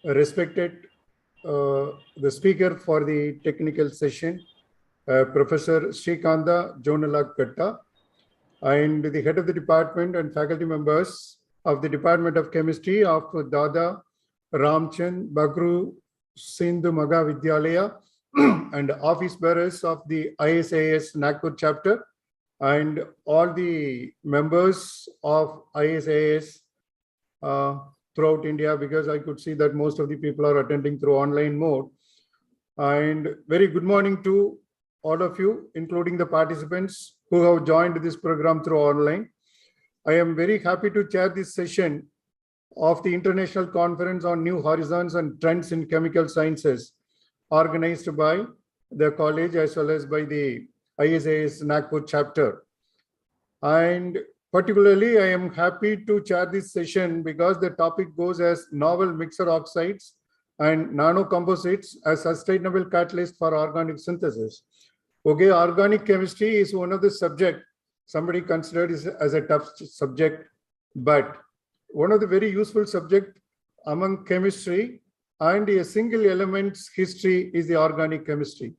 respected the speaker for the technical session, Professor Srikanda Jonala Katta, and the head of the department and faculty members of the Department of Chemistry of Dada, Ramchand, Bakhru, Sindhu Mahavidyalaya, and office bearers of the ICNHTCS Nagpur chapter, and all the members of ICNHTCS throughout India, because I could see that most of the people are attending through online mode. And very good morning to all of you, including the participants who have joined this program through online. I am very happy to chair this session of the International Conference on New Horizons and Trends in Chemical Sciences, organized by the college as well as by the ICNHTCS Nagpur chapter. And particularly, I am happy to chair this session because the topic goes as novel mixer oxides and nanocomposites as sustainable catalyst for organic synthesis. Okay, organic chemistry is one of the subject somebody considered as a tough subject, but one of the very useful subject among chemistry, and a single element's history is the organic chemistry.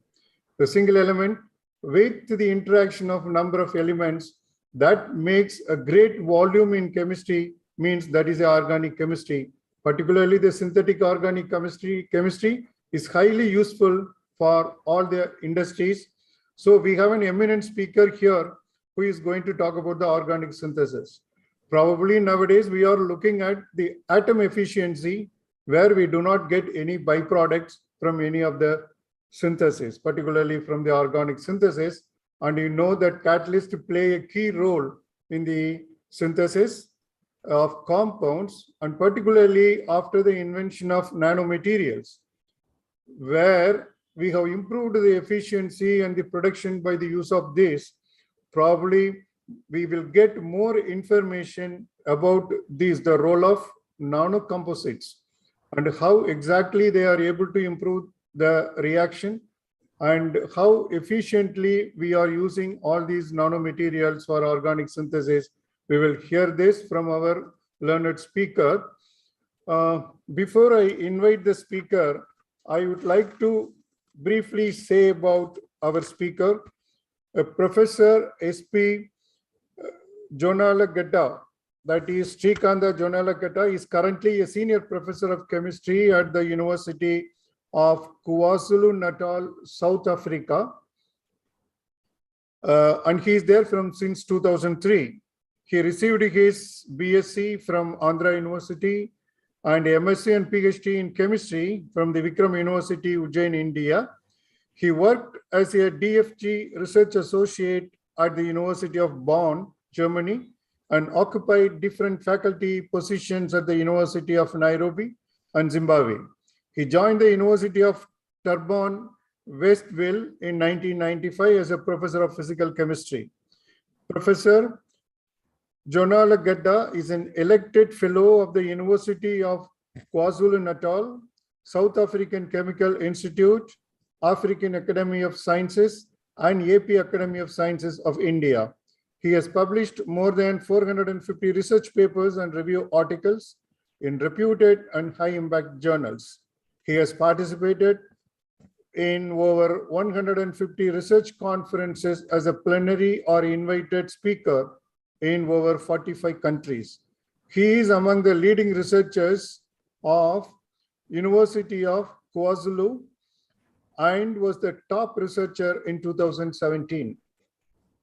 The single element with the interaction of number of elements that makes a great volume in chemistry means that is the organic chemistry. Particularly the synthetic organic chemistry is highly useful for all the industries. So we have an eminent speaker here who is going to talk about the organic synthesis. Probably nowadays we are looking at the atom efficiency where we do not get any byproducts from any of the synthesis, particularly from the organic synthesis. And you know that catalysts play a key role in the synthesis of compounds, and particularly after the invention of nanomaterials, where we have improved the efficiency and the production by the use of this. Probably we will get more information about this, the role of nanocomposites and how exactly they are able to improve the reaction and how efficiently we are using all these nanomaterials for organic synthesis. We will hear this from our learned speaker. Before I invite the speaker, I would like to briefly say about our speaker, Professor S.P. Jonalagada, that is Srikanta Jonalagada, is currently a senior professor of chemistry at the University of KwaZulu-Natal, South Africa. And he is there since 2003. He received his BSc from Andhra University and MSc and PhD in chemistry from the Vikram University, Ujjain, India. He worked as a DFG research associate at the University of Bonn, Germany, and occupied different faculty positions at the University of Nairobi and Zimbabwe. He joined the University of Durban, Westville in 1995 as a professor of physical chemistry. Professor Jonalagada is an elected fellow of the University of KwaZulu-Natal, South African Chemical Institute, African Academy of Sciences, and AP Academy of Sciences of India. He has published more than 450 research papers and review articles in reputed and high-impact journals. He has participated in over 150 research conferences as a plenary or invited speaker in over 45 countries. He is among the leading researchers of University of KwaZulu and was the top researcher in 2017.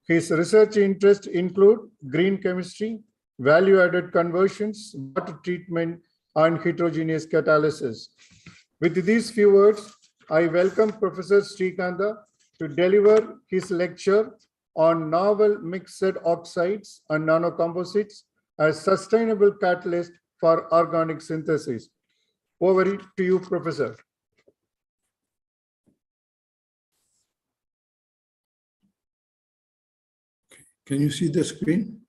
His research interests include green chemistry, value-added conversions, water treatment, and heterogeneous catalysis. With these few words, I welcome Professor Srikanta to deliver his lecture on novel mixed oxides and nanocomposites as sustainable catalyst for organic synthesis. Over to you, Professor. Can you see the screen?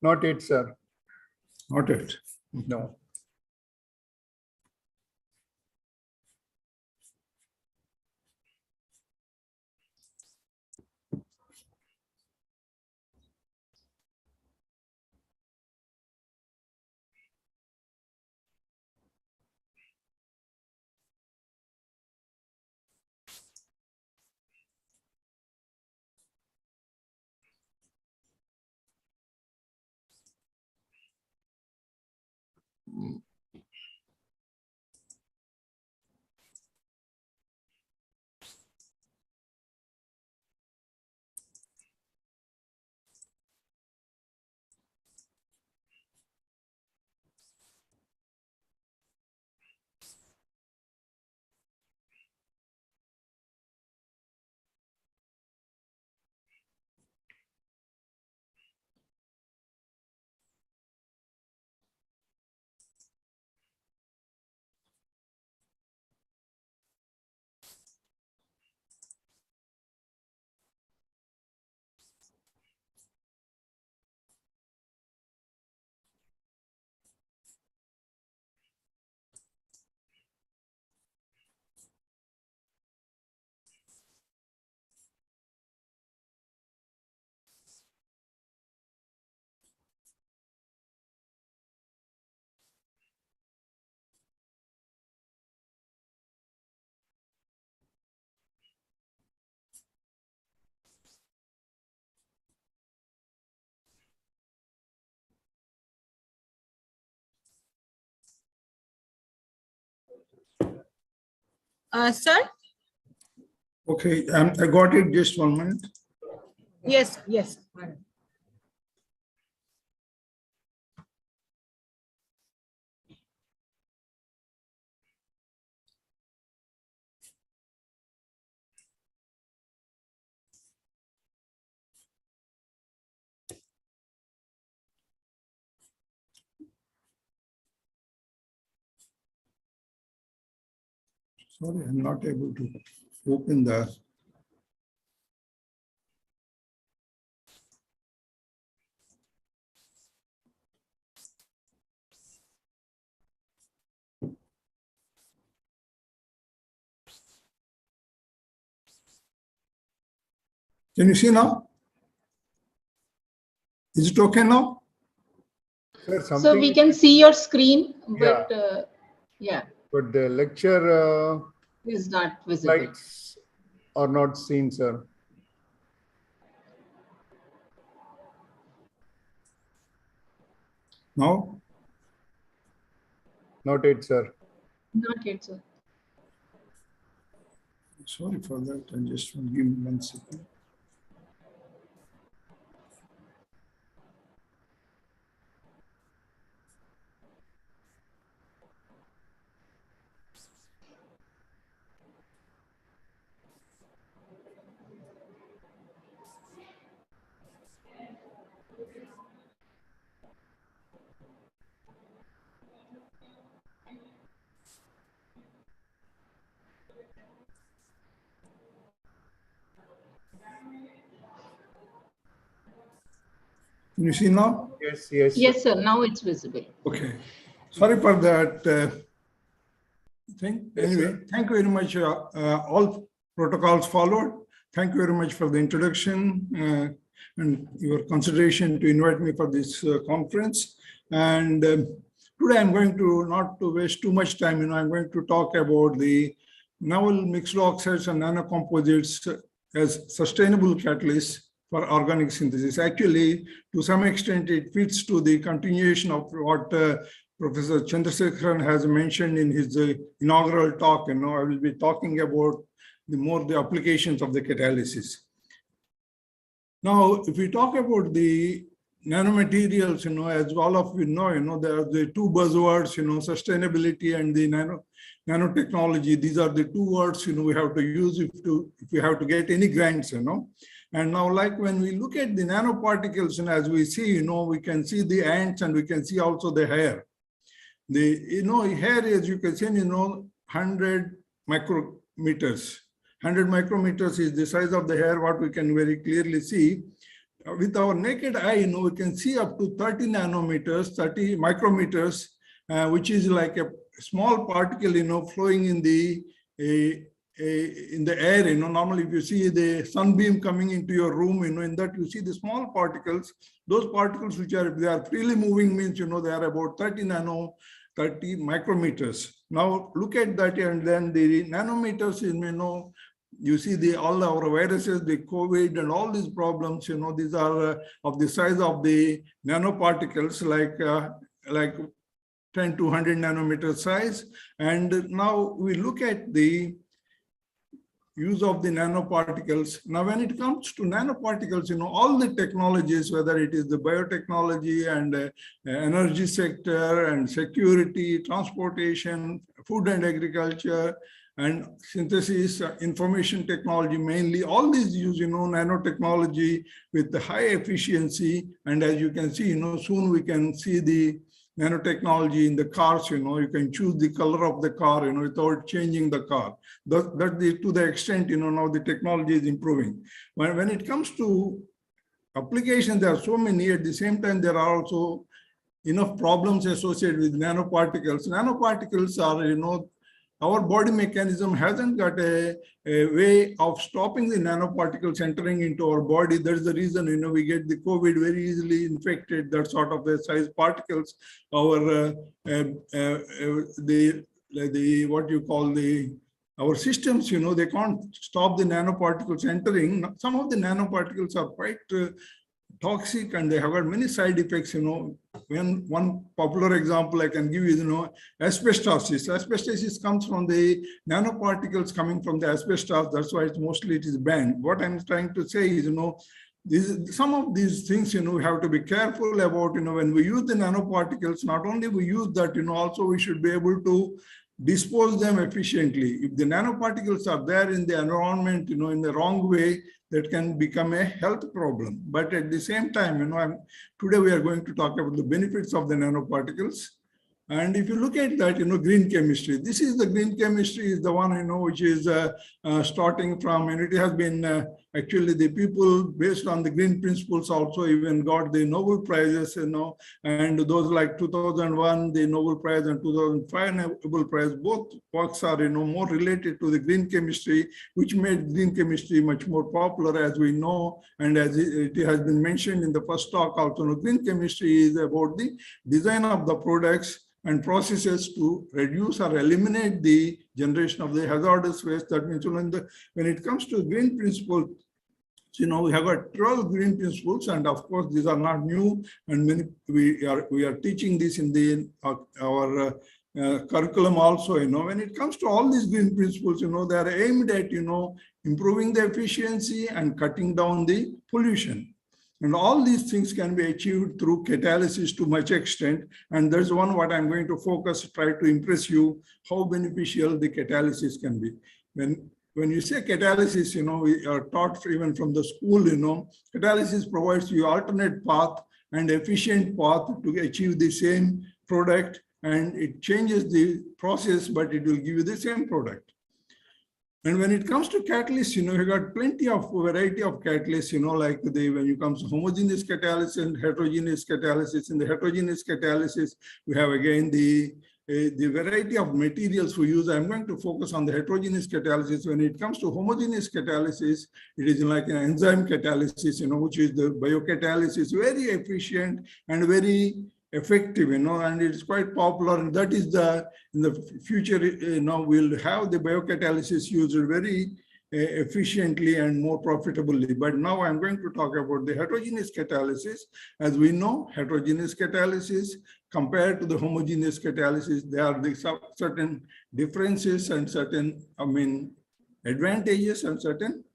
Not yet, sir. Not yet. No. Sir? Okay, I got it. Just 1 minute. Yes, yes. Sorry, I'm not able to open the. Can you see now? Is it okay now? Sir, So we can see your screen, but Yeah. yeah, But the lecture is not visible. slides are not seen, sir. No? Not yet, sir. Not yet, sir. Sorry for that. I just want to give me 1 second. Can you see now? Yes, yes. Yes, sir. Now it's visible. Okay. Sorry for that thing. Yes, Anyway, sir. thank you very much. All protocols followed. Thank you very much for the introduction and your consideration to invite me for this conference. And today I'm going to, not to waste too much time, I'm going to talk about the novel mixed oxides and nanocomposites as sustainable catalysts for organic synthesis. Actually, to some extent, it fits to the continuation of what Professor Chandrasekharan has mentioned in his inaugural talk. I will be talking about the applications of the catalysis. Now, if we talk about the nanomaterials, as all of you know, there are the two buzzwords, sustainability and the nanotechnology. These are the two words, we have to use if we have to get any grants, And now, like when we look at the nanoparticles, as we see, we can see the ants and we can see also the hair. The, hair, as you can see, 100 micrometers. 100 micrometers is the size of the hair, what we can very clearly see. With our naked eye, we can see up to 30 nanometers, 30 micrometers, which is like a small particle, flowing in the air. Normally if you see the sunbeam coming into your room, in that you see the small particles. Those particles which they are freely moving means, they are about 30 micrometers. Now look at that, and then the nanometers is, you see all our viruses, the COVID and all these problems, these are of the size of the nanoparticles, like 10 to 100 nanometer size. And now we look at the use of the nanoparticles. Now, when it comes to nanoparticles, all the technologies, whether it is the biotechnology and energy sector and security, transportation, food and agriculture, and synthesis, information technology mainly, all these use, nanotechnology with the high efficiency. And as you can see, soon we can see the nanotechnology in the cars, you can choose the color of the car, without changing the car. That to the extent, now the technology is improving. When it comes to applications, there are so many. At the same time, there are also enough problems associated with nanoparticles. Nanoparticles are, our body mechanism hasn't got a way of stopping the nanoparticles entering into our body. That's the reason, we get the COVID very easily infected, that sort of the size particles. Our, what you call our systems, they can't stop the nanoparticles entering. Some of the nanoparticles are quite toxic and they have got many side effects. When one popular example I can give is, asbestosis. Asbestosis comes from the nanoparticles coming from the asbestos. That's why it is banned. What I'm trying to say is, some of these things, we have to be careful about, when we use the nanoparticles, not only we use that, also we should be able to dispose them efficiently. If the nanoparticles are there in the environment, in the wrong way, that can become a health problem. But at the same time, today we are going to talk about the benefits of the nanoparticles. And if you look at that, green chemistry, this is the green chemistry is the one, which is starting from, and it has been actually the people based on the green principles also even got the Nobel Prizes, and those like 2001, the Nobel Prize, and 2005 Nobel Prize, both works are, more related to the green chemistry, which made green chemistry much more popular, as we know, and as it has been mentioned in the first talk also. Green chemistry is about the design of the products and processes to reduce or eliminate the generation of the hazardous waste. That means when it comes to green principles, we have got 12 green principles, and of course these are not new, and we are teaching this in our curriculum also. When it comes to all these green principles, they are aimed at improving the efficiency and cutting down the pollution. And all these things can be achieved through catalysis to much extent. And there's one what I'm going to focus, try to impress you, how beneficial the catalysis can be. When you say catalysis, we are taught even from the school, catalysis provides you alternate path and efficient path to achieve the same product. And it changes the process, but it will give you the same product. And when it comes to catalysts, you got plenty of variety of catalysts, like when you come to homogeneous catalysis and heterogeneous catalysis. In the heterogeneous catalysis, we have again the variety of materials we use. I'm going to focus on the heterogeneous catalysis. When it comes to homogeneous catalysis, it is like an enzyme catalysis, which is the biocatalysis, very efficient and very effective, and it's quite popular. And that is in the future, we'll have the biocatalysis used very efficiently and more profitably. But now I'm going to talk about the heterogeneous catalysis. As we know, heterogeneous catalysis compared to the homogeneous catalysis, there are certain differences and certain, advantages and certain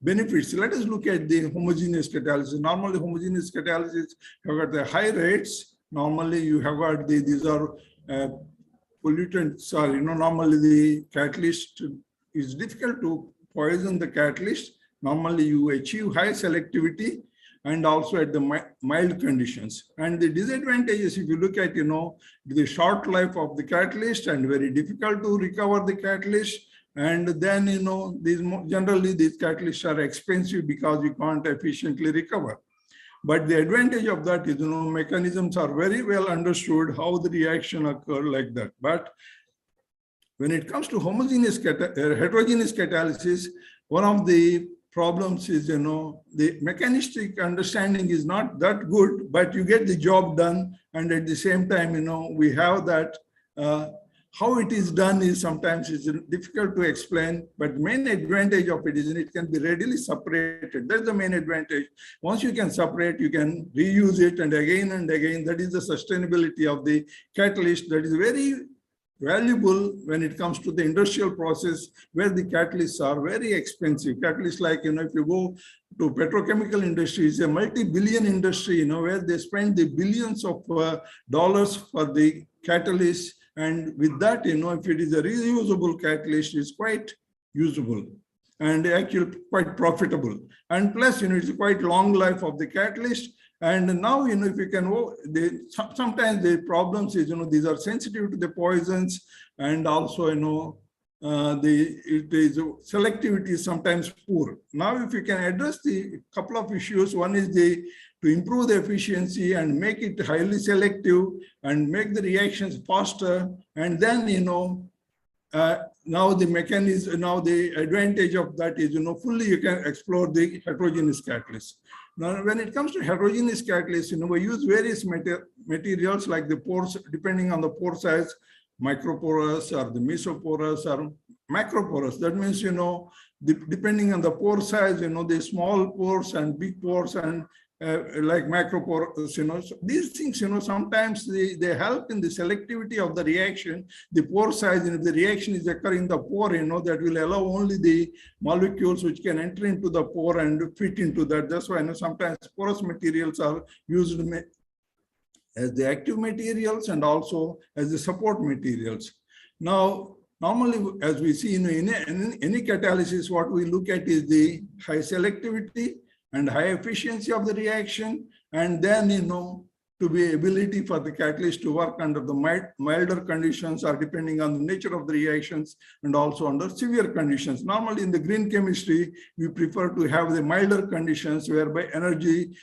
benefits. Let us look at the homogeneous catalysis. Normally, homogeneous catalysis have got the high rates. Normally, you have got these are pollutants. Normally the catalyst is difficult to poison the catalyst. Normally, you achieve high selectivity and also at the mild conditions. And the disadvantages, if you look at, the short life of the catalyst and very difficult to recover the catalyst. And then, generally these catalysts are expensive because you can't efficiently recover. But the advantage of that is, mechanisms are very well understood how the reaction occur like that. But when it comes to heterogeneous catalysis, one of the problems is, the mechanistic understanding is not that good, but you get the job done. And at the same time, we have that how it is done is sometimes it's difficult to explain, but main advantage of it is it can be readily separated. That's the main advantage. Once you can separate, you can reuse it and again. That is the sustainability of the catalyst that is very valuable when it comes to the industrial process where the catalysts are very expensive. Catalysts like, if you go to petrochemical industry, it's a multi-billion industry, where they spend the billions of dollars for the catalyst. And with that, if it is a reusable catalyst, it's quite usable and actually quite profitable. And plus, it's quite long life of the catalyst. And now, if you can, sometimes the problems is, these are sensitive to the poisons, and also, selectivity is sometimes poor. Now, if you can address the couple of issues, one is to improve the efficiency and make it highly selective and make the reactions faster. And then, now the mechanism, now the advantage of that is, fully you can explore the heterogeneous catalyst. Now, when it comes to heterogeneous catalyst, we use various materials like the pores, depending on the pore size, microporous or the mesoporous or macroporous. That means, depending on the pore size, the small pores and big pores and like macroporous, so these things, sometimes they help in the selectivity of the reaction. The pore size, and if the reaction is occurring in the pore, that will allow only the molecules which can enter into the pore and fit into that. That's why sometimes porous materials are used as the active materials and also as the support materials. Now, normally, as we see in any catalysis, what we look at is the high selectivity and high efficiency of the reaction. And then, to be ability for the catalyst to work under the milder conditions or depending on the nature of the reactions and also under severe conditions. Normally in the green chemistry, we prefer to have the milder conditions whereby energy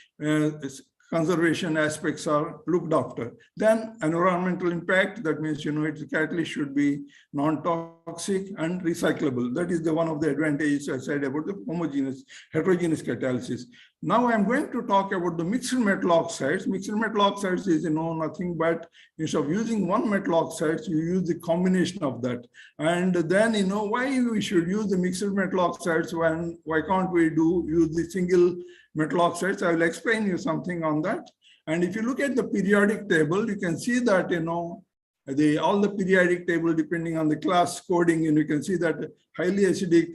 conservation aspects are looked after. Then environmental impact, that means, its catalyst should be non-toxic and recyclable. That is the one of the advantages I said about the heterogeneous catalysis. Now I'm going to talk about the mixed metal oxides. Mixed metal oxides is, nothing but instead of using one metal oxides, you use the combination of that. And then, why we should use the mixed metal oxides when, why can't we use the single metal oxides? I will explain you something on that. And if you look at the periodic table, you can see that, all the periodic table, depending on the class coding, and you can see that highly acidic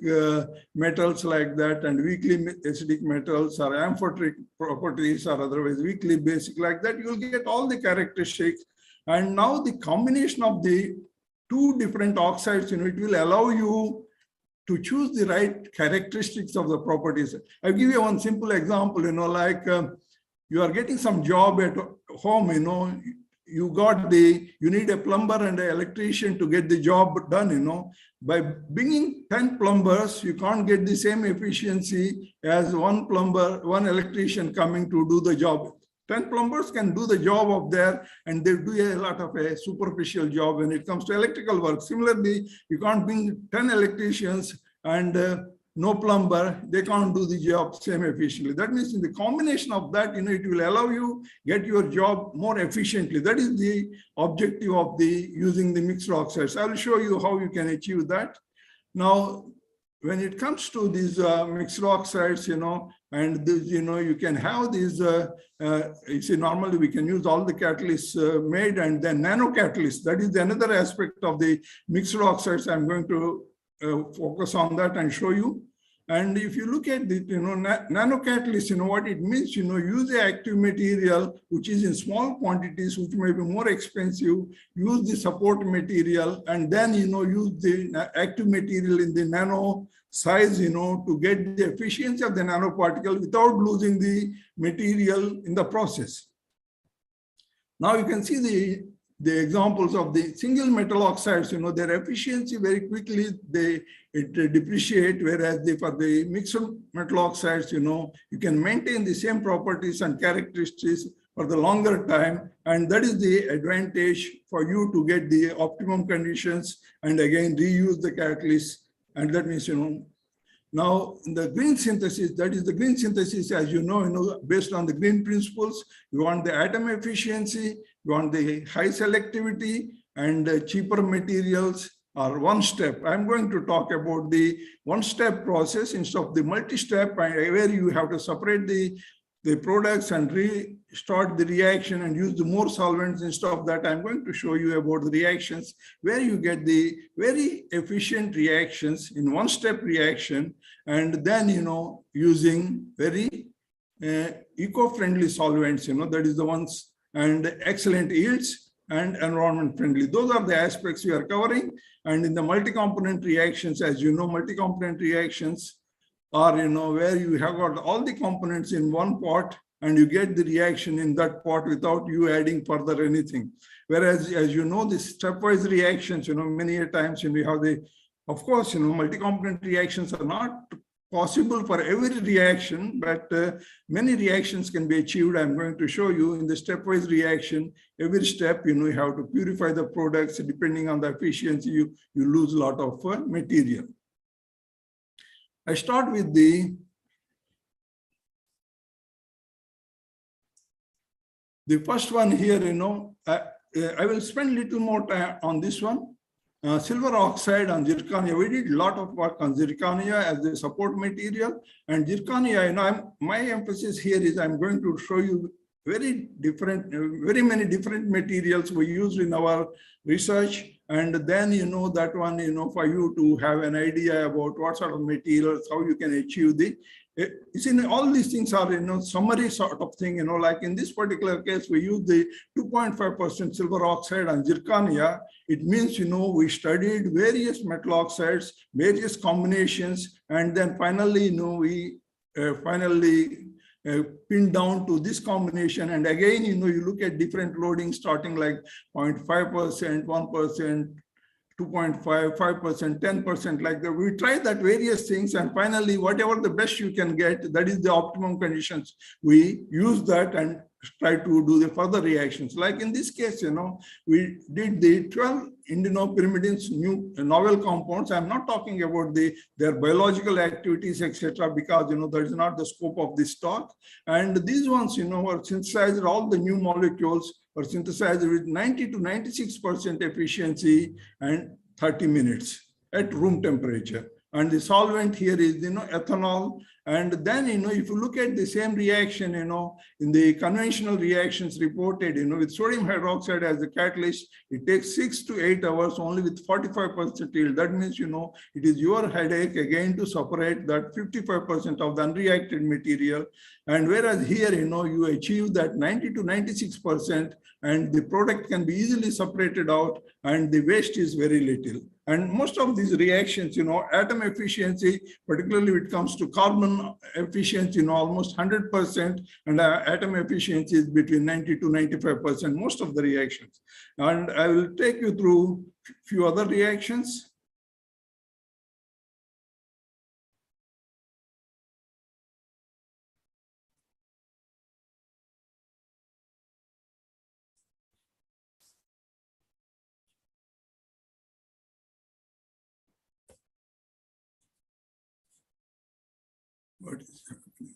metals like that and weakly acidic metals or amphoteric properties or otherwise weakly basic like that, you will get all the characteristics. And now the combination of the two different oxides, it will allow you to choose the right characteristics of the properties. I'll give you one simple example, like you are getting some job at home, you need a plumber and an electrician to get the job done, by bringing 10 plumbers, you can't get the same efficiency as one plumber, one electrician coming to do the job. 10 plumbers can do the job of there and they do a lot of a superficial job when it comes to electrical work. Similarly, you can't bring 10 electricians and no plumber, they can't do the job same efficiently. That means in the combination of that, it will allow you get your job more efficiently. That is the objective of using the mixed oxides. I will show you how you can achieve that. Now, when it comes to these mixed oxides, and this, you can have these, you see, normally we can use all the catalysts made and then nano catalysts. That is another aspect of the mixed oxides. I'm going to focus on that and show you. And if you look at the, nano catalyst, what it means, use the active material, which is in small quantities, which may be more expensive, use the support material, and then, use the active material in the nano size, to get the efficiency of the nanoparticle without losing the material in the process. Now you can see the examples of the single metal oxides, their efficiency very quickly, it depreciate, whereas for the mixed metal oxides, you can maintain the same properties and characteristics for the longer time. And that is the advantage for you to get the optimum conditions and again, reuse the catalyst. And that means, now the green synthesis, that is the green synthesis, as based on the green principles, you want the atom efficiency, you want the high selectivity and cheaper materials or one step. I'm going to talk about the one-step process instead of the multi-step where you have to separate the products and restart the reaction and use the more solvents instead of that. I'm going to show you about the reactions where you get the very efficient reactions in one-step reaction and then, using very eco-friendly solvents, that is the ones, and excellent yields and environment friendly. Those are the aspects we are covering. And in the multi-component reactions, as multi-component reactions are, where you have got all the components in one pot and you get the reaction in that pot without you adding further anything. Whereas, as the stepwise reactions, many times we have of course, multi-component reactions are not possible for every reaction, but many reactions can be achieved. I'm going to show you in the stepwise reaction, every step, you have to purify the products. Depending on the efficiency, you lose a lot of material. I start with the first one here, I will spend a little more time on this one. Silver oxide on zirconia. We did a lot of work on zirconia as the support material. And zirconia, my emphasis here is I'm going to show you very many different materials we used in our research. And then, that one, for you to have an idea about what sort of materials, how you can achieve you see, all these things are, summary sort of thing, like in this particular case, we use the 2.5% silver oxide on zirconia. It means, we studied various metal oxides, various combinations, and then finally, we finally pinned down to this combination. And again, you look at different loading starting like 0.5%, 1%, 2.5%, 5%, 10%, like that. We tried that various things, and finally, whatever the best you can get, that is the optimum conditions. We use that and try to do the further reactions. Like in this case, we did the 12 indenopyrimidines, new novel compounds. I'm not talking about their biological activities, etc., because that is not the scope of this talk. And these ones, were synthesized. All the new molecules were synthesized with 90 to 96% efficiency and 30 minutes at room temperature. And the solvent here is, ethanol. And then, if you look at the same reaction, in the conventional reactions reported, with sodium hydroxide as the catalyst, it takes 6 to 8 hours only with 45% yield. That means, it is your headache again to separate that 55% of the unreacted material. And whereas here, you achieve that 90 to 96%, and the product can be easily separated out, and the waste is very little. And most of these reactions, atom efficiency, particularly when it comes to carbon efficiency, almost 100%, and atom efficiency is between 90 to 95%, most of the reactions. And I will take you through a few other reactions. What is happening?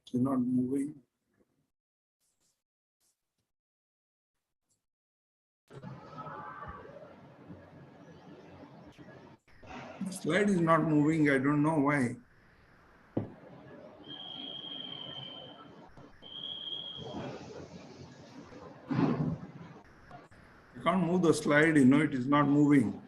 It's not moving. The slide is not moving. I don't know why. I can't move the slide, it is not moving.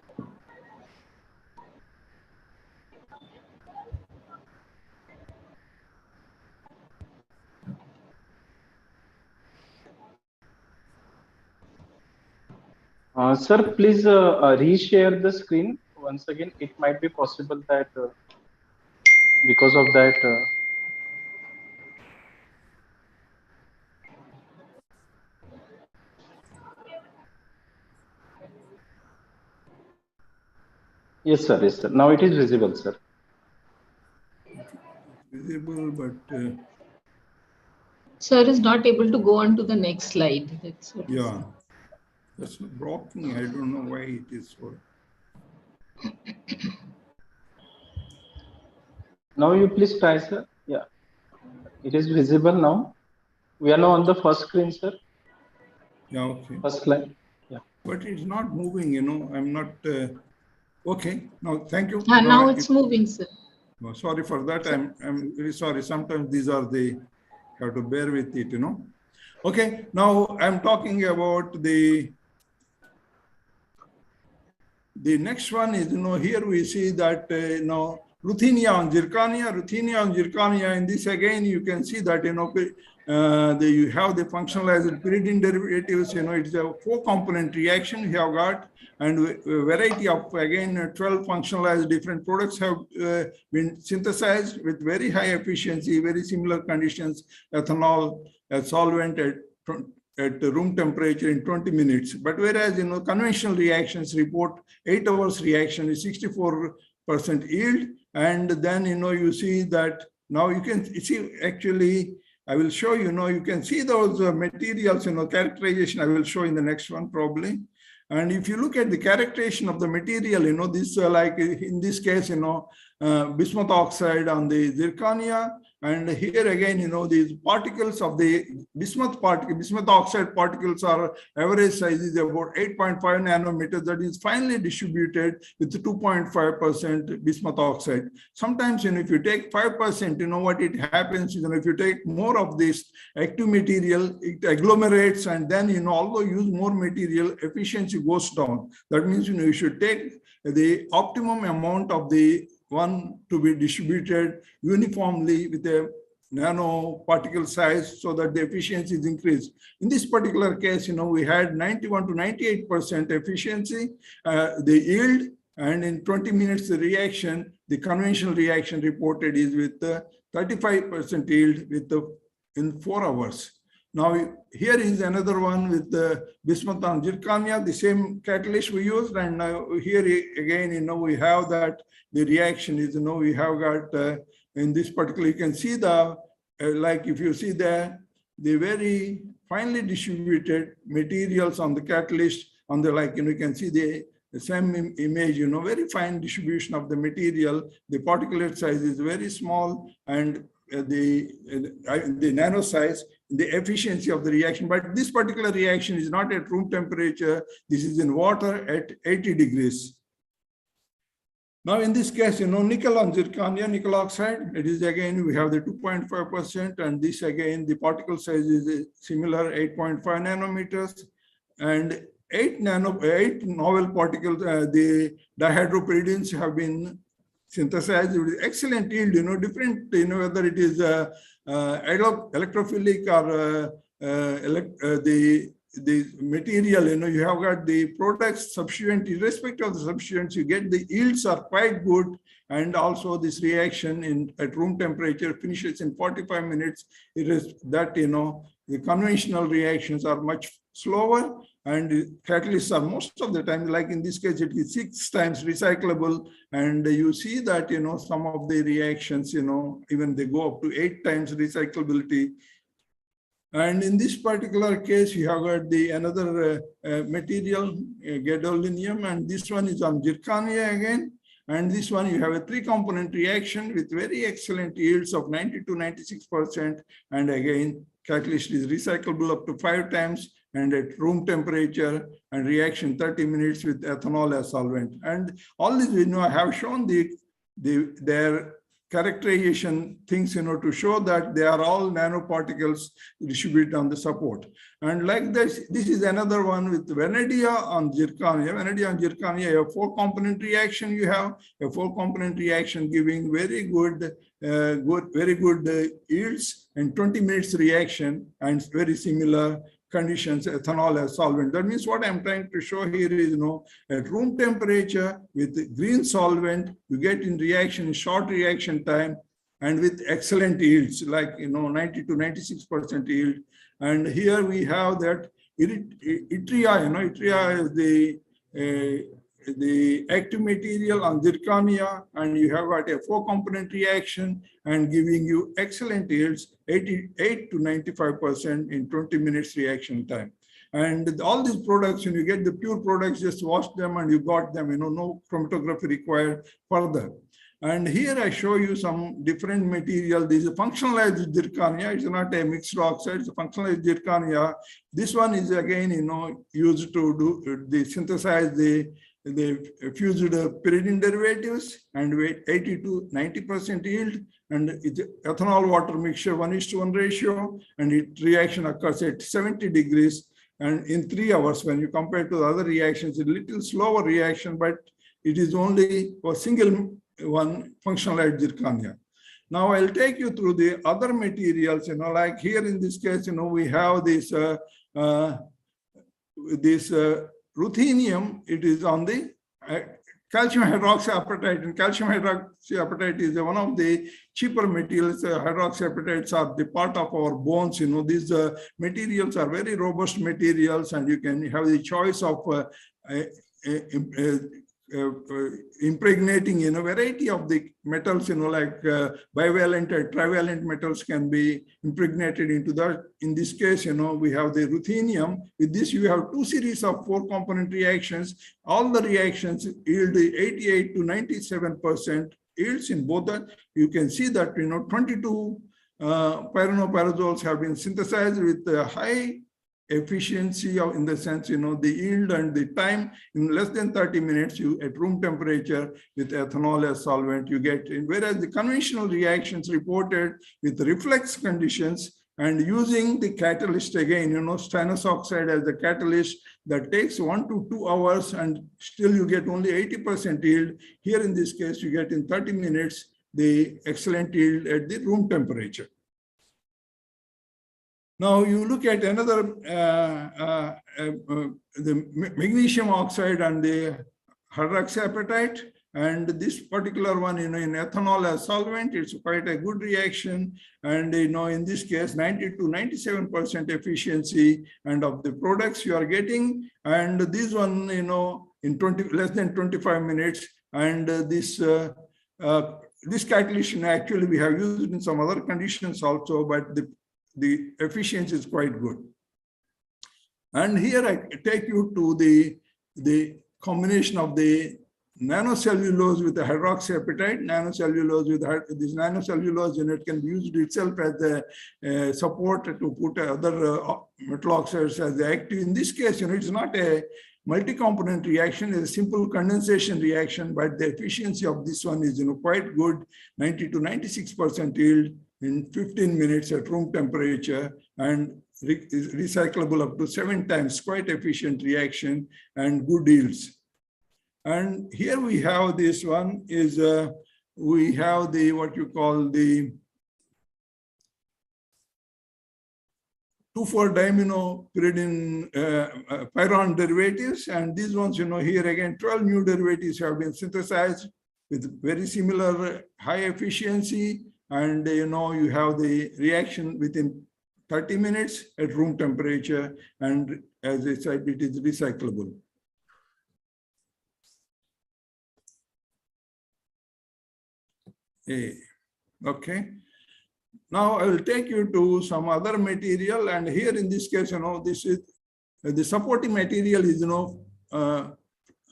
Sir, please reshare the screen once again. It might be possible that because of that. Yes, sir. Yes, sir. Now it is visible, sir. Visible, but Sir is not able to go on to the next slide. That's what. yeah, that's blocking. I don't know why it is so. Now you please try, sir. Yeah, it is visible now. We are now on the first screen, sir. Yeah, okay. First slide. Yeah. But it's not moving, I'm not. Okay. No, thank you. Now it's moving, sir. No, sorry for that. I'm very sorry. Sometimes these are you have to bear with it, Okay. Now I'm talking about the next one is, here we see that, ruthenia on zirconia. In this again, you can see that, you have the functionalized pyridine derivatives, it's a 4-component reaction you have got, and a variety of, again, 12 functionalized different products have been synthesized with very high efficiency, very similar conditions, ethanol as solvent at room temperature in 20 minutes. But whereas, conventional reactions report 8 hours reaction is 64% yield. And then, you see that now you can see, actually, I will show you, you can see those materials, characterization I will show in the next one probably. And if you look at the characterization of the material, this like in this case, bismuth oxide on the zirconia. And here again, these particles of the bismuth oxide particles are average size is about 8.5 nanometers. That is finely distributed with 2.5% bismuth oxide. Sometimes, if you take 5%, what it happens is, if you take more of this active material, it agglomerates, and then, although you use more material, efficiency goes down. That means, you should take the optimum amount of the one to be distributed uniformly with a nanoparticle size so that the efficiency is increased. In this particular case, we had 91 to 98% efficiency, the yield, and in 20 minutes the reaction, the conventional reaction reported is with 35% yield in 4 hours. Now, here is another one with the bismuth and zirconia, the same catalyst we used. And now here again, we have that the reaction is, we have got in this particular, you can see the, like if you see the very finely distributed materials on the catalyst, on the, like, you can see the same image, very fine distribution of the material. The particulate size is very small, and the nano size, the efficiency of the reaction. But this particular reaction is not at room temperature. This is in water at 80 degrees. Now, in this case, nickel on zirconia, nickel oxide, it is again, we have the 2.5%, and this again, the particle size is similar, 8.5 nanometers, and 8 novel particles, the dihydropyridines have been synthesized with excellent yield, different, whether it is electrophilic or the material, you have got the products, substituent, irrespective of the substituents, you get the yields are quite good. And also this reaction at room temperature finishes in 45 minutes. It is that, the conventional reactions are much slower, and catalysts are most of the time, like in this case, it is 6 times recyclable. And you see that, some of the reactions, even they go up to 8 times recyclability. And in this particular case, you have got the another material, gadolinium, and this one is on zirconia again. And this one, you have a 3-component reaction with very excellent yields of 90 to 96%. And again, catalyst is recyclable up to 5 times and at room temperature, and reaction 30 minutes with ethanol as solvent. And all this, I have shown their characterization things, to show that they are all nanoparticles distributed on the support. And like this is another one with vanadium on zirconia. Vanadium on zirconia, a 4-component reaction. You have a 4-component reaction giving very good, yields and 20 minutes reaction, and very similar conditions, ethanol as solvent. That means what I'm trying to show here is, at room temperature with green solvent, you get in reaction, short reaction time, and with excellent yields, like, 90 to 96% yield. And here we have that yttria, yttria is the active material on zirconia, and you have got a 4-component reaction and giving you excellent yields, 88 to 95% in 20 minutes reaction time. And all these products, when you get the pure products, just wash them and you got them, no chromatography required further. And here I show you some different material. This is a functionalized zirconia. It's not a mixed oxide, it's a functionalized zirconia. This one is again, used to do synthesize the fused pyridine derivatives, and with 80 to 90% yield, and it's ethanol water mixture 1:1 ratio, and it reaction occurs at 70 degrees and in 3 hours. When you compare to the other reactions, it's a little slower reaction, but it is only a single one functionalized zirconia. Now I'll take you through the other materials, like here in this case, we have this ruthenium. It is on the calcium hydroxyapatite, and calcium hydroxyapatite is one of the cheaper materials. Hydroxyapatites are the part of our bones. These materials are very robust materials, and you can have the choice of impregnating in a variety of the metals, like bivalent or trivalent metals can be impregnated into that. In this case, we have the ruthenium. With this, you have 2 series of 4-component reactions. All the reactions yield 88 to 97% yields in both. You can see that 22 pyranopyrazoles have been synthesized with high efficiency in the sense, the yield and the time in less than 30 minutes, you at room temperature with ethanol as solvent, you get, whereas the conventional reactions reported with reflex conditions and using the catalyst again, stannous oxide as the catalyst, that takes 1 to 2 hours and still you get only 80% yield. Here in this case, you get in 30 minutes, the excellent yield at the room temperature. Now you look at another, the magnesium oxide and the hydroxyapatite, and this particular one, in ethanol as solvent, it's quite a good reaction. And in this case, 90 to 97% efficiency and of the products you are getting. And this one, in less than 25 minutes. And this catalyst, actually, we have used in some other conditions also, but the efficiency is quite good. And here I take you to the combination of the nanocellulose with the hydroxyapatite. Nanocellulose with this nanocellulose unit can be used itself as a support to put other metal oxides as the active. In this case, it's not a multi-component reaction, is a simple condensation reaction, but the efficiency of this one is quite good, 90 to 96% yield in 15 minutes at room temperature, and is recyclable up to 7 times, quite efficient reaction and good yields. And here we have this one is, we have the, what you call the 2,4-diaminopyridine pyron derivatives. And these ones, here again, 12 new derivatives have been synthesized with very similar high efficiency. And, you have the reaction within 30 minutes at room temperature. And as I said, it is recyclable. Okay. Now I will take you to some other material, and here in this case, this is the supporting material is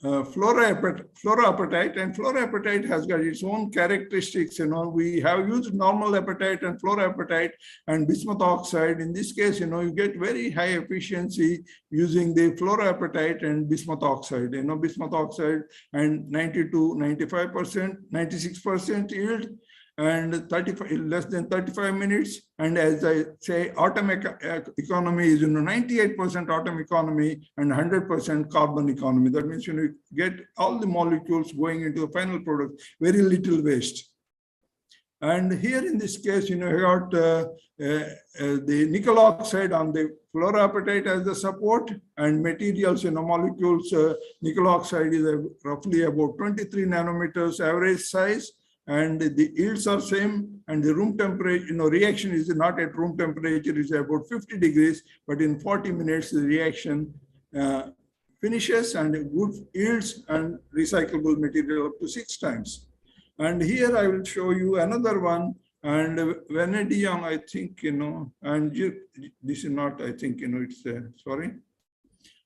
fluoroapatite, and fluoroapatite has got its own characteristics. We have used normal apatite and fluoroapatite and bismuth oxide. In this case, you get very high efficiency using the fluoroapatite and bismuth oxide. Bismuth oxide and 90 to 95%, 96% yield, and less than 35 minutes. And as I say, atom economy is 98% atom economy and 100% carbon economy. That means you get all the molecules going into the final product, very little waste. And here in this case, you got the nickel oxide on the fluoroapatite as the support, and materials, molecules, nickel oxide is roughly about 23 nanometers average size. And the yields are same, and the room temperature, reaction is not at room temperature, is about 50 degrees, but in 40 minutes, the reaction finishes, and good yields and recyclable material up to 6 times. And here I will show you another one, and vanadium, I think, and this is not, I think, it's, sorry.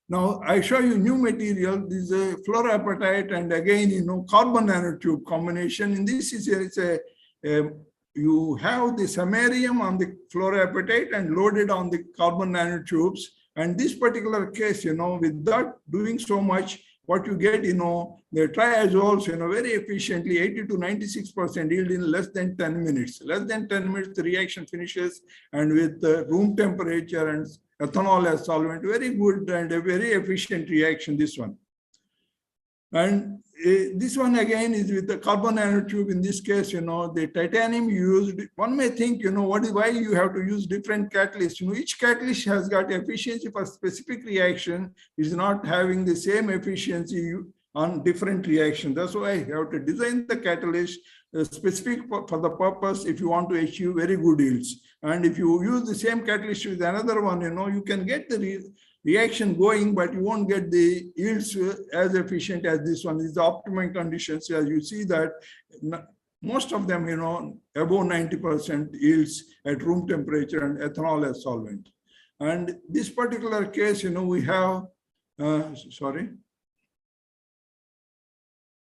Now I show you new material. This is a fluoroapatite and again, carbon nanotube combination. In this is you have the samarium on the fluoroapatite and loaded on the carbon nanotubes. And this particular case, without doing so much, what you get, the triazoles, very efficiently, 80 to 96% yield in less than 10 minutes. Less than 10 minutes, the reaction finishes, and with room temperature and ethanol as solvent, very good and a very efficient reaction, this one. And this one again is with the carbon nanotube. In this case, the titanium used, one may think, why you have to use different catalysts. Each catalyst has got efficiency for specific reaction, is not having the same efficiency on different reactions. That's why you have to design the catalyst specific for the purpose if you want to achieve very good yields. And if you use the same catalyst with another one, you can get the reaction going, but you won't get the yields as efficient as this one. This is the optimum conditions. As you see that most of them, above 90% yields at room temperature and ethanol as solvent. And this particular case, we have, sorry.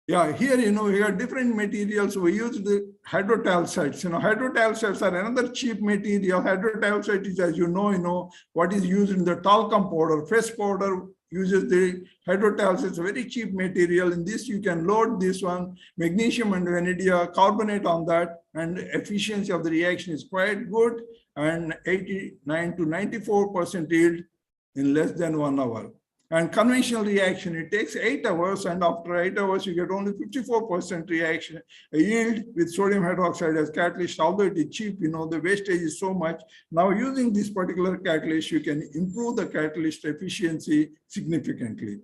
Yeah, here, we have different materials. We use the hydrotalcides. Hydrotalcides are another cheap material. Hydrotalcide is, as you know, what is used in the talcum powder. Face powder uses the hydrotalcides, very cheap material. In this, you can load this one, magnesium and vanadium carbonate on that, and efficiency of the reaction is quite good, and 89 to 94% yield in less than 1 hour. And conventional reaction, it takes 8 hours, and after 8 hours, you get only 54% reaction yield with sodium hydroxide as catalyst. Although it is cheap, the wastage is so much. Now, using this particular catalyst, you can improve the catalyst efficiency significantly.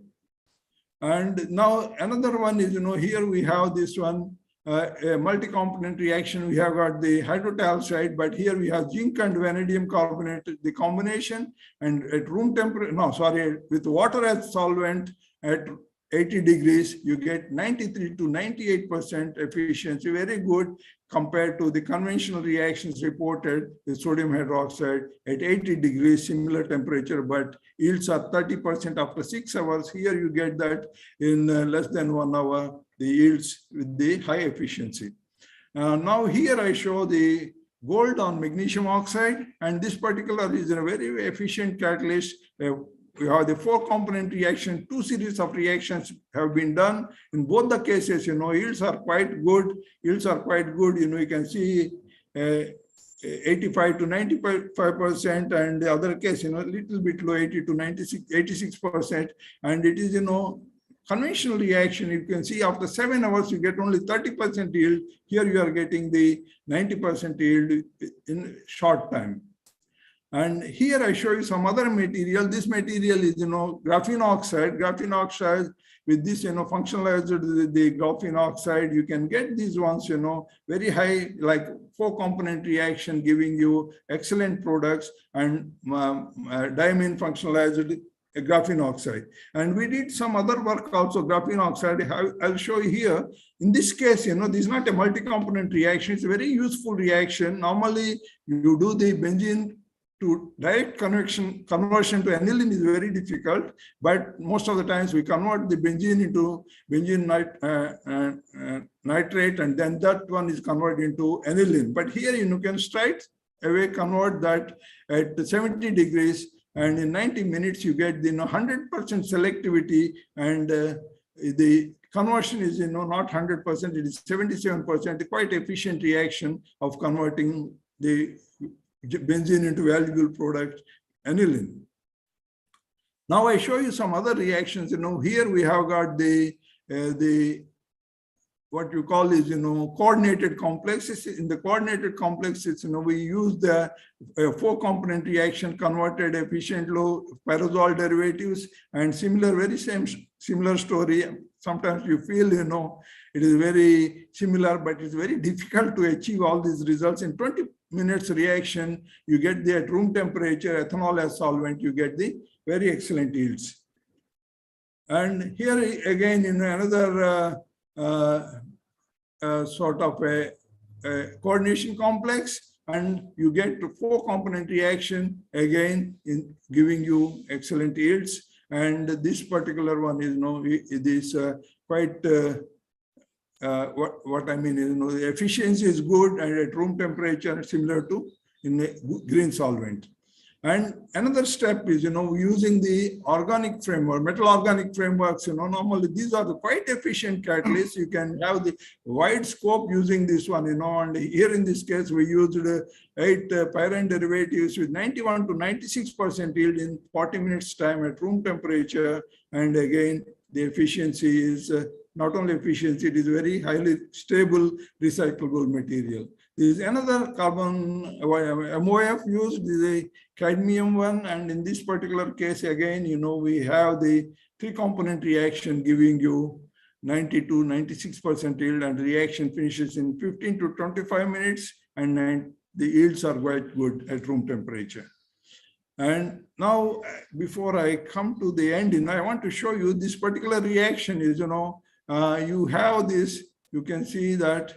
And now another one is, here we have this one, a multi-component reaction. We have got the hydroxide, but here we have zinc and vanadium carbonate, the combination, and at room temperature, with water as solvent at 80 degrees, you get 93 to 98% efficiency, very good compared to the conventional reactions reported with sodium hydroxide at 80 degrees, similar temperature, but yields are 30% after 6 hours. Here you get that in less than 1 hour, the yields with the high efficiency. Now here I show the gold on magnesium oxide, and this particular is a very efficient catalyst. We have the 4-component reaction, 2 series of reactions have been done. In both the cases, yields are quite good. Yields are quite good. You can see 85 to 95%, and the other case, a little bit low, 80 to 86%. And it is, conventional reaction. You can see after 7 hours, you get only 30% yield. Here you are getting the 90% yield in short time. And here I show you some other material. This material is, graphene oxide. Graphene oxide with this, functionalized the graphene oxide, you can get these ones, very high, like 4-component reaction, giving you excellent products, and diamine functionalized graphene oxide. And we did some other work also, graphene oxide. I'll show you here. In this case, this is not a multi-component reaction. It's a very useful reaction. Normally, you do the benzene to direct conversion to aniline is very difficult, but most of the times we convert the benzene into benzene nitrate, and then that one is converted into aniline. But here you can straight away convert that at 70 degrees, and in 90 minutes you get the 100% selectivity, and the conversion is not 100%, it is 77%, quite efficient reaction of converting the benzene into valuable product aniline. Now I show you some other reactions. Here we have got the what you call is coordinated complexes. In the coordinated complexes, we use the 4-component reaction, converted efficient low pyrrole derivatives, and very similar story. Sometimes you feel it is very similar, but it's very difficult to achieve all these results. In 20 minutes reaction, you get the at room temperature ethanol as solvent, you get the very excellent yields. And here again, another sort of a coordination complex, and you get 4-component reaction again in giving you excellent yields. And this particular one is it is quite what I mean is the efficiency is good, and at room temperature similar to in a green solvent. And another step is using the organic framework, metal organic frameworks. Normally these are the quite efficient catalysts. You can have the wide scope using this one. And here in this case we used 8 pyrene derivatives with 91 to 96% yield in 40 minutes time at room temperature. And again, the efficiency is not only efficiency, it is very highly stable recyclable material. There is another carbon MOF used, is a cadmium one, and in this particular case again, we have the 3-component reaction giving you 90 to 96% yield, and reaction finishes in 15 to 25 minutes, and the yields are quite good at room temperature. And now, before I come to the end, I want to show you this particular reaction is, you have this, you can see that,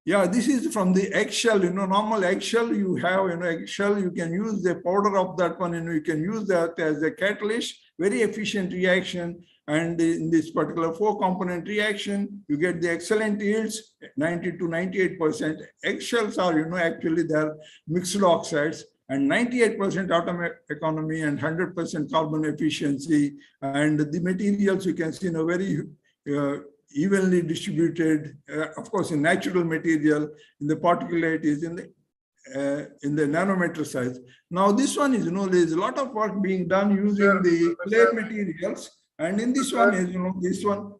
yeah, this is from the eggshell, normal eggshell you have, eggshell, you can use the powder of that one, you can use that as a catalyst, very efficient reaction. And in this particular 4-component reaction, you get the excellent yields, 90 to 98%. Eggshells are, actually they're mixed oxides, and 98% atom economy and 100% carbon efficiency. And the materials you can see very evenly distributed, of course, in natural material, in the particulate is in the in the nanometer size. Now this one is, there's a lot of work being done using the clay materials, and in this one is, this one.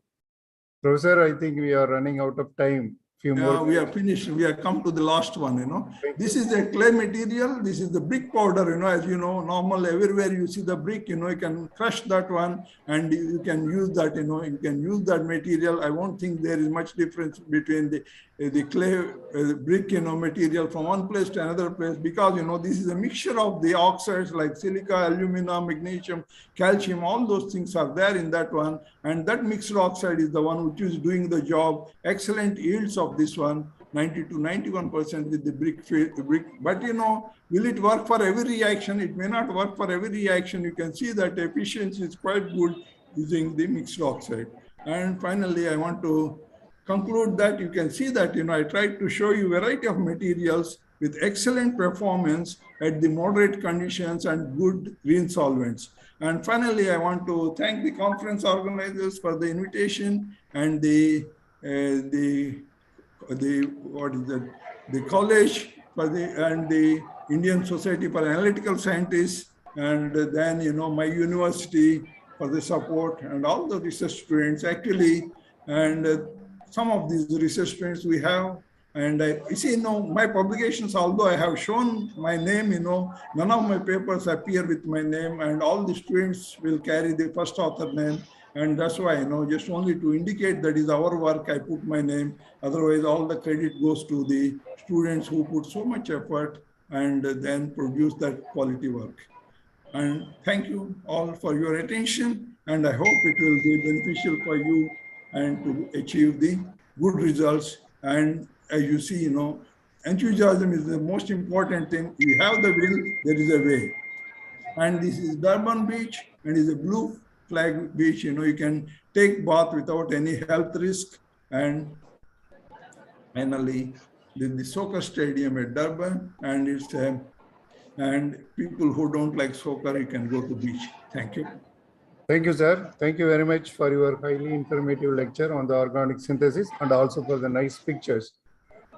Professor, I think we are running out of time. Few more. We are finished. We have come to the last one, This is the clay material. This is the brick powder, as you know, normal everywhere you see the brick, you can crush that one and you can use that, you can use that material. I won't think there is much difference between the clay brick, material from one place to another place, because, this is a mixture of the oxides like silica, alumina, magnesium, calcium, all those things are there in that one. And that mixed oxide is the one which is doing the job. Excellent yields of this one, 90 to 91% with the brick. But, will it work for every reaction? It may not work for every reaction. You can see that efficiency is quite good using the mixed oxide. And finally, I want to conclude that you can see that, I tried to show you a variety of materials with excellent performance at the moderate conditions and good green solvents. And finally, I want to thank the conference organizers for the invitation and the college for and the Indian Society for Analytical Scientists, and then, my university for the support, and all the research students actually, and some of these research students we have. And you see, my publications, although I have shown my name, none of my papers appear with my name, and all the students will carry the first author name. And that's why, just only to indicate that is our work, I put my name. Otherwise, all the credit goes to the students who put so much effort and then produce that quality work. And thank you all for your attention. And I hope it will be beneficial for you and to achieve the good results. And as you see, enthusiasm is the most important thing. You have the will, there is a way. And this is Durban Beach, and is a blue flag beach. You can take bath without any health risk. And finally, the soccer stadium at Durban, and it's and people who don't like soccer, you can go to beach. Thank you. Thank you, sir. Thank you very much for your highly informative lecture on the organic synthesis, and also for the nice pictures.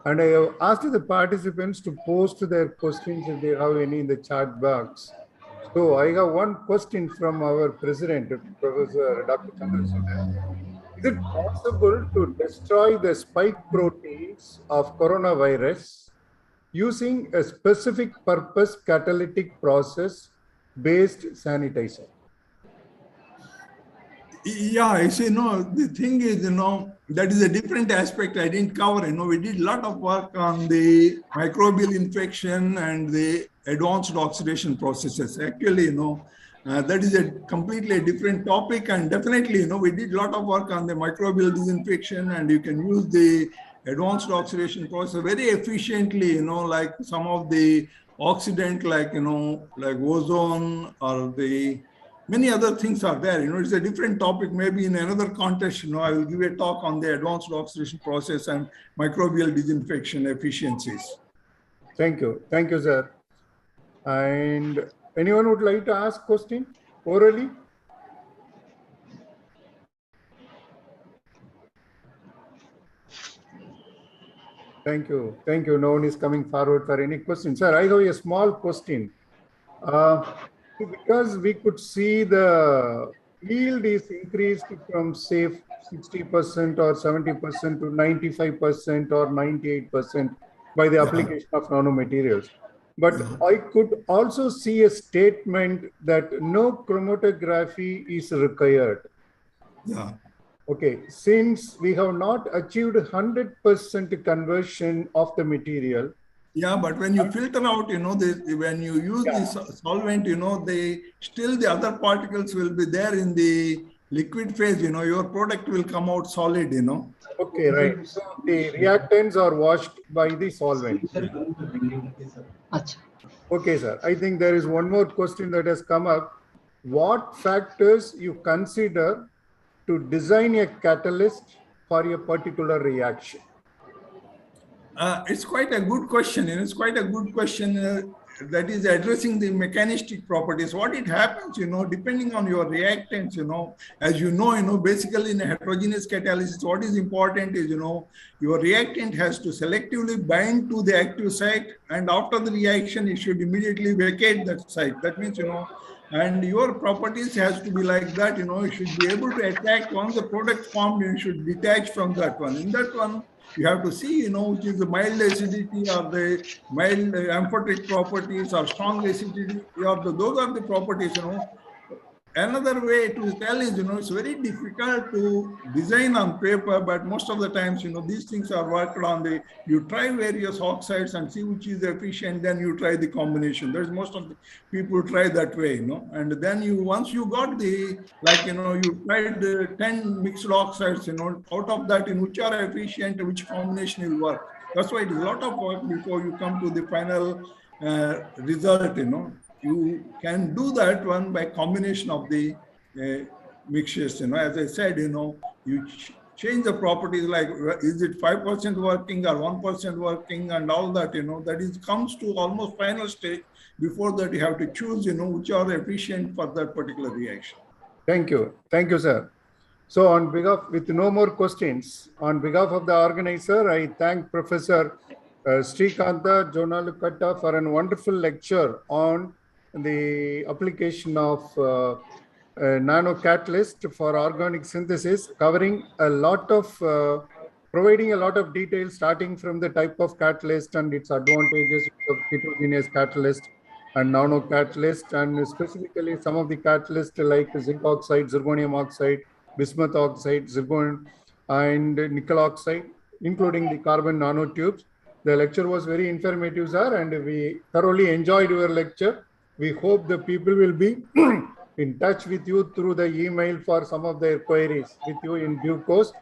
And I have asked the participants to post their questions if they have any in the chat box. So I have one question from our president, Professor Dr. Chandrasekhar. Is it possible to destroy the spike proteins of coronavirus using a specific purpose catalytic process based sanitizer? Yeah, you see, the thing is, that is a different aspect I didn't cover. We did a lot of work on the microbial infection and the advanced oxidation processes. Actually, that is a completely different topic. And definitely, we did a lot of work on the microbial disinfection, and you can use the advanced oxidation process very efficiently, like some of the oxidant, like ozone, or the many other things are there. It's a different topic. Maybe in another context, I will give a talk on the advanced oxidation process and microbial disinfection efficiencies. Thank you. Thank you, sir. And anyone would like to ask question orally? Thank you. Thank you. No one is coming forward for any questions. Sir, I have a small question. Because we could see the yield is increased from, say, 60% or 70% to 95% or 98% by the application of nanomaterials. But I could also see a statement that no chromatography is required. Yeah. Okay, since we have not achieved 100% conversion of the material. Yeah, but when you filter out, when you use this solvent, still the other particles will be there in the liquid phase, your product will come out solid, Okay, right. So the reactants are washed by the solvent. Okay, sir. I think there is one more question that has come up. What factors you consider to design a catalyst for a particular reaction? It's quite a good question. It's quite a good question. that is addressing the mechanistic properties. What it happens, depending on your reactants, as basically in a heterogeneous catalysis, what is important is, your reactant has to selectively bind to the active site, and after the reaction, it should immediately vacate that site. That means, and your properties has to be like that, you should be able to attack once the product formed, you should detach from that one. In that one, you have to see, which is the mild acidity or the mild amphoteric properties or strong acidity, or those are the properties, Another way to tell is, it's very difficult to design on paper, but most of the times, these things are worked on you try various oxides and see which is efficient, then you try the combination. There's most of the people try that way, and then once you got you tried 10 mixed oxides, out of that, which are efficient, which combination will work. That's why it is a lot of work before you come to the final result, You can do that one by combination of the mixtures. As I said, you change the properties, like is it 5% working or 1% working, and all that. That comes to almost final stage. Before that, you have to choose, which are efficient for that particular reaction. Thank you, sir. So on behalf, with no more questions, on behalf of the organizer, I thank Professor Srikanta Jonalukata for a wonderful lecture on the application of Nano Catalyst for organic synthesis, covering a lot of, providing a lot of details, starting from the type of catalyst and its advantages of heterogeneous catalyst and nano catalyst, and specifically some of the catalysts like zinc oxide, zirconium oxide, bismuth oxide, zircon, and nickel oxide, including the carbon nanotubes. The lecture was very informative, sir, and we thoroughly enjoyed your lecture. We hope the people will be in touch with you through the email for some of their queries with you in due course.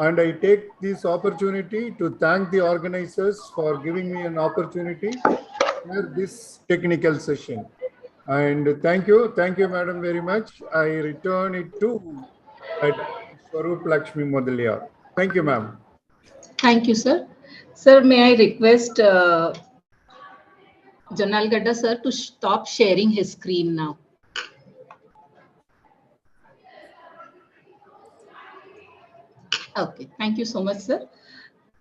And I take this opportunity to thank the organizers for giving me an opportunity for this technical session. And thank you, madam, very much. I return it to Swaroop Lakshmi Modalia. Thank you, ma'am. Thank you, sir. Sir, may I request Janal Gadda sir to stop sharing his screen now. Okay, thank you so much, sir.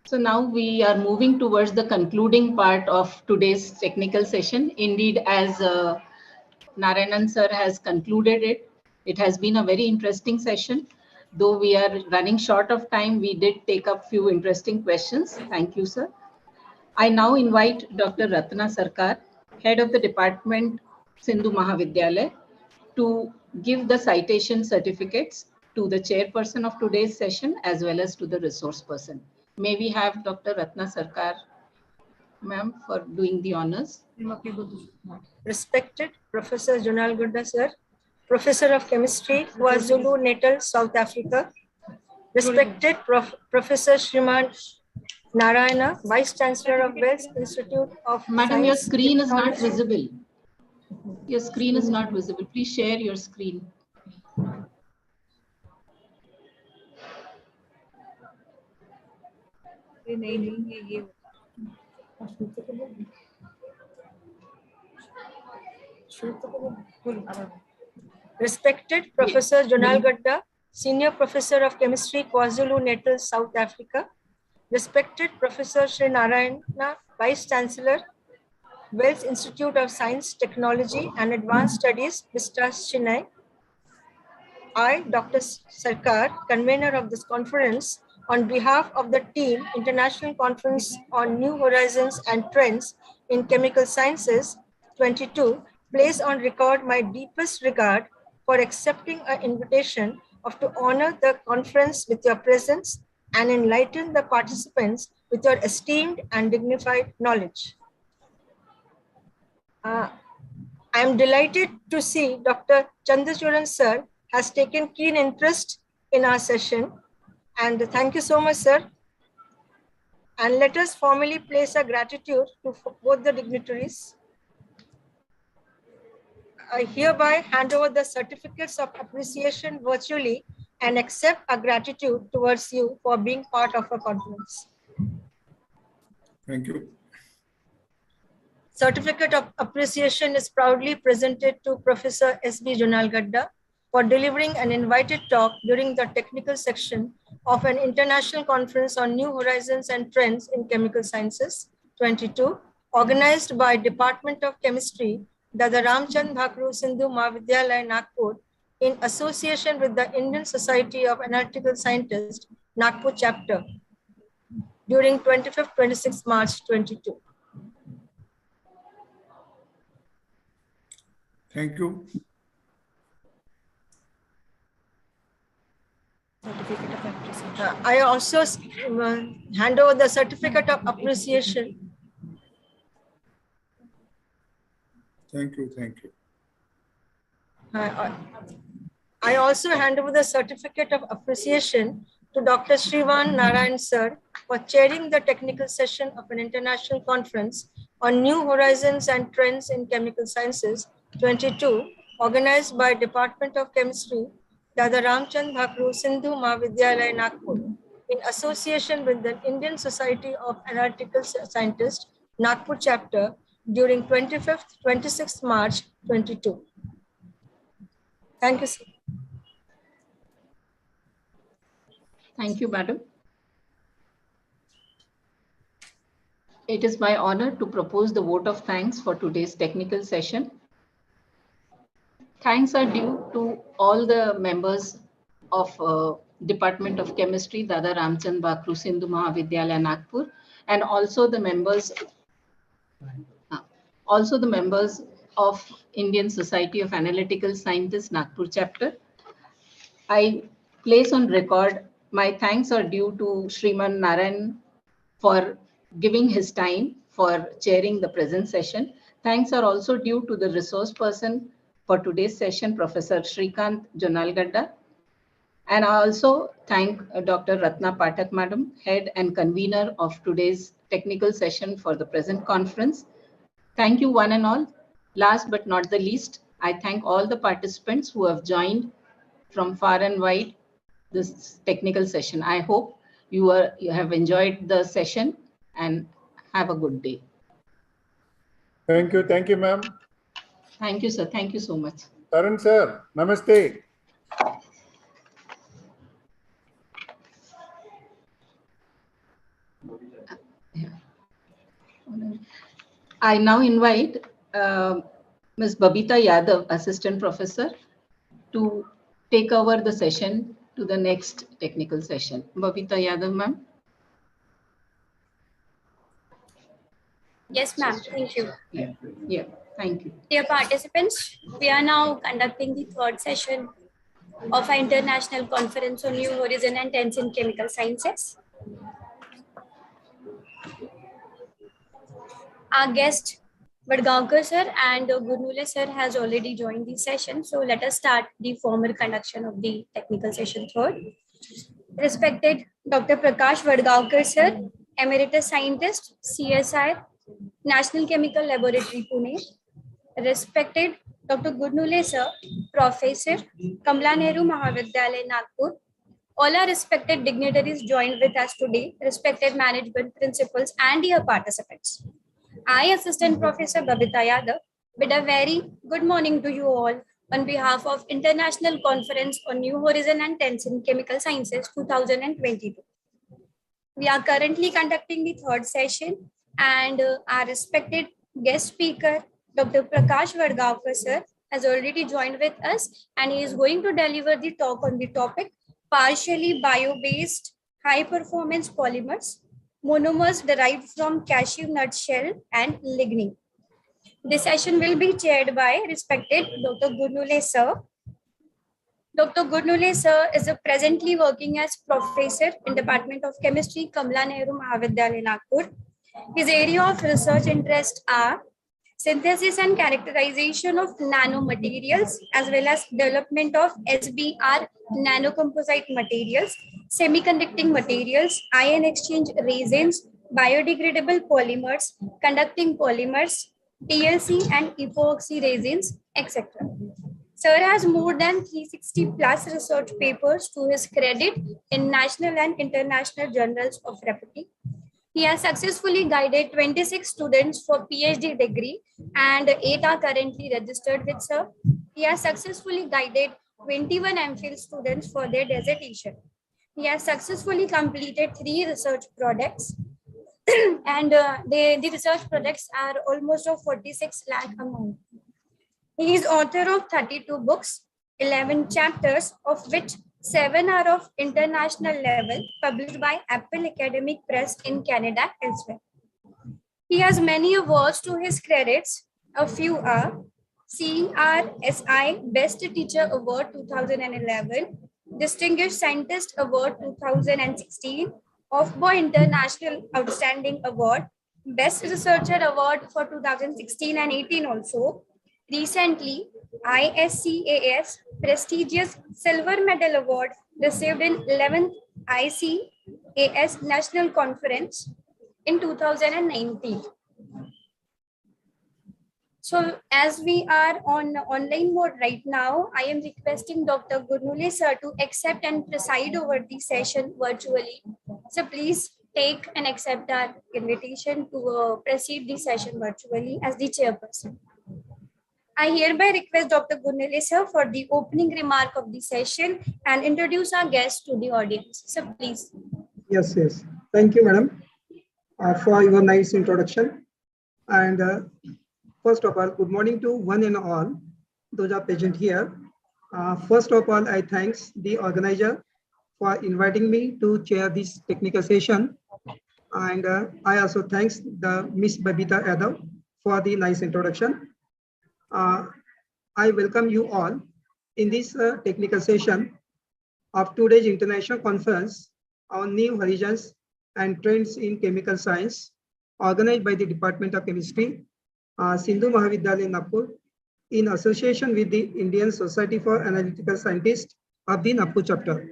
So now we are moving towards the concluding part of today's technical session. Indeed, as Narayanan sir has concluded it, it has been a very interesting session. Though we are running short of time, we did take up few interesting questions. Thank you, sir. I now invite Dr. Ratna Sarkar, Head of the Department, Sindhu Mahavidyalaya, to give the citation certificates to the chairperson of today's session as well as to the resource person. May we have Dr. Ratna Sarkar, ma'am, for doing the honors. Respected Professor Jonal Gadda sir, Professor of Chemistry, KwaZulu-Natal, South Africa. Respected Professor Shriman Narayana, Vice Chancellor of Wells Institute of Madam, Science, your screen is not visible. Your screen is not visible. Please share your screen. Respected Professor Jonal Gadda, Senior Professor of Chemistry, KwaZulu-Natal, South Africa. Respected Professor Sri Narayana, Vice Chancellor, Wells Institute of Science, Technology and Advanced Studies, Mr. Chennai. I, Dr. Sarkar, convener of this conference, on behalf of the team, International Conference on New Horizons and Trends in Chemical Sciences 22, place on record my deepest regard for accepting an invitation to honor the conference with your presence and enlighten the participants with your esteemed and dignified knowledge. I am delighted to see Dr. Chandrachuran sir has taken keen interest in our session, and thank you so much, sir. And let us formally place our gratitude to both the dignitaries. I hereby hand over the certificates of appreciation virtually and accept our gratitude towards you for being part of our conference. Thank you. certificate of appreciation is proudly presented to Professor S.B. Jonalgadda for delivering an invited talk during the technical section of an international conference on new horizons and trends in chemical sciences 22, organized by Department of Chemistry, Dada Ramchand, Bakhru, Sindhu, Mahavidyalaya, Nagpur, in association with the Indian Society of Analytical Scientists, Nagpur chapter, during 25th-26th March 22. Thank you. I also hand over the certificate of appreciation. Thank you. Thank you. I also hand over the certificate of appreciation to Dr. Srivan Narayan Sir for chairing the technical session of an international conference on new horizons and trends in chemical sciences 22, organized by Department of Chemistry, Dada Ramchand, Bakhru, Sindhu, Mahavidyalaya, Nagpur, in association with the Indian Society of Analytical Scientists, Nagpur chapter, during 25th-26th March 22. Thank you, sir. Thank you, madam. It is my honor to propose the vote of thanks for today's technical session. Thanks are due to all the members of Department of Chemistry, Dada Ramchand, Bakhru, Sindhu, Mahavidyalaya, Nagpur, and also the members of Indian Society of Analytical Scientists, Nagpur chapter. I place on record my thanks are due to Sriman Narayan for giving his time for chairing the present session. Thanks are also due to the resource person for today's session, Professor Shrikant Jonalgadda. And I also thank Dr. Ratna Pathak, Madam, Head and Convener of today's technical session for the present conference. Thank you one and all. Last but not the least, I thank all the participants who have joined from far and wide this technical session. I hope you have enjoyed the session and have a good day. Thank you, ma'am. Thank you, sir. Thank you so much. Taran sir, namaste. I now invite Ms. Babita Yadav, Assistant Professor, to take over the session to the next technical session. Babita Yadav, ma'am. Yes, ma'am. Thank you. Yeah, thank you. Dear participants, we are now conducting the third session of our international conference on new horizon and trends in chemical sciences. Our guest, Vadgaonkar sir and Gurnule sir has already joined the session. So let us start the formal conduction of the technical session third. Respected Dr. Prakash Vadgaonkar sir, Emeritus Scientist, CSIR, National Chemical Laboratory, Pune. Respected Dr. Gurnule sir, Professor, Kamla Nehru Mahavidyalaya, Nagpur. All our respected dignitaries joined with us today, respected management principals and dear participants. I, Assistant Professor Babita Yadav, bid a very good morning to you all on behalf of International Conference on New Horizon and Trends in Chemical Sciences 2022. We are currently conducting the third session and our respected guest speaker, Dr. Prakash Vadgaonkar sir, has already joined with us and he is going to deliver the talk on the topic partially bio-based high-performance polymers, monomers derived from cashew nut shell and lignin. This session will be chaired by respected Dr. Gurnule sir. Dr. Gurnule sir is presently working as professor in Department of Chemistry, Kamla Nehru Mahavidyalaya, Nagpur. His area of research interest are synthesis and characterization of nanomaterials as well as development of SBR nanocomposite materials, semiconducting materials, ion exchange resins, biodegradable polymers, conducting polymers, TLC and epoxy resins, etc. Sir has more than 360 plus research papers to his credit in national and international journals of repute. He has successfully guided 26 students for PhD degree and 8 are currently registered with sir. He has successfully guided 21 MPhil students for their dissertation. He has successfully completed 3 research projects and the research projects are almost of 46 lakh amount. He is author of 32 books, 11 chapters, of which 7 are of international level, published by Apple Academic Press in Canada elsewhere. He has many awards to his credits. A few are CRSI Best Teacher Award 2011, Distinguished Scientist Award 2016, Off-Boy International Outstanding Award, Best Researcher Award for 2016 and 18 also. Recently, ICNHTCS prestigious Silver Medal Award received in 11th ICNHTCS National Conference in 2019. So as we are on online mode right now, I am requesting Dr. Gurnule sir to accept and preside over the session virtually. So please take and accept our invitation to proceed the session virtually as the chairperson. I hereby request Dr. Gurnule sir for the opening remark of the session and introduce our guests to the audience. So please. Yes. Thank you, madam, for your nice introduction. And first of all, good morning to one and all those are present here. First of all, I thanks the organizer for inviting me to chair this technical session. And I also thanks the Miss Babita Yadav for the nice introduction. I welcome you all in this technical session of today's international conference on new horizons and trends in chemical science, organized by the Department of Chemistry, Sindhu Mahavidyalaya, Nagpur, in association with the Indian Society for Analytical Scientists of the Nagpur chapter.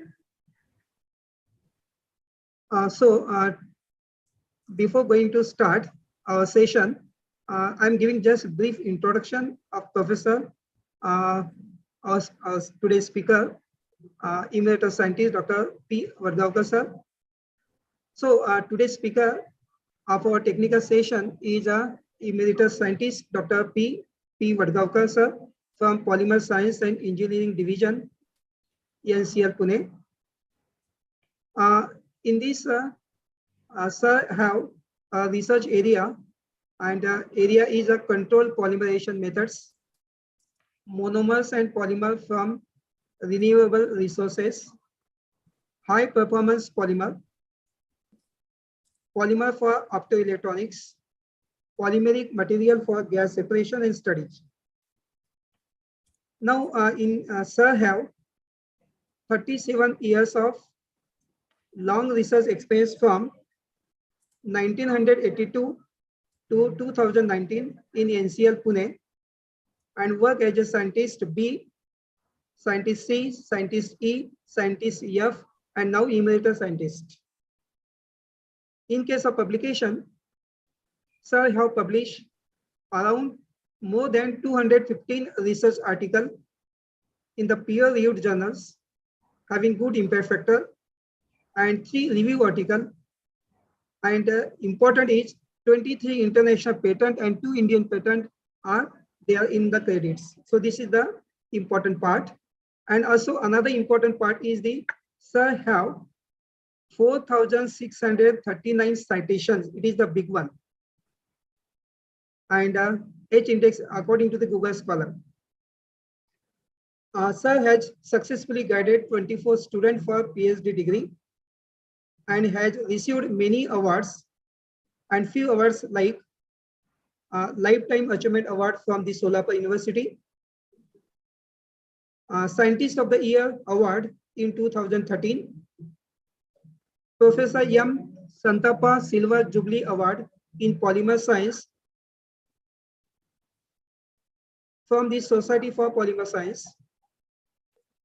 Before going to start our session, I'm giving just a brief introduction of Professor, our today's speaker, Emeritus Scientist Dr. P. Vadgaonkar sir. So today's speaker of our technical session is Emeritus Scientist Dr. P. Vadgaonkar sir from Polymer Science and Engineering Division, NCL Pune. In this, sir have a research area, and area is a controlled polymerization methods, monomers and polymer from renewable resources, high performance polymer, polymer for optoelectronics, polymeric material for gas separation and storage. Now, sir have 37 years of long research experience from 1982 to 2019 in NCL Pune, and work as a scientist B, scientist C, scientist E, scientist F, and now emeritus scientist. In case of publication, sir have published around more than 215 research articles in the peer-reviewed journals having good impact factor, and 3 review articles, and important is 23 international patent and 2 Indian patent are there in the credits. So this is the important part. And also another important part is the sir have 4,639 citations. It is the big one. And H index according to the Google Scholar. Sir has successfully guided 24 students for PhD degree and has received many awards, and few awards like Lifetime Achievement Award from the Solapur University, Scientist of the Year Award in 2013, Professor M. Santappa Silver Jubilee Award in Polymer Science from the Society for Polymer Science,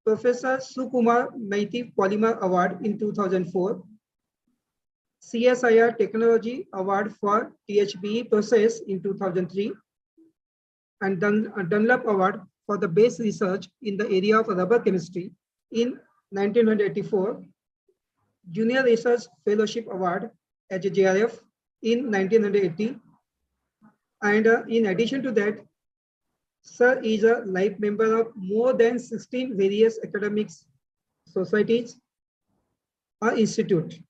Professor Sukumar Maiti Polymer Award in 2004, CSIR Technology Award for THBE process in 2003, and Dunlop Award for the base research in the area of rubber chemistry in 1984, Junior Research Fellowship Award JRF in 1980. And in addition to that, Sir is a life member of more than 16 various academic societies or institute.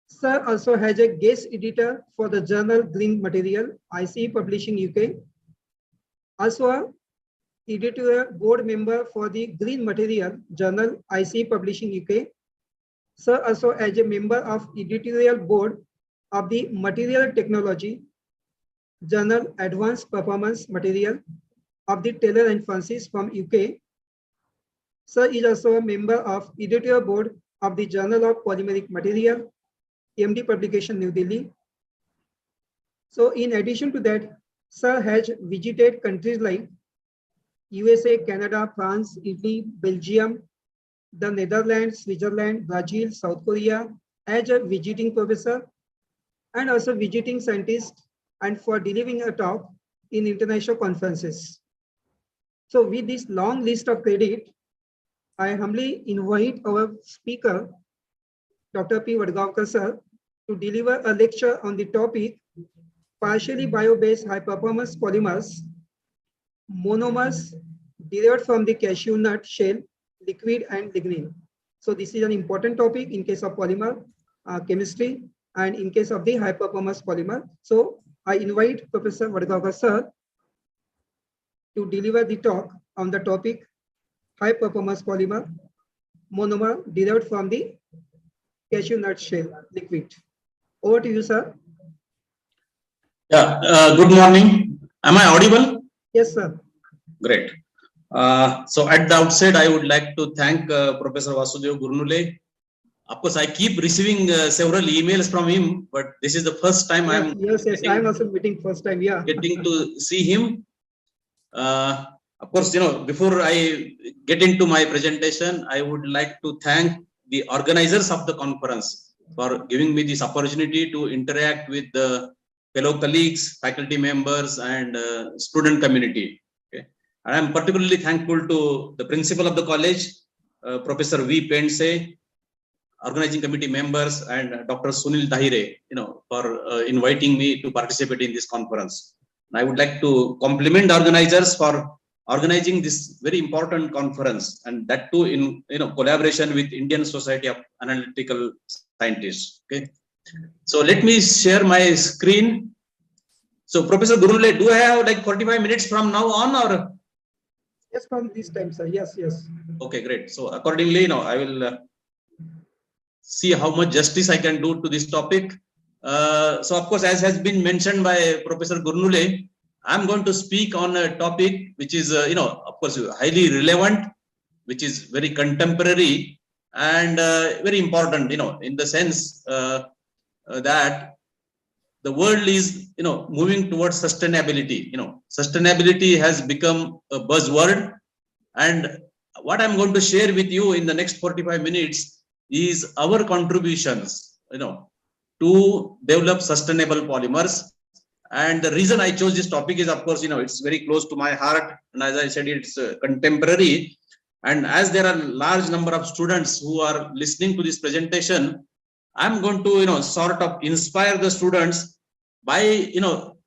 Sir also has a guest editor for the journal Green Material, ICE Publishing UK. Also a editorial board member for the Green Material journal, ICE Publishing UK. Sir also as a member of editorial board of the Material Technology journal Advanced Performance Material of the Taylor and Francis from UK. Sir is also a member of editorial board of the Journal of Polymeric Material, MD publication, New Delhi. So in addition to that, Sir has visited countries like USA, Canada, France, Italy, Belgium, the Netherlands, Switzerland, Brazil, South Korea as a visiting professor and also visiting scientist and for delivering a talk in international conferences. So with this long list of credit, I humbly invite our speaker, Dr. P. Vadgavkar sir, to deliver a lecture on the topic partially bio-based high-performance polymers, monomers derived from the cashew nut shell, liquid and lignin. So this is an important topic in case of polymer chemistry and in case of the high-performance polymer. So I invite Professor Vadgavkar sir to deliver the talk on the topic high-performance polymer, monomer derived from the cashew nut shell, liquid. Over to you, sir. Yeah, good morning. Am I audible? Yes, sir. Great. So at the outset, I would like to thank Professor Vasudev Gurnule. Of course, I keep receiving several emails from him, but this is the first time I'm I'm also meeting first time. Yeah, getting to see him. Of course, before I get into my presentation, I would like to thank the organizers of the conference for giving me this opportunity to interact with the fellow colleagues, faculty members, and student community. Okay. And I'm particularly thankful to the principal of the college, Professor V. Pense, organizing committee members, and Dr. Sunil Tahire, for inviting me to participate in this conference. And I would like to compliment the organizers for organizing this very important conference, and that too in collaboration with Indian Society of Analytical Scientists. Okay. So let me share my screen. So Professor Gurnule, do I have like 45 minutes from now on, or? Yes, from this time, sir. Yes, yes. Okay, great. So accordingly, I will see how much justice I can do to this topic. So of course, as has been mentioned by Professor Gurnule, I'm going to speak on a topic which is, of course, highly relevant, which is very contemporary and very important, in the sense that the world is, moving towards sustainability. Sustainability has become a buzzword, and what I'm going to share with you in the next 45 minutes is our contributions, to develop sustainable polymers. And the reason I chose this topic is, of course, it's very close to my heart, and as I said, it's contemporary. And as there are large number of students who are listening to this presentation, I'm going to, sort of inspire the students by,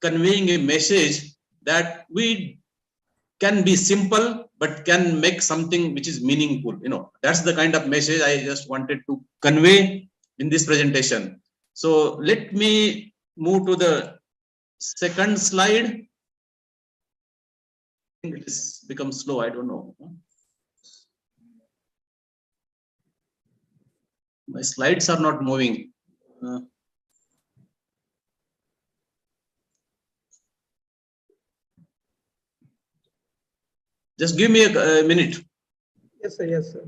conveying a message that we can be simple, but can make something which is meaningful. That's the kind of message I just wanted to convey in this presentation. So let me move to the second slide. I think it has become slow. I don't know. My slides are not moving. Just give me a minute. Yes, sir. Yes, sir.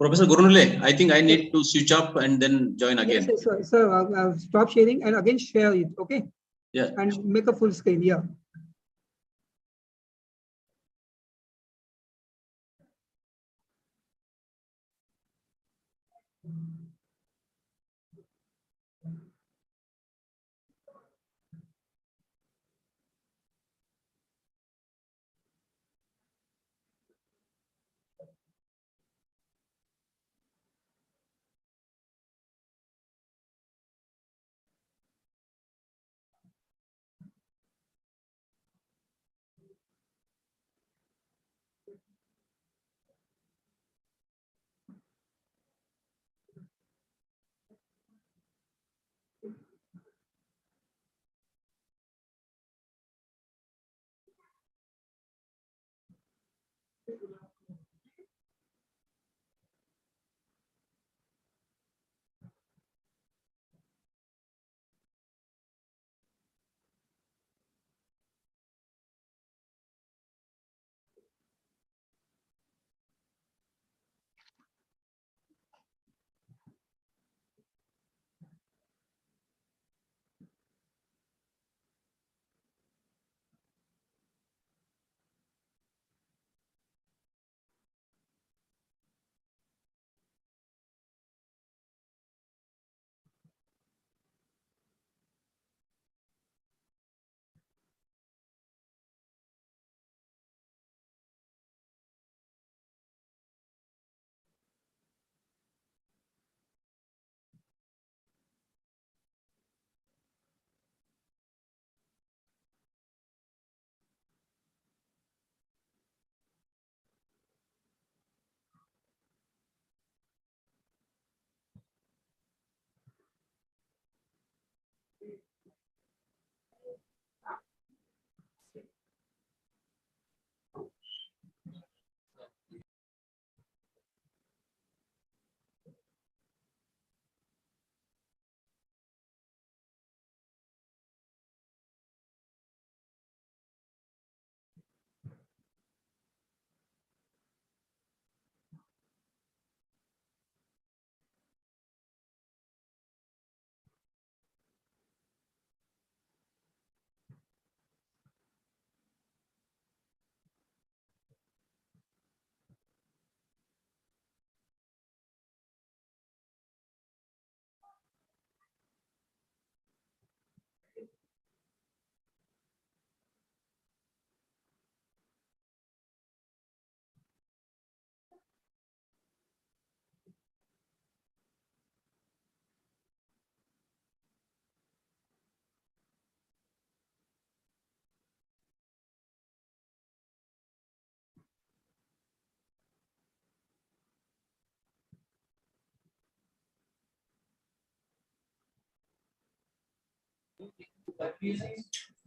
Professor Gurunule, I think I need to switch up and then join again. Yes, sir. Sir, I'll stop sharing and again share it, okay? Yeah. And make a full screen, yeah.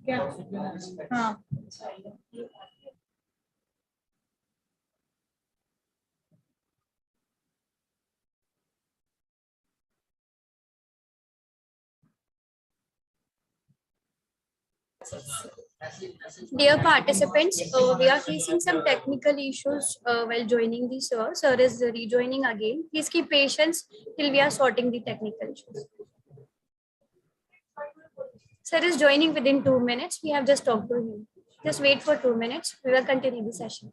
क्या हाँ Dear participants, we are facing some technical issues while joining the sir. Sir is rejoining again. Please keep patience till we are sorting the technical issues. Sir is joining within 2 minutes. We have just talked to him. Just wait for 2 minutes. We will continue the session.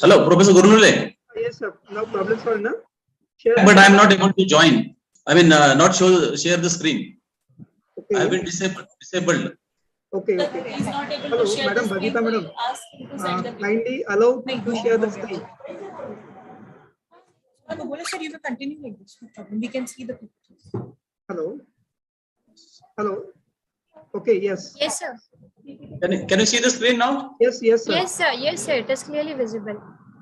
Hello, Professor Gurnule. Yes, sir. No problem, sir. No? But I am not able to join. I mean, not share the screen. Okay. I have been disabled. Okay, okay. He is not able Hello, to share Madam the screen. Bhagita, madam. Ask him to send the Kindly allow to share the screen. Sir, you will continue like this. No problem. We can see the pictures. Hello. Hello. Okay, yes. Yes, sir. Can you see the screen now? Yes, yes, sir. Yes, sir. Yes, sir. It is clearly visible.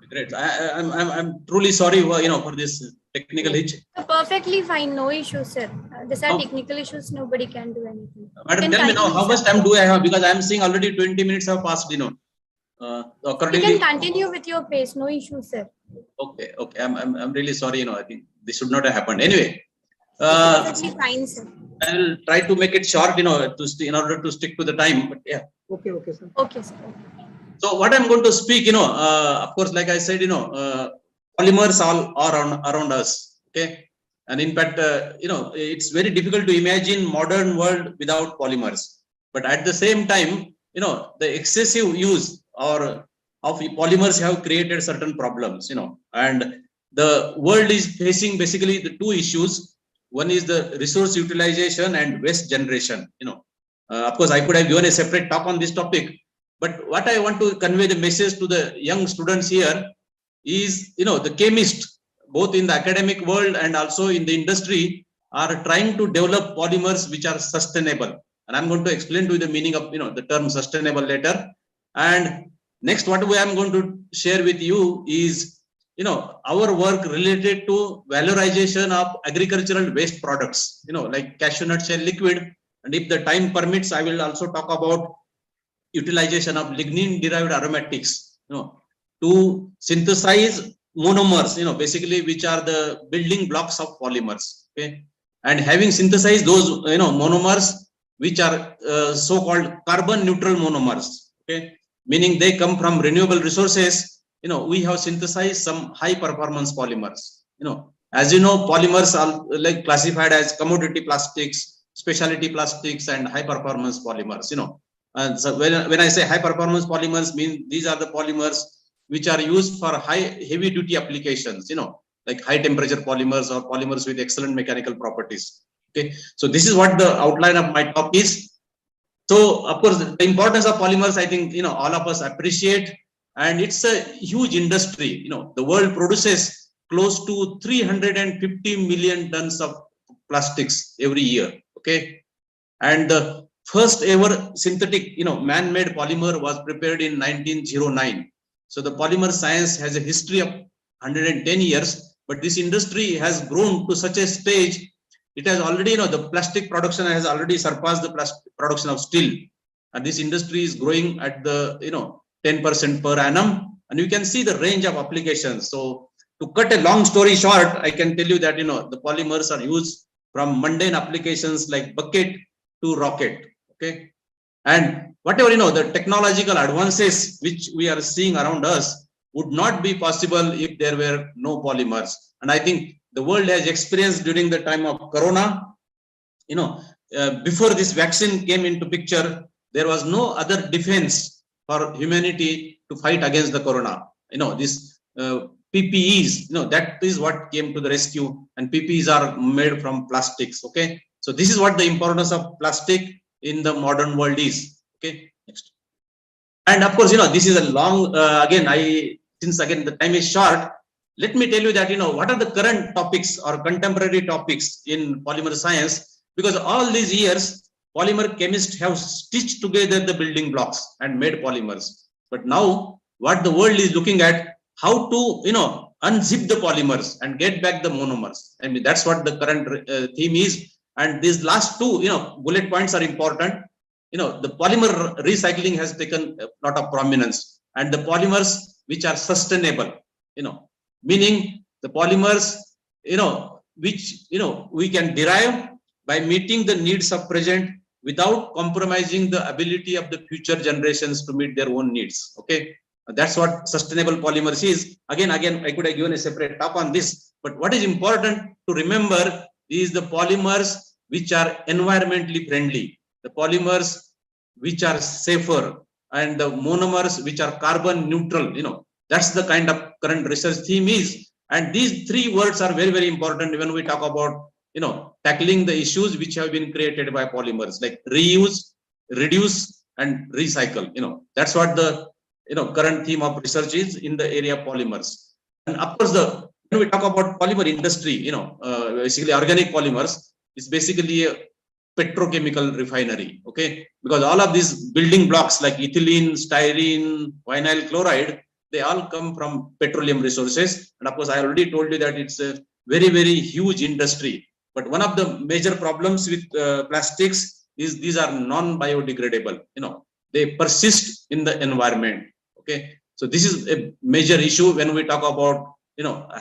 Great. I'm truly sorry, for this technical hitch. Perfectly fine. No issue, sir. These are technical issues. Nobody can do anything. Madam, tell me now, how much time do I have? Because I'm seeing already 20 minutes have passed, You accordingly. can continue with your pace. No issue, sir. Okay. I'm really sorry, I think this should not have happened. Anyway, Perfectly fine, sir. I will try to make it short, in order to stick to the time. But yeah. Okay, okay, sir. Okay, sir. So what I'm going to speak, of course, like I said, polymers all are around us. Okay. And in fact, it's very difficult to imagine modern world without polymers. But at the same time, the excessive use of polymers have created certain problems, and the world is facing basically the two issues. One is the resource utilization and waste generation. Of course, I could have given a separate talk on this topic, but what I want to convey the message to the young students here is, the chemists, both in the academic world and also in the industry, are trying to develop polymers which are sustainable. And I'm going to explain to you the meaning of, the term sustainable later. And next, what I'm going to share with you is, our work related to valorization of agricultural waste products, like cashew nut shell liquid. And if the time permits, I will also talk about utilization of lignin derived aromatics, to synthesize monomers, basically, which are the building blocks of polymers. Okay. And having synthesized those, monomers, which are so-called carbon neutral monomers, okay, meaning they come from renewable resources, we have synthesized some high performance polymers. As you know, polymers are like classified as commodity plastics, specialty plastics, and high performance polymers. And so when I say high performance polymers, mean these are the polymers which are used for heavy duty applications, like high temperature polymers or polymers with excellent mechanical properties. Okay, so this is what the outline of my talk is. So of course, the importance of polymers, I think, all of us appreciate, and it's a huge industry. The world produces close to 350 million tons of plastics every year. Okay, and the first ever synthetic, man-made polymer was prepared in 1909. So the polymer science has a history of 110 years, but this industry has grown to such a stage. It has already, the plastic production has already surpassed the plastic production of steel. and this industry is growing at the 10% per annum, and you can see the range of applications. So to cut a long story short, I can tell you that the polymers are used from mundane applications like bucket to rocket. Okay, and whatever the technological advances which we are seeing around us would not be possible if there were no polymers. And I think the world has experienced during the time of Corona. Before this vaccine came into picture, there was no other defense for humanity to fight against the Corona. This PPEs, that is what came to the rescue, and PPEs are made from plastics. Okay, so this is what the importance of plastic in the modern world is. Okay, next. And of course, this is a long, since the time is short, let me tell you that, what are the current topics or contemporary topics in polymer science, because all these years, polymer chemists have stitched together the building blocks and made polymers. But now what the world is looking at, how to, unzip the polymers and get back the monomers. I mean, that's what the current theme is. And these last two, bullet points are important. The polymer recycling has taken a lot of prominence, and the polymers which are sustainable, meaning the polymers, which, we can derive by meeting the needs of present without compromising the ability of the future generations to meet their own needs. Okay, that's what sustainable polymers is. Again, I could have given a separate talk on this, but what is important to remember is the polymers which are environmentally friendly, the polymers which are safer, and the monomers which are carbon neutral. That's the kind of current research theme is. And these three words are very, very important when we talk about tackling the issues which have been created by polymers, like reuse, reduce, and recycle. That's what the current theme of research is in the area of polymers. And of course, when we talk about polymer industry, basically organic polymers is basically a petrochemical refinery. Okay, because all of these building blocks like ethylene, styrene, vinyl chloride, they all come from petroleum resources. And of course, I already told you that it's a very, very huge industry. But one of the major problems with plastics is these are non-biodegradable. They persist in the environment. Okay, so this is a major issue when we talk about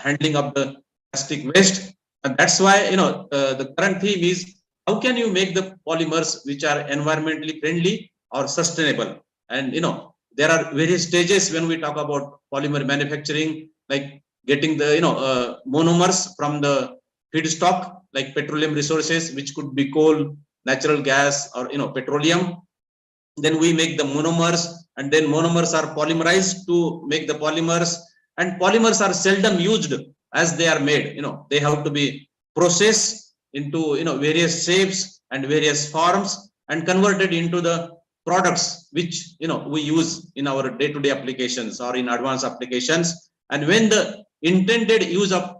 handling of the plastic waste, and that's why the current theme is how can you make the polymers which are environmentally friendly or sustainable. And there are various stages when we talk about polymer manufacturing, like getting the monomers from the feedstock like petroleum resources, which could be coal, natural gas, or petroleum. Then we make the monomers, and then monomers are polymerized to make the polymers. And polymers are seldom used as they are made. They have to be processed into various shapes and various forms and converted into the products which we use in our day-to-day applications or in advanced applications. And when the intended use of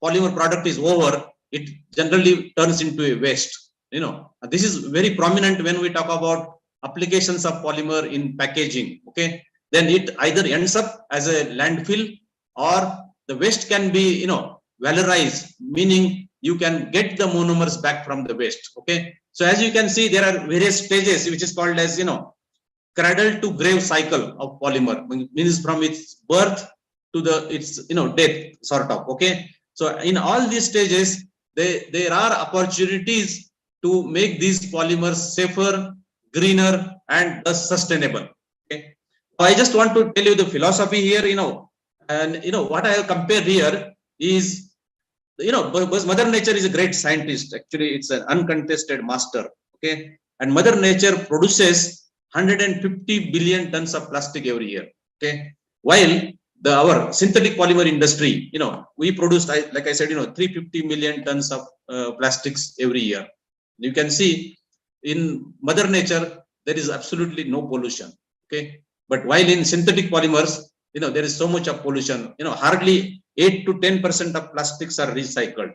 polymer product is over, it generally turns into a waste. This is very prominent when we talk about applications of polymer in packaging. Okay, then it either ends up as a landfill, or the waste can be valorized, meaning you can get the monomers back from the waste. Okay, so as you can see, there are various stages which is called as cradle to grave cycle of polymer, means from its birth to its death, sort of. Okay, so in all these stages, there are opportunities to make these polymers safer, greener, and thus sustainable. Okay, I just want to tell you the philosophy here. And what I have compared here is, because Mother Nature is a great scientist. Actually, it's an uncontested master. Okay, and Mother Nature produces 150 billion tons of plastic every year. Okay, while our synthetic polymer industry, we produce, like I said, 350 million tons of plastics every year. You can see in Mother Nature there is absolutely no pollution. Okay, but while in synthetic polymers, there is so much of pollution. Hardly 8 to 10% of plastics are recycled.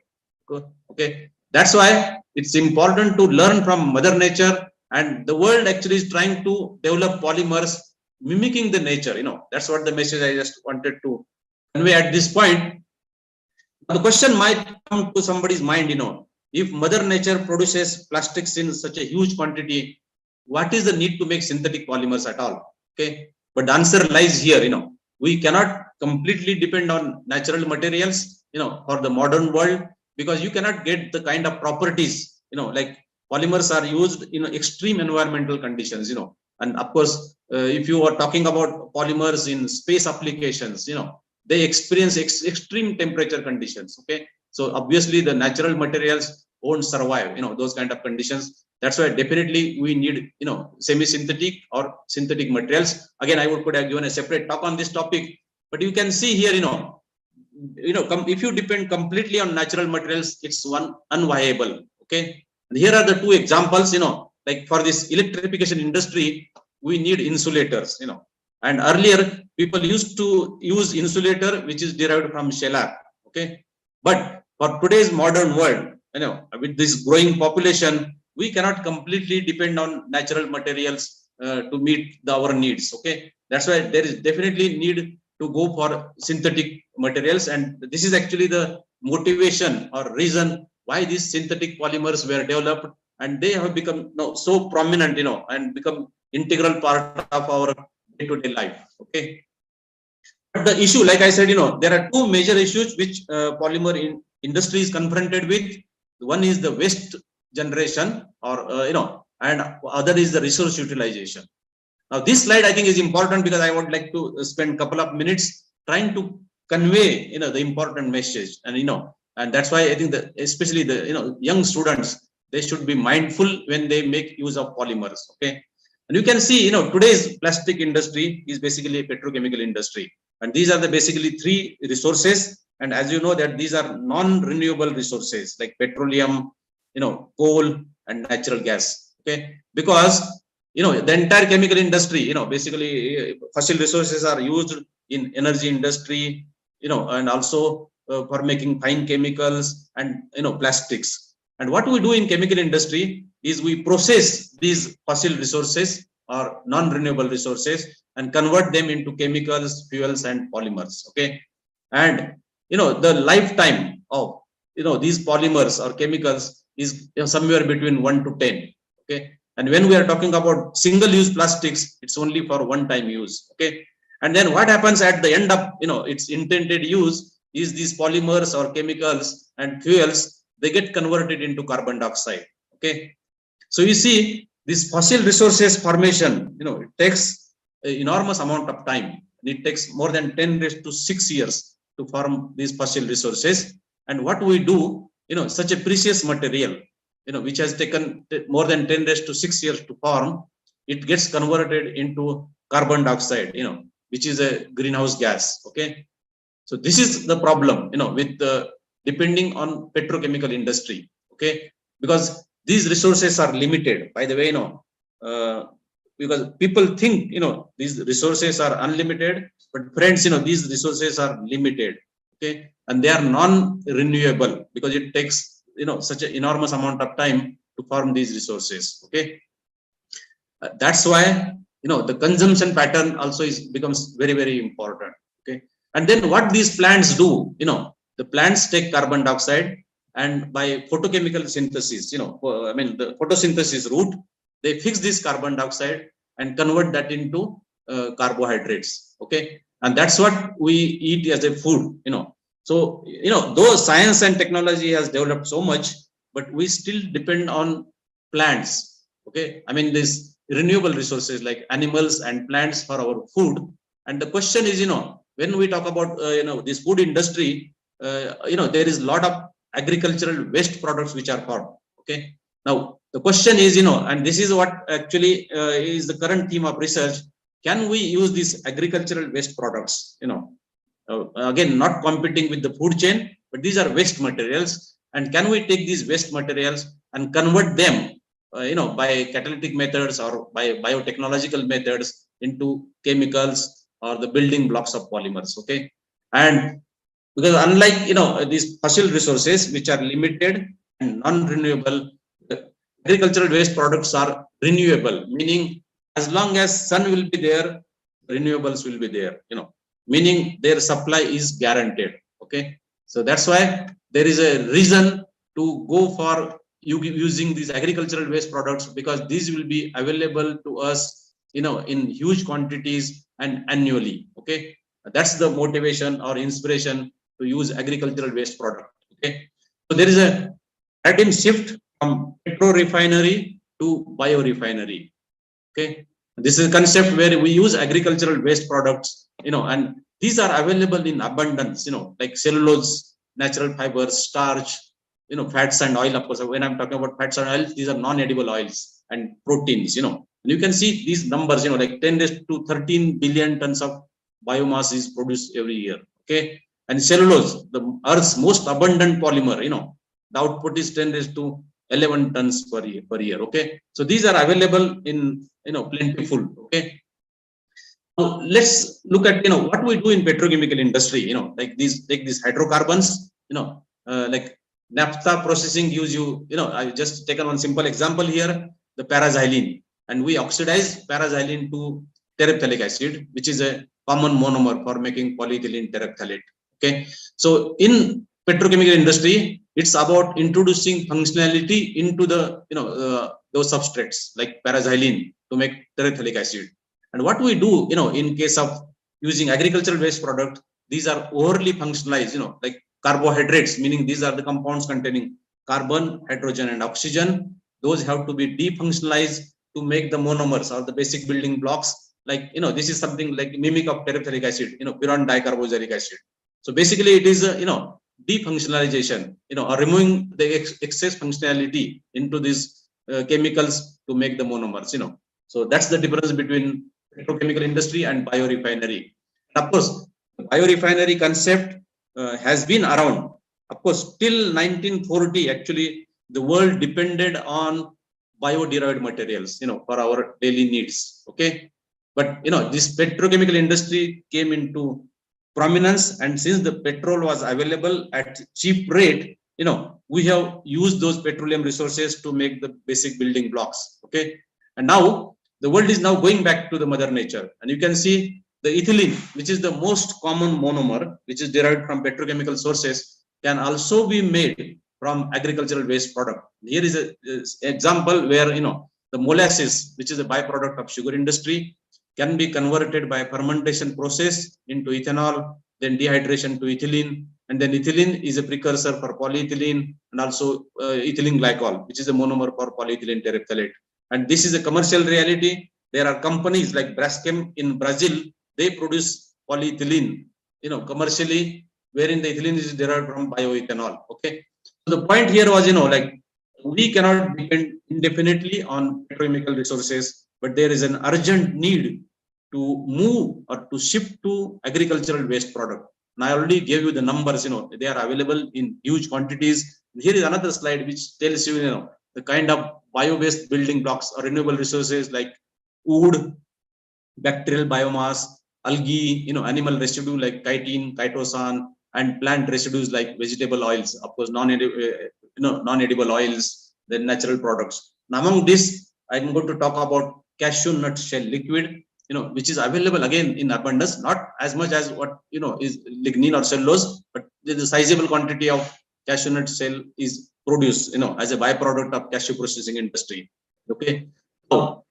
Okay, that's why it's important to learn from Mother Nature, and the world actually is trying to develop polymers mimicking the nature. That's what the message I just wanted to convey at this point. The question might come to somebody's mind, if Mother Nature produces plastics in such a huge quantity, what is the need to make synthetic polymers at all? Okay, but the answer lies here. We cannot completely depend on natural materials, for the modern world, because you cannot get the kind of properties, like polymers are used in extreme environmental conditions, and of course, if you are talking about polymers in space applications, they experience extreme temperature conditions. Okay, so obviously the natural materials won't survive, those kind of conditions. That's why definitely we need, semi-synthetic or synthetic materials. Again, I could have given a separate talk on this topic, but you can see here, if you depend completely on natural materials, it's unviable. Okay, and here are the two examples. Like for this electrification industry, we need insulators. And earlier people used to use insulator which is derived from shellac. Okay, but for today's modern world, with this growing population, we cannot completely depend on natural materials to meet our needs. Okay, that's why there is definitely need to go for synthetic materials, and this is actually the motivation or reason why these synthetic polymers were developed, and they have become so prominent, and become integral part of our day-to-day life. Okay, but the issue, like I said, there are two major issues which polymer industry is confronted with. One is the waste generation, or and other is the resource utilization. Now this slide I think is important because I would like to spend a couple of minutes trying to convey the important message, and that's why I think that especially the young students, they should be mindful when they make use of polymers. Okay, and you can see today's plastic industry is basically a petrochemical industry, and these are the basically three resources, and as you know that these are non-renewable resources like petroleum, coal and natural gas. Okay, because the entire chemical industry, basically fossil resources are used in energy industry, and also for making fine chemicals and plastics. And what we do in chemical industry is we process these fossil resources or non-renewable resources and convert them into chemicals, fuels and polymers. Okay, and the lifetime of these polymers or chemicals is somewhere between 1 to 10. Okay, and when we are talking about single-use plastics, it's only for one-time use. Okay, and then what happens at the end of its intended use is these polymers or chemicals and fuels, they get converted into carbon dioxide. Okay, so you see this fossil resources formation, it takes an enormous amount of time. It takes more than 10⁶ years to form these fossil resources. And what we do, such a precious material, which has taken more than 10⁶ years to form, it gets converted into carbon dioxide, which is a greenhouse gas. Okay, so this is the problem, with depending on petrochemical industry. Okay, because these resources are limited. By the way, because people think these resources are unlimited, but friends, these resources are limited. Okay, and they are non-renewable because it takes such an enormous amount of time to form these resources. Okay, that's why the consumption pattern also becomes very, very important. Okay, and then what these plants do, the plants take carbon dioxide and by photochemical synthesis, the photosynthesis route, they fix this carbon dioxide and convert that into carbohydrates. Okay, and that's what we eat as a food. So though science and technology has developed so much, but we still depend on plants. Okay, these renewable resources like animals and plants for our food. And the question is, when we talk about this food industry, there is a lot of agricultural waste products which are formed. Okay, now the question is, and this is what actually is the current theme of research: can we use these agricultural waste products? Again, not competing with the food chain, but these are waste materials, and can we take these waste materials and convert them, by catalytic methods or by biotechnological methods into chemicals or the building blocks of polymers? Okay, and because unlike these fossil resources which are limited and non-renewable, agricultural waste products are renewable, meaning as long as sun will be there, renewables will be there, meaning their supply is guaranteed. Okay, so that's why there is a reason to go for using these agricultural waste products, because these will be available to us, in huge quantities and annually. Okay, that's the motivation or inspiration to use agricultural waste product. Okay, so there is a paradigm shift from petro refinery to biorefinery. Okay, this is a concept where we use agricultural waste products, and these are available in abundance, like cellulose, natural fibers, starch, fats and oil. Of course, when I'm talking about fats and oils, these are non-edible oils and proteins, and you can see these numbers, like 10 to 13 billion tons of biomass is produced every year. Okay, and cellulose, the Earth's most abundant polymer, the output is 10 to 11 tons per year. Okay, so these are available in, plentiful. Okay, so let's look at, what we do in petrochemical industry, like these hydrocarbons, like naphtha processing gives you, I just taken one simple example here, the paraxylene, and we oxidize paraxylene to terephthalic acid, which is a common monomer for making polyethylene terephthalate. Okay, so in petrochemical industry, it's about introducing functionality into the, those substrates like paraxylene to make terephthalic acid. And what we do, in case of using agricultural waste product, these are overly functionalized, like carbohydrates, meaning these are the compounds containing carbon, hydrogen, and oxygen. Those have to be defunctionalized to make the monomers or the basic building blocks. Like, this is something like mimic of terephthalic acid, pyrrole dicarboxylic acid. So basically, it is defunctionalization, or removing the excess functionality into these chemicals to make the monomers. So that's the difference between petrochemical industry and biorefinery. And of course, the biorefinery concept has been around. Of course, till 1940, actually, the world depended on bio-derived materials, for our daily needs. Okay, but this petrochemical industry came into prominence, and since the petrol was available at cheap rate, we have used those petroleum resources to make the basic building blocks. Okay, and now the world is now going back to the mother nature, and you can see the ethylene, which is the most common monomer, which is derived from petrochemical sources, can also be made from agricultural waste product. Here is an example where, the molasses, which is a byproduct of sugar industry, can be converted by fermentation process into ethanol, then dehydration to ethylene, and then ethylene is a precursor for polyethylene and also ethylene glycol, which is a monomer for polyethylene terephthalate. And this is a commercial reality. There are companies like Braskem in Brazil, they produce polyethylene, commercially, wherein the ethylene is derived from bioethanol. Okay, so the point here was, like we cannot depend indefinitely on petrochemical resources, but there is an urgent need to move or to shift to agricultural waste product. And I already gave you the numbers, they are available in huge quantities. Here is another slide which tells you, the kind of bio-based building blocks or renewable resources like wood, bacterial biomass, algae, animal residue like chitin, chitosan, and plant residues like vegetable oils, of course, non-edible oils, then natural products. Now, among this, I'm going to talk about cashew nut shell liquid, which is available again in abundance, not as much as what, is lignin or cellulose, but there's a sizable quantity of cashew nut shell is produced, as a byproduct of cashew processing industry. Okay. So,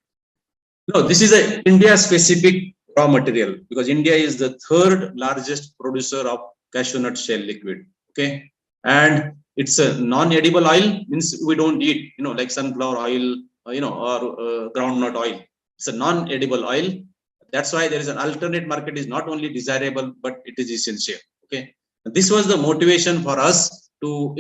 this is a India-specific raw material because India is the third largest producer of cashew nut shell liquid. Okay, and it's a non-edible oil, means we don't eat, like sunflower oil, or groundnut oil. It's a non-edible oil. That's why there is an alternate market is not only desirable, but it is essential. Okay, this was the motivation for us to,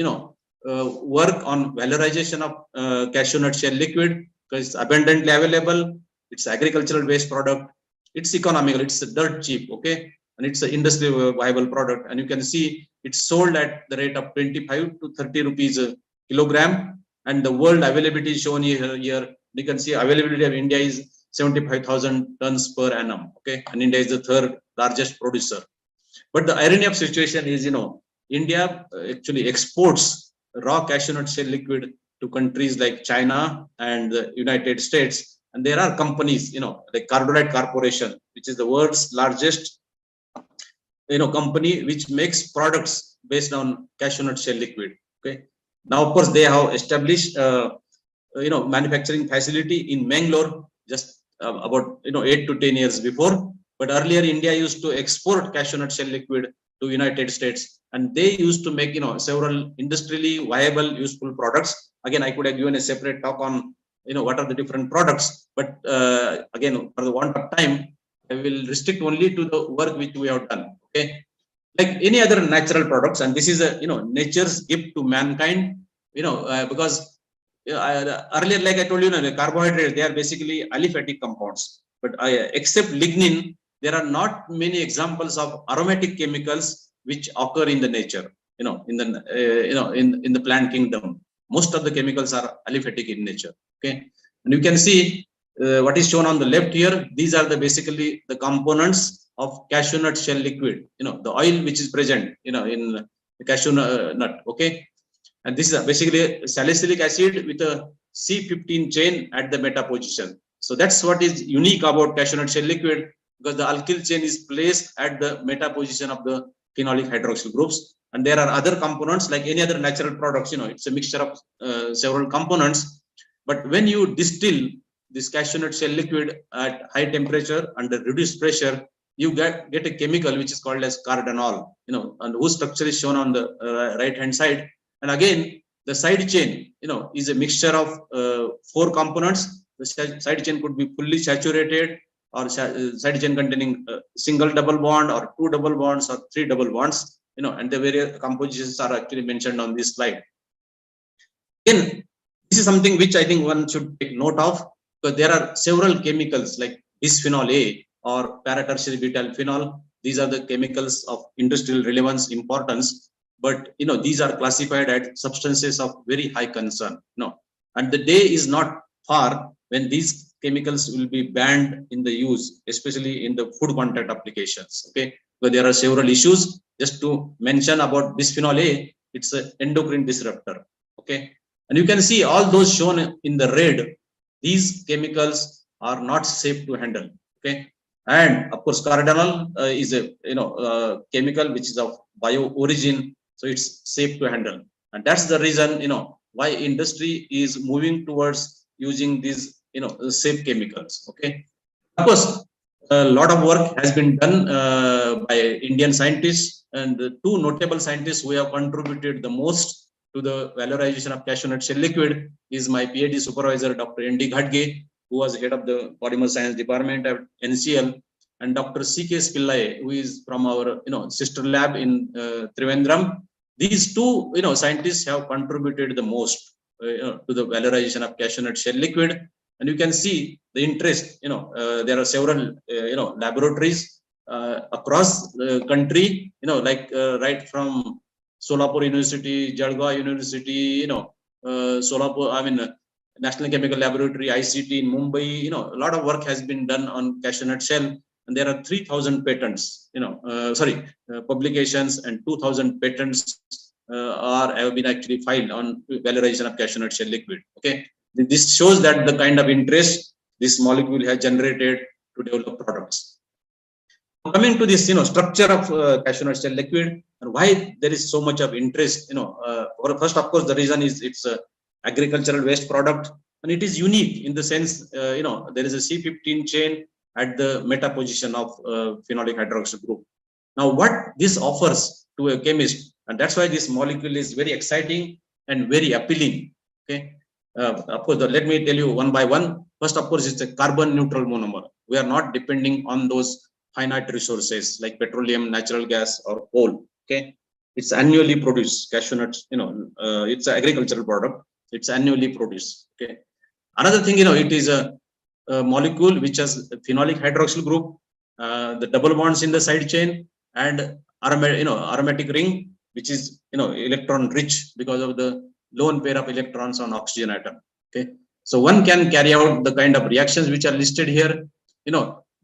work on valorization of cashew nut shell liquid because it's abundantly available. It's agricultural waste product. It's economical. It's dirt cheap. Okay, and it's an industry viable product. And you can see it's sold at the rate of 25 to 30 rupees a kilogram. And the world availability is shown here. You can see availability of India is 75,000 tons per annum. Okay, and India is the third largest producer. But the irony of situation is, India actually exports raw cashew nut shell liquid to countries like China and the United States. And there are companies, like Cardolite Corporation, which is the world's largest, company which makes products based on cashew nut shell liquid. Okay, Now, of course, they have established, manufacturing facility in Mangalore just about 8 to 10 years before. But earlier, India used to export cashew nut shell liquid to United States, and they used to make several industrially viable, useful products. Again, I could have given a separate talk on what are the different products, but again, for the want of time, I will restrict only to the work which we have done. Okay, like any other natural products, and this is a nature's gift to mankind. Because earlier, like I told you, the carbohydrates, they are basically aliphatic compounds. But except lignin, there are not many examples of aromatic chemicals which occur in the nature. In the plant kingdom, most of the chemicals are aliphatic in nature. Okay, and you can see what is shown on the left here. These are basically the components of cashew nut shell liquid. The oil which is present, in the cashew nut. Okay, and this is basically salicylic acid with a C15 chain at the meta position. So that's what is unique about cashew nut shell liquid, because the alkyl chain is placed at the meta position of the phenolic hydroxyl groups. And there are other components like any other natural products. It's a mixture of several components. But when you distill this cashew nut shell liquid at high temperature under reduced pressure, you get a chemical which is called as cardinol, and whose structure is shown on the right hand side. And again, the side chain, is a mixture of 4 components. The side chain could be fully saturated, or side chain containing single double bond, or 2 double bonds, or 3 double bonds. And the various compositions are actually mentioned on this slide. Again, this is something which I think one should take note of, because there are several chemicals like bisphenol A or paratertiary butyl phenol. These are the chemicals of industrial relevance, importance, but these are classified as substances of very high concern. And the day is not far when these chemicals will be banned in the use, especially in the food contact applications. Okay, but there are several issues. Just to mention about bisphenol A, it's an endocrine disruptor. Okay, and you can see all those shown in the red. These chemicals are not safe to handle. Okay, and of course, cardinol is a chemical which is of bio origin, so it's safe to handle. And that's the reason why industry is moving towards using these safe chemicals. Okay, of course, a lot of work has been done by Indian scientists, and the 2 notable scientists who have contributed the most to the valorization of cashew nut shell liquid is my PhD supervisor, Dr. N.D. Ghadge, who was head of the Polymer Science Department at NCL, and Dr. C.K. Pillai, who is from our sister lab in Trivandrum. These 2 scientists have contributed the most to the valorization of cashew nut shell liquid. And you can see the interest. There are several laboratories across the country. Like right from Solapur University, Jalgaon University, Solapur, National Chemical Laboratory, ICT in Mumbai. A lot of work has been done on cashew nut shell, and there are 3,000 patents. Publications, and 2,000 patents have been actually filed on valorization of cashew nut shell liquid. Okay, this shows that the kind of interest this molecule has generated to develop products. Coming to this, structure of cashew nut shell liquid and why there is so much of interest. First, of course, the reason is it's a agricultural waste product, and it is unique in the sense, there is a C15 chain at the meta position of phenolic hydroxyl group. Now, what this offers to a chemist, and that's why this molecule is very exciting and very appealing. Okay, of course, let me tell you one by one. First, of course, it's a carbon neutral monomer. We are not depending on those finite resources like petroleum, natural gas, or coal. Okay, it's annually produced. Cashew nuts, it's an agricultural product. It's annually produced. Okay, another thing, it is a molecule which has a phenolic hydroxyl group, the double bonds in the side chain, and aromatic ring, which is electron rich because of the lone pair of electrons on oxygen atom. Okay, so one can carry out the kind of reactions which are listed here.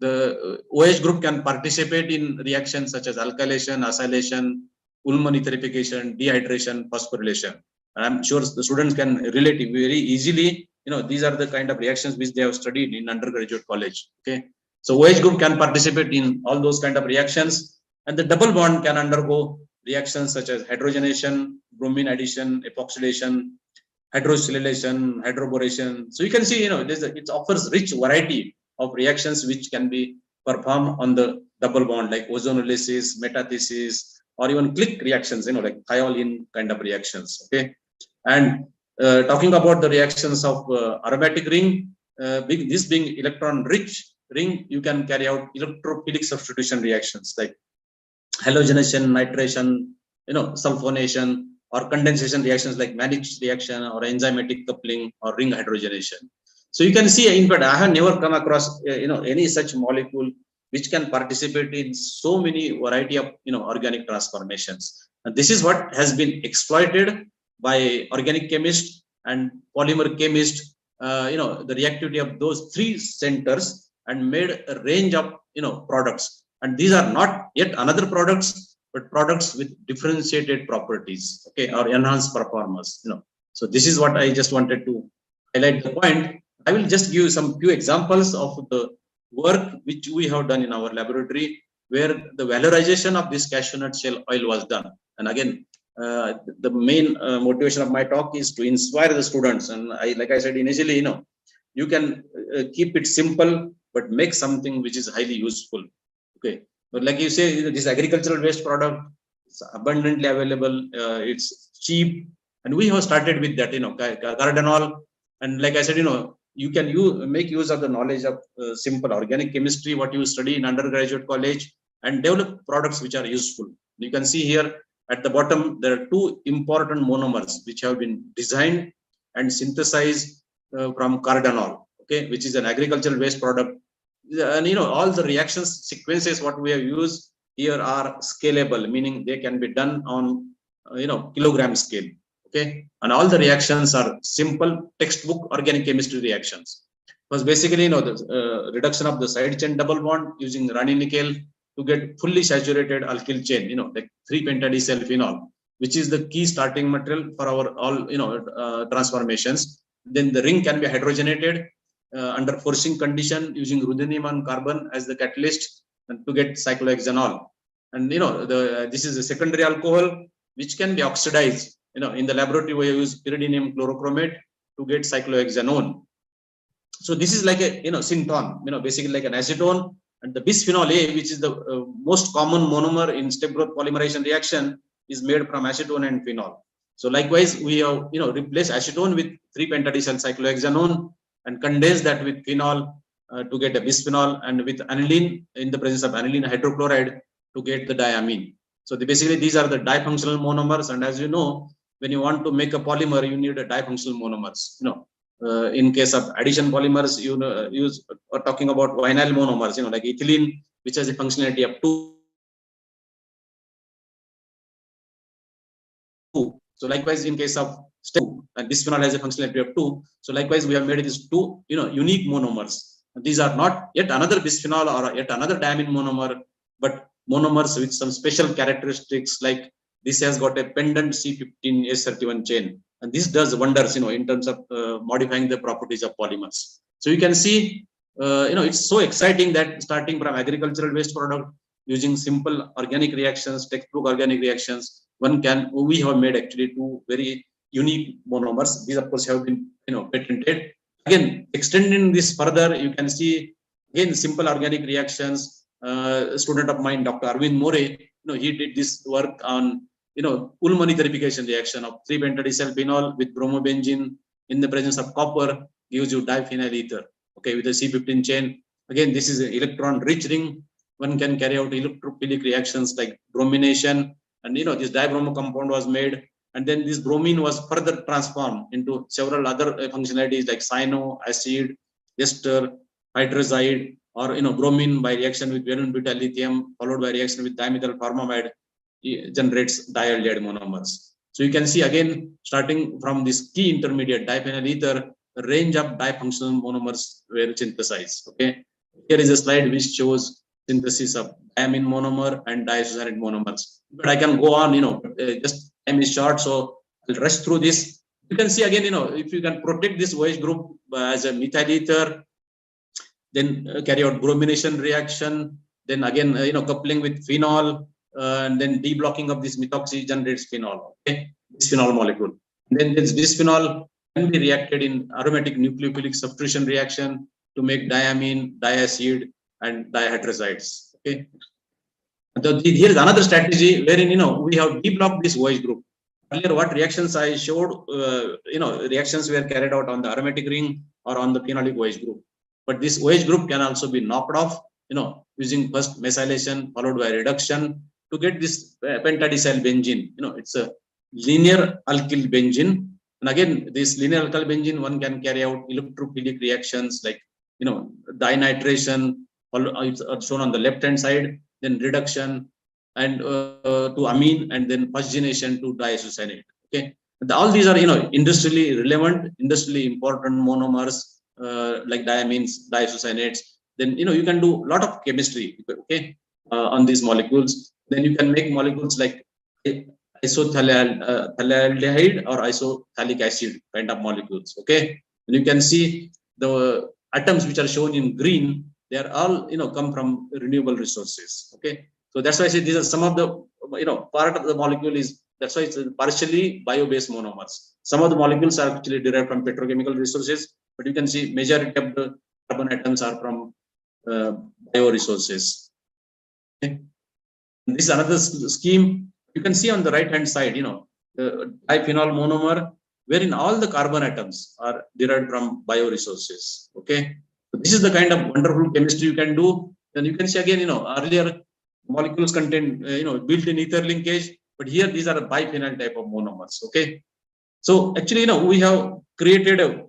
The OH group can participate in reactions such as alkylation, acylation, Ullmann esterification, dehydration, phosphorylation. I'm sure the students can relate very easily. These are the kind of reactions which they have studied in undergraduate college. Okay, so OH group can participate in all those kind of reactions, and the double bond can undergo reactions such as hydrogenation, bromine addition, epoxidation, hydrocellulation, hydroboration. So you can see, it offers rich variety of reactions which can be performed on the double bond, like ozonolysis, metathesis, or even click reactions, like thiol-in kind of reactions. Okay, and talking about the reactions of aromatic ring, this being electron-rich ring, you can carry out electrophilic substitution reactions like halogenation, nitration, sulfonation, or condensation reactions like Mannich reaction or enzymatic coupling or ring hydrogenation. So you can see, in fact, I have never come across any such molecule which can participate in so many variety of organic transformations. And this is what has been exploited by organic chemists and polymer chemists. The reactivity of those three centers and made a range of products. And these are not yet another products, but products with differentiated properties, okay, or enhanced performance. So this is what I just wanted to highlight the point. I will just give some few examples of the work which we have done in our laboratory, where the valorization of this cashew nut shell oil was done. And again, the main motivation of my talk is to inspire the students. And like I said initially, you can keep it simple, but make something which is highly useful. Okay, but like you say, this agricultural waste product is abundantly available. It's cheap, and we have started with that. Cardinal, and like I said, you can make use of the knowledge of simple organic chemistry, what you study in undergraduate college, and develop products which are useful. You can see here at the bottom, there are two important monomers which have been designed and synthesized from cardinal, okay, which is an agricultural waste product. And all the reactions sequences what we have used here are scalable, meaning they can be done on kilogram scale. Okay, and all the reactions are simple textbook organic chemistry reactions. Because basically, the reduction of the side chain double bond using rani-nickel to get fully saturated alkyl chain, like 3-pentadicyl phenol, which is the key starting material for our all transformations. Then the ring can be hydrogenated under forcing condition using ruthenium and carbon as the catalyst, and to get cyclohexanol. And this is a secondary alcohol which can be oxidized. In the laboratory we use pyridinium chlorochromate to get cyclohexanone. So this is like a synthon, basically like an acetone. And the bisphenol A, which is the most common monomer in step growth polymerization reaction, is made from acetone and phenol. So likewise, we have replaced acetone with 3-pentadicyl cyclohexanone and condense that with phenol to get a bisphenol, and with aniline in the presence of aniline hydrochloride to get the diamine. So basically these are the difunctional monomers. And as you know, when you want to make a polymer, you need a difunctional monomers. In case of addition polymers, use or talking about vinyl monomers, like ethylene, which has a functionality of 2. So likewise, in case of step 2, and bisphenol has a functionality of 2. So likewise, we have made these two, unique monomers. These are not yet another bisphenol or yet another diamine monomer, but monomers with some special characteristics, like this has got a pendant C15S31 chain, and this does wonders, in terms of modifying the properties of polymers. So you can see, it's so exciting that starting from agricultural waste product using simple organic reactions, textbook organic reactions, we have made actually two very unique monomers. These of course have been, patented. Again, extending this further, you can see again simple organic reactions. A student of mine, Dr. Arvind More, he did this work on Ullmann esterification reaction of 3-pentadicyl phenol with bromobenzene in the presence of copper gives you diphenyl ether, okay, with a C15 chain. Again, this is an electron-rich ring. One can carry out electrophilic reactions like bromination, and this dibromo compound was made, and then this bromine was further transformed into several other functionalities like cyano, acid, ester, hydrazide, or bromine by reaction with valine-butyl lithium, followed by reaction with dimethyl formamide, generates dialdehyde monomers. So you can see again, starting from this key intermediate diphenyl ether, a range of difunctional monomers were synthesized. Okay, here is a slide which shows synthesis of diamine monomer and diisocyanate monomers. But I can go on, just time is short, so I'll rush through this. You can see again, if you can protect this OH group as a methyl ether, then carry out bromination reaction, then again, coupling with phenol, and then deblocking of this methoxy generates phenol. Okay, bisphenol molecule. Then this bisphenol can be reacted in aromatic nucleophilic substitution reaction to make diamine, diacid, and dihydroxides. Okay. Here is another strategy wherein we have deblocked this OH group. Earlier, what reactions I showed, reactions were carried out on the aromatic ring or on the phenolic OH group. But this OH group can also be knocked off, using first methylation followed by reduction to get this pentadecyl benzene. It's a linear alkyl benzene. And again, this linear alkyl benzene, one can carry out electrophilic reactions like, dinitration, it's shown on the left-hand side, then reduction and to amine, and then phosgenation to diisocyanate. Okay, all these are industrially relevant, industrially important monomers like diamines, diisocyanates. Then you can do a lot of chemistry, okay, on these molecules. Then you can make molecules like isothaldehyde or isothalic acid kind of molecules. Okay, and you can see the atoms which are shown in green. They are all come from renewable resources. Okay, so that's why I say these are some of the part of the molecule is, that's why it's partially bio-based monomers. Some of the molecules are actually derived from petrochemical resources, but you can see majority of the carbon atoms are from bio resources. Okay. This is another scheme. You can see on the right hand side, the diphenol monomer, wherein all the carbon atoms are derived from bio resources. Okay. So this is the kind of wonderful chemistry you can do. Then you can see again, earlier molecules contain, built-in ether linkage, but here these are a biphenyl type of monomers. Okay. So actually, we have created a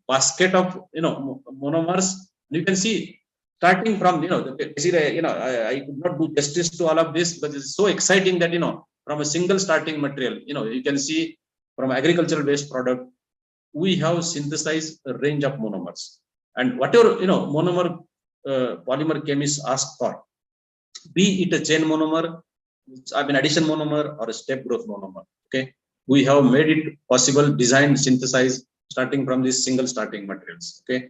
basket of, monomers. You can see starting from, basically, I could not do justice to all of this, but it's so exciting that, from a single starting material, you can see from agricultural waste product, we have synthesized a range of monomers. And whatever, monomer polymer chemists ask for, be it a chain monomer, addition monomer, or a step growth monomer. Okay, we have made it possible, designed, synthesized, starting from these single starting materials. Okay,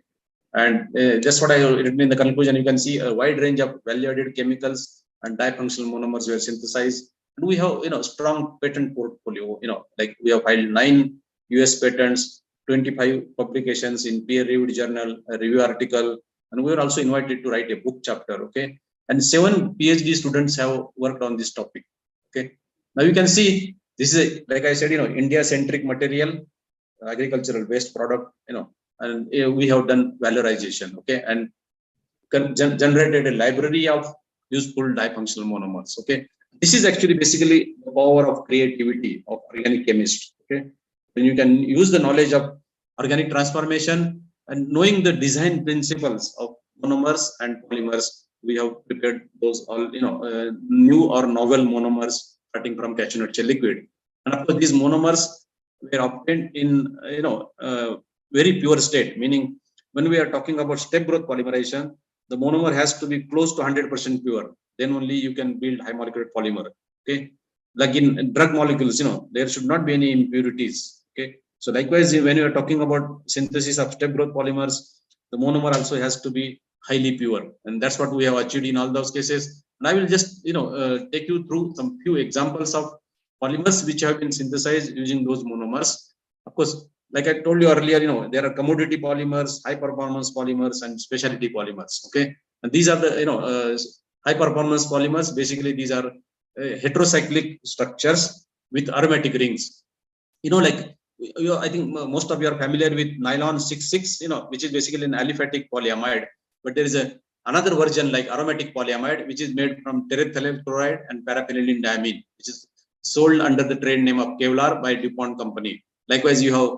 and just what I written in the conclusion, you can see a wide range of value-added chemicals and difunctional monomers were synthesized. And we have strong patent portfolio. Like we have filed 9 US patents, 25 publications in peer-reviewed journal, a review article, and we were also invited to write a book chapter. Okay, and 7 PhD students have worked on this topic. Okay, now you can see this is like I said, India-centric material, agricultural waste product, and we have done valorization. Okay, and generated a library of useful difunctional monomers. Okay, this is actually basically the power of creativity of organic chemist. Okay, when you can use the knowledge of organic transformation and knowing the design principles of monomers and polymers, we have prepared those all new or novel monomers starting from cashew nut shell liquid. And of course, these monomers were obtained in very pure state, meaning when we are talking about step growth polymerization, the monomer has to be close to 100% pure. Then only you can build high molecular polymer. Okay, like in drug molecules, there should not be any impurities. Okay, so likewise, when you are talking about synthesis of step growth polymers, the monomer also has to be highly pure, and that's what we have achieved in all those cases. And I will just take you through some few examples of polymers which have been synthesized using those monomers. Of course, like I told you earlier, there are commodity polymers, high performance polymers, and specialty polymers. Okay, and these are the high performance polymers. Basically, these are heterocyclic structures with aromatic rings. I think most of you are familiar with nylon 6,6, which is basically an aliphatic polyamide. But there is another version like aromatic polyamide, which is made from terephthalate chloride and paraphenylene diamine, which is sold under the trade name of Kevlar by DuPont company. Likewise, you have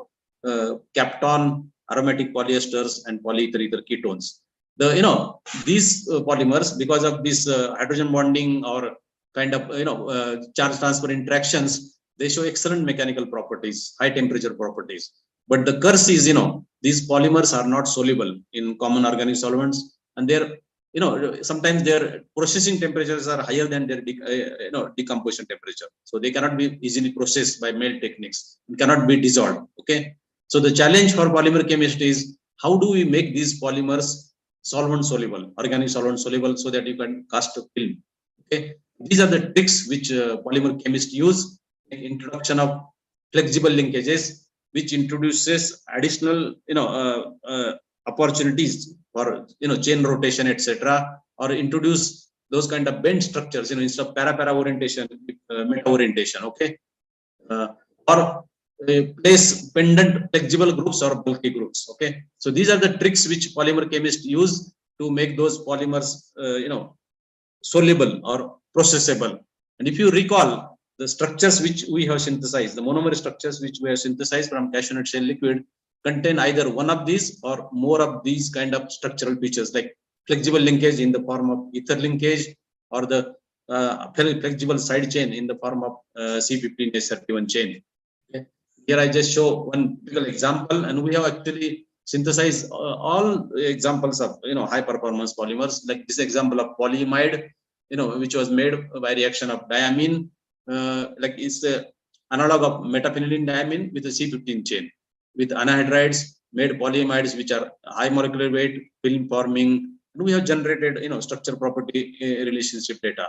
Kapton, aromatic polyesters, and polyether ether ketones. These polymers, because of this hydrogen bonding or kind of charge transfer interactions, they show excellent mechanical properties, high temperature properties. But the curse is, these polymers are not soluble in common organic solvents, and they're, sometimes their processing temperatures are higher than their decomposition temperature. So they cannot be easily processed by melt techniques. It cannot be dissolved. Okay. So the challenge for polymer chemistry is how do we make these polymers solvent soluble, organic solvent soluble, so that you can cast a film. Okay. These are the tricks which polymer chemists use. Like introduction of flexible linkages, which introduces additional opportunities for chain rotation, etc., or introduce those kind of bend structures, instead of para orientation, meta orientation. Okay, or place pendant flexible groups or bulky groups. Okay, so these are the tricks which polymer chemists use to make those polymers soluble or processable. And if you recall, the structures which we have synthesized, the monomer structures which we have synthesized from cashew nut shell liquid, contain either one of these or more of these kind of structural features, like flexible linkage in the form of ether linkage, or the flexible side chain in the form of C15H31 chain. Okay. Here I just show one typical example, and we have actually synthesized all examples of high performance polymers, like this example of polyimide, which was made by reaction of diamine, like it's the analog of metaphenylene diamine with a C15 chain, with anhydrides made polyimides which are high molecular weight, film forming, and we have generated structure property relationship data.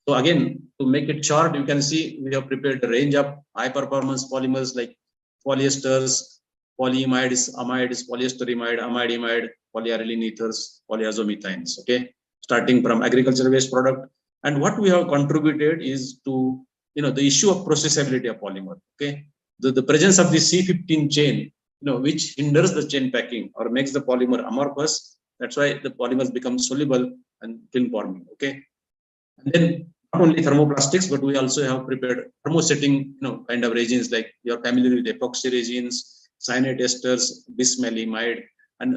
So again, to make it short, you can see we have prepared a range of high performance polymers like polyesters, polyimides, amides, polyesterimide, amide, polyarylene ethers, polyazomethanes. Okay, starting from agricultural waste product. And what we have contributed is to the issue of processability of polymer. Okay, the presence of the C15 chain, which hinders the chain packing or makes the polymer amorphous. That's why the polymers become soluble and film forming. Okay, and then not only thermoplastics, but we also have prepared thermosetting kind of resins, like you're familiar with epoxy resins, cyanate esters, bismaleimide, and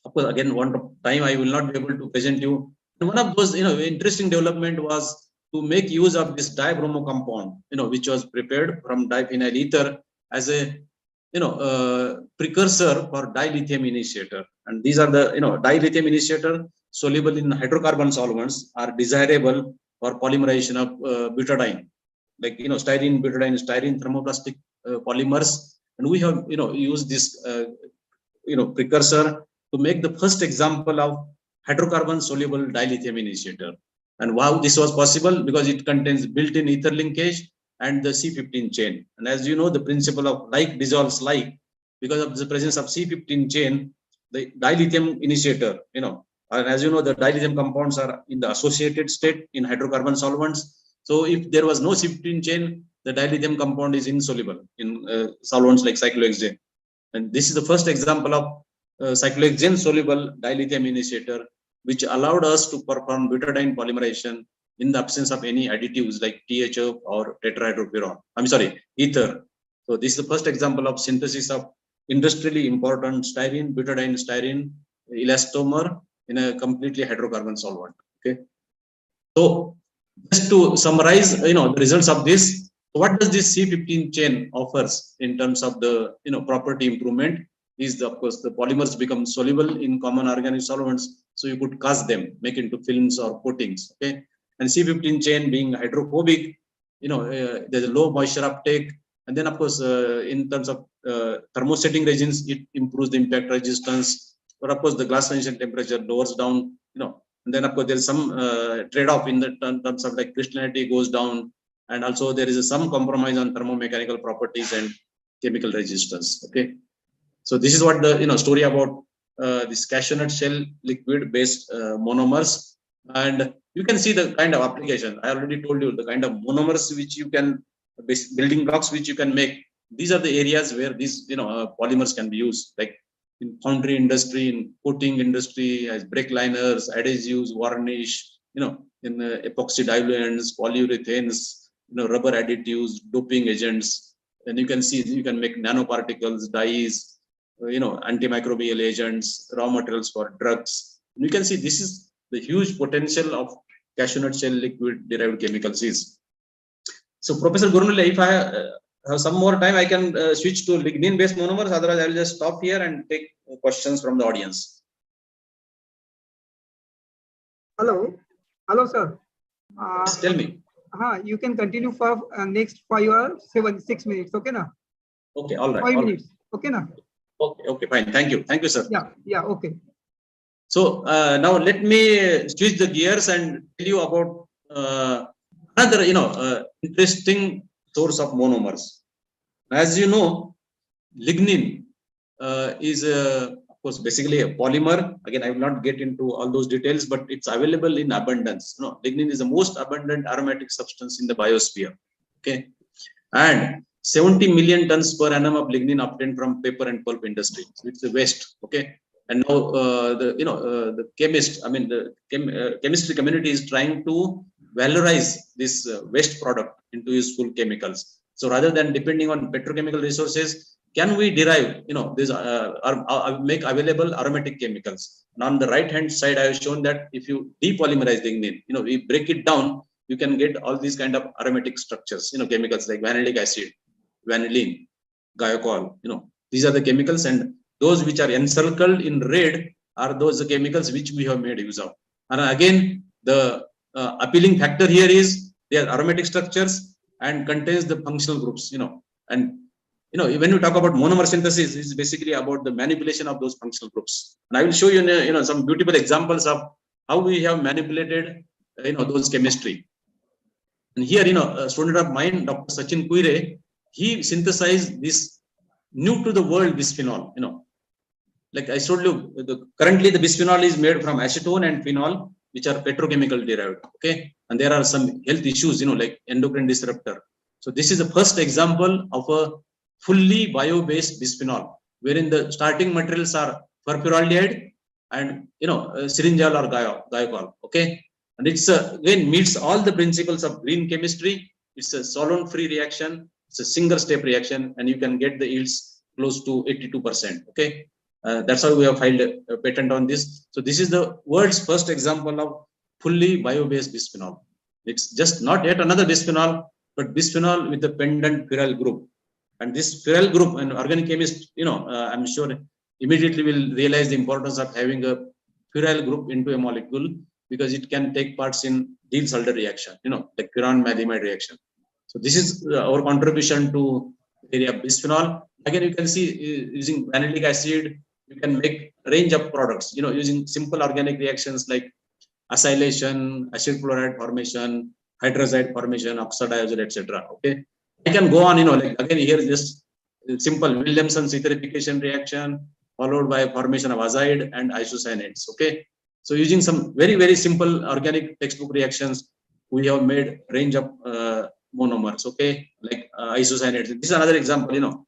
of course, again, one time I will not be able to present you. And one of those interesting development was to make use of this dibromo compound, which was prepared from diphenyl ether as a precursor for dilithium initiator. And these are the dilithium initiator soluble in hydrocarbon solvents are desirable for polymerization of butadiene, like styrene, butadiene, styrene thermoplastic polymers. And we have used this precursor to make the first example of hydrocarbon soluble dilithium initiator. And wow, this was possible because it contains built-in ether linkage and the C15 chain. And as you know, the principle of like dissolves like, because of the presence of C15 chain, the dilithium initiator, and as you know, the dilithium compounds are in the associated state in hydrocarbon solvents. So if there was no C15 chain, the dilithium compound is insoluble in solvents like cyclohexane. And this is the first example of cyclohexane soluble dilithium initiator, which allowed us to perform butadiene polymerization in the absence of any additives like THF or tetrahydrofuran. I'm sorry, ether. So this is the first example of synthesis of industrially important styrene, butadiene styrene elastomer in a completely hydrocarbon solvent. Okay. So just to summarize, the results of this, what does this C15 chain offers in terms of the property improvement? Is of course the polymers become soluble in common organic solvents, so you could cast them, make into films or coatings. Okay, and C15 chain being hydrophobic, there's a low moisture uptake, and then of course in terms of thermosetting resins, it improves the impact resistance. But of course the glass transition temperature lowers down, and then of course there is some trade-off in the terms of like crystallinity goes down, and also there is some compromise on thermomechanical properties and chemical resistance. Okay. So this is what the story about this cashew nut shell liquid based monomers, and you can see the kind of application. I already told you the kind of monomers which you can, building blocks which you can make. These are the areas where these polymers can be used, like in foundry industry, in coating industry, as brake liners, adhesives, varnish, in epoxy diluents, polyurethanes, rubber additives, doping agents, and you can see you can make nanoparticles, dyes, antimicrobial agents, raw materials for drugs. And you can see this is the huge potential of cashew nut shell liquid derived chemicals is. So Professor Gurnule, if I have some more time, I can switch to lignin based monomers. Otherwise, I will just stop here and take questions from the audience. Hello, sir. Tell me. You can continue for next 5 or 6 minutes. Okay, na? Okay, all right. 5 minutes. Okay, na? Okay, fine. Thank you, sir. Yeah, okay. So now let me switch the gears and tell you about another, interesting source of monomers. As you know, lignin is, of course, basically a polymer. Again, I will not get into all those details, but it's available in abundance. Lignin is the most abundant aromatic substance in the biosphere. Okay, and 70 million tons per annum of lignin obtained from paper and pulp industry. So it's a waste. Okay, and now the chemist, chemistry community is trying to valorize this waste product into useful chemicals. So rather than depending on petrochemical resources, can we derive, make available aromatic chemicals? And on the right hand side, I have shown that if you depolymerize lignin, we break it down, you can get all these kind of aromatic structures, chemicals like vanillic acid, vanillin, guaiacol. These are the chemicals, and those which are encircled in red are those chemicals which we have made use of. And again, the appealing factor here is they are aromatic structures and contains the functional groups. And when you talk about monomer synthesis, it's basically about the manipulation of those functional groups. And I will show you, some beautiful examples of how we have manipulated, those chemistry. And here, a student of mine, Dr. Sachin Kuire, he synthesized this new to the world bisphenol. Like I told you, currently the bisphenol is made from acetone and phenol, which are petrochemical derived. Okay, and there are some health issues, like endocrine disruptor. So this is the first example of a fully bio-based bisphenol, wherein the starting materials are furfural and syringol or guaiacol. Okay, and it's again meets all the principles of green chemistry. It's a solvent-free reaction. It's a single-step reaction, and you can get the yields close to 82%. Okay, that's how we have filed a patent on this. So this is the world's first example of fully bio-based bisphenol. It's just not yet another bisphenol, but bisphenol with the pendant phenyl group. And this phenyl group, and organic chemist, I'm sure immediately will realize the importance of having a phenyl group into a molecule, because it can take parts in Diels-Alder reaction, like furan-maleimide reaction. So this is our contribution to the area of bisphenol. Again, you can see using vanillic acid, you can make a range of products, using simple organic reactions like acylation, acid chloride formation, hydrazide formation, oxidization, etc. Okay, I can go on, like again here just simple Williamson's esterification reaction followed by formation of azide and isocyanates. Okay, so using some very, very simple organic textbook reactions, we have made range of monomers. Okay, like isocyanates. This is another example.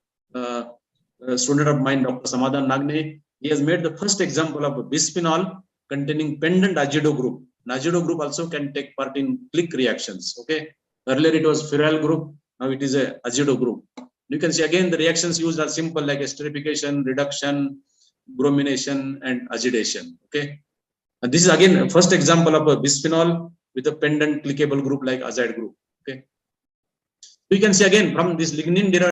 A student of mine, Dr. Samadhan Nagne, he has made the first example of a bisphenol containing pendant azido group. An azido group also can take part in click reactions. Okay, earlier it was phenyl group, now it is a azido group. You can see again the reactions used are simple like esterification, reduction, bromination, and azidation. Okay, and this is again first example of a bisphenol with a pendant clickable group like azide group. Okay, you can see again from this lignin derived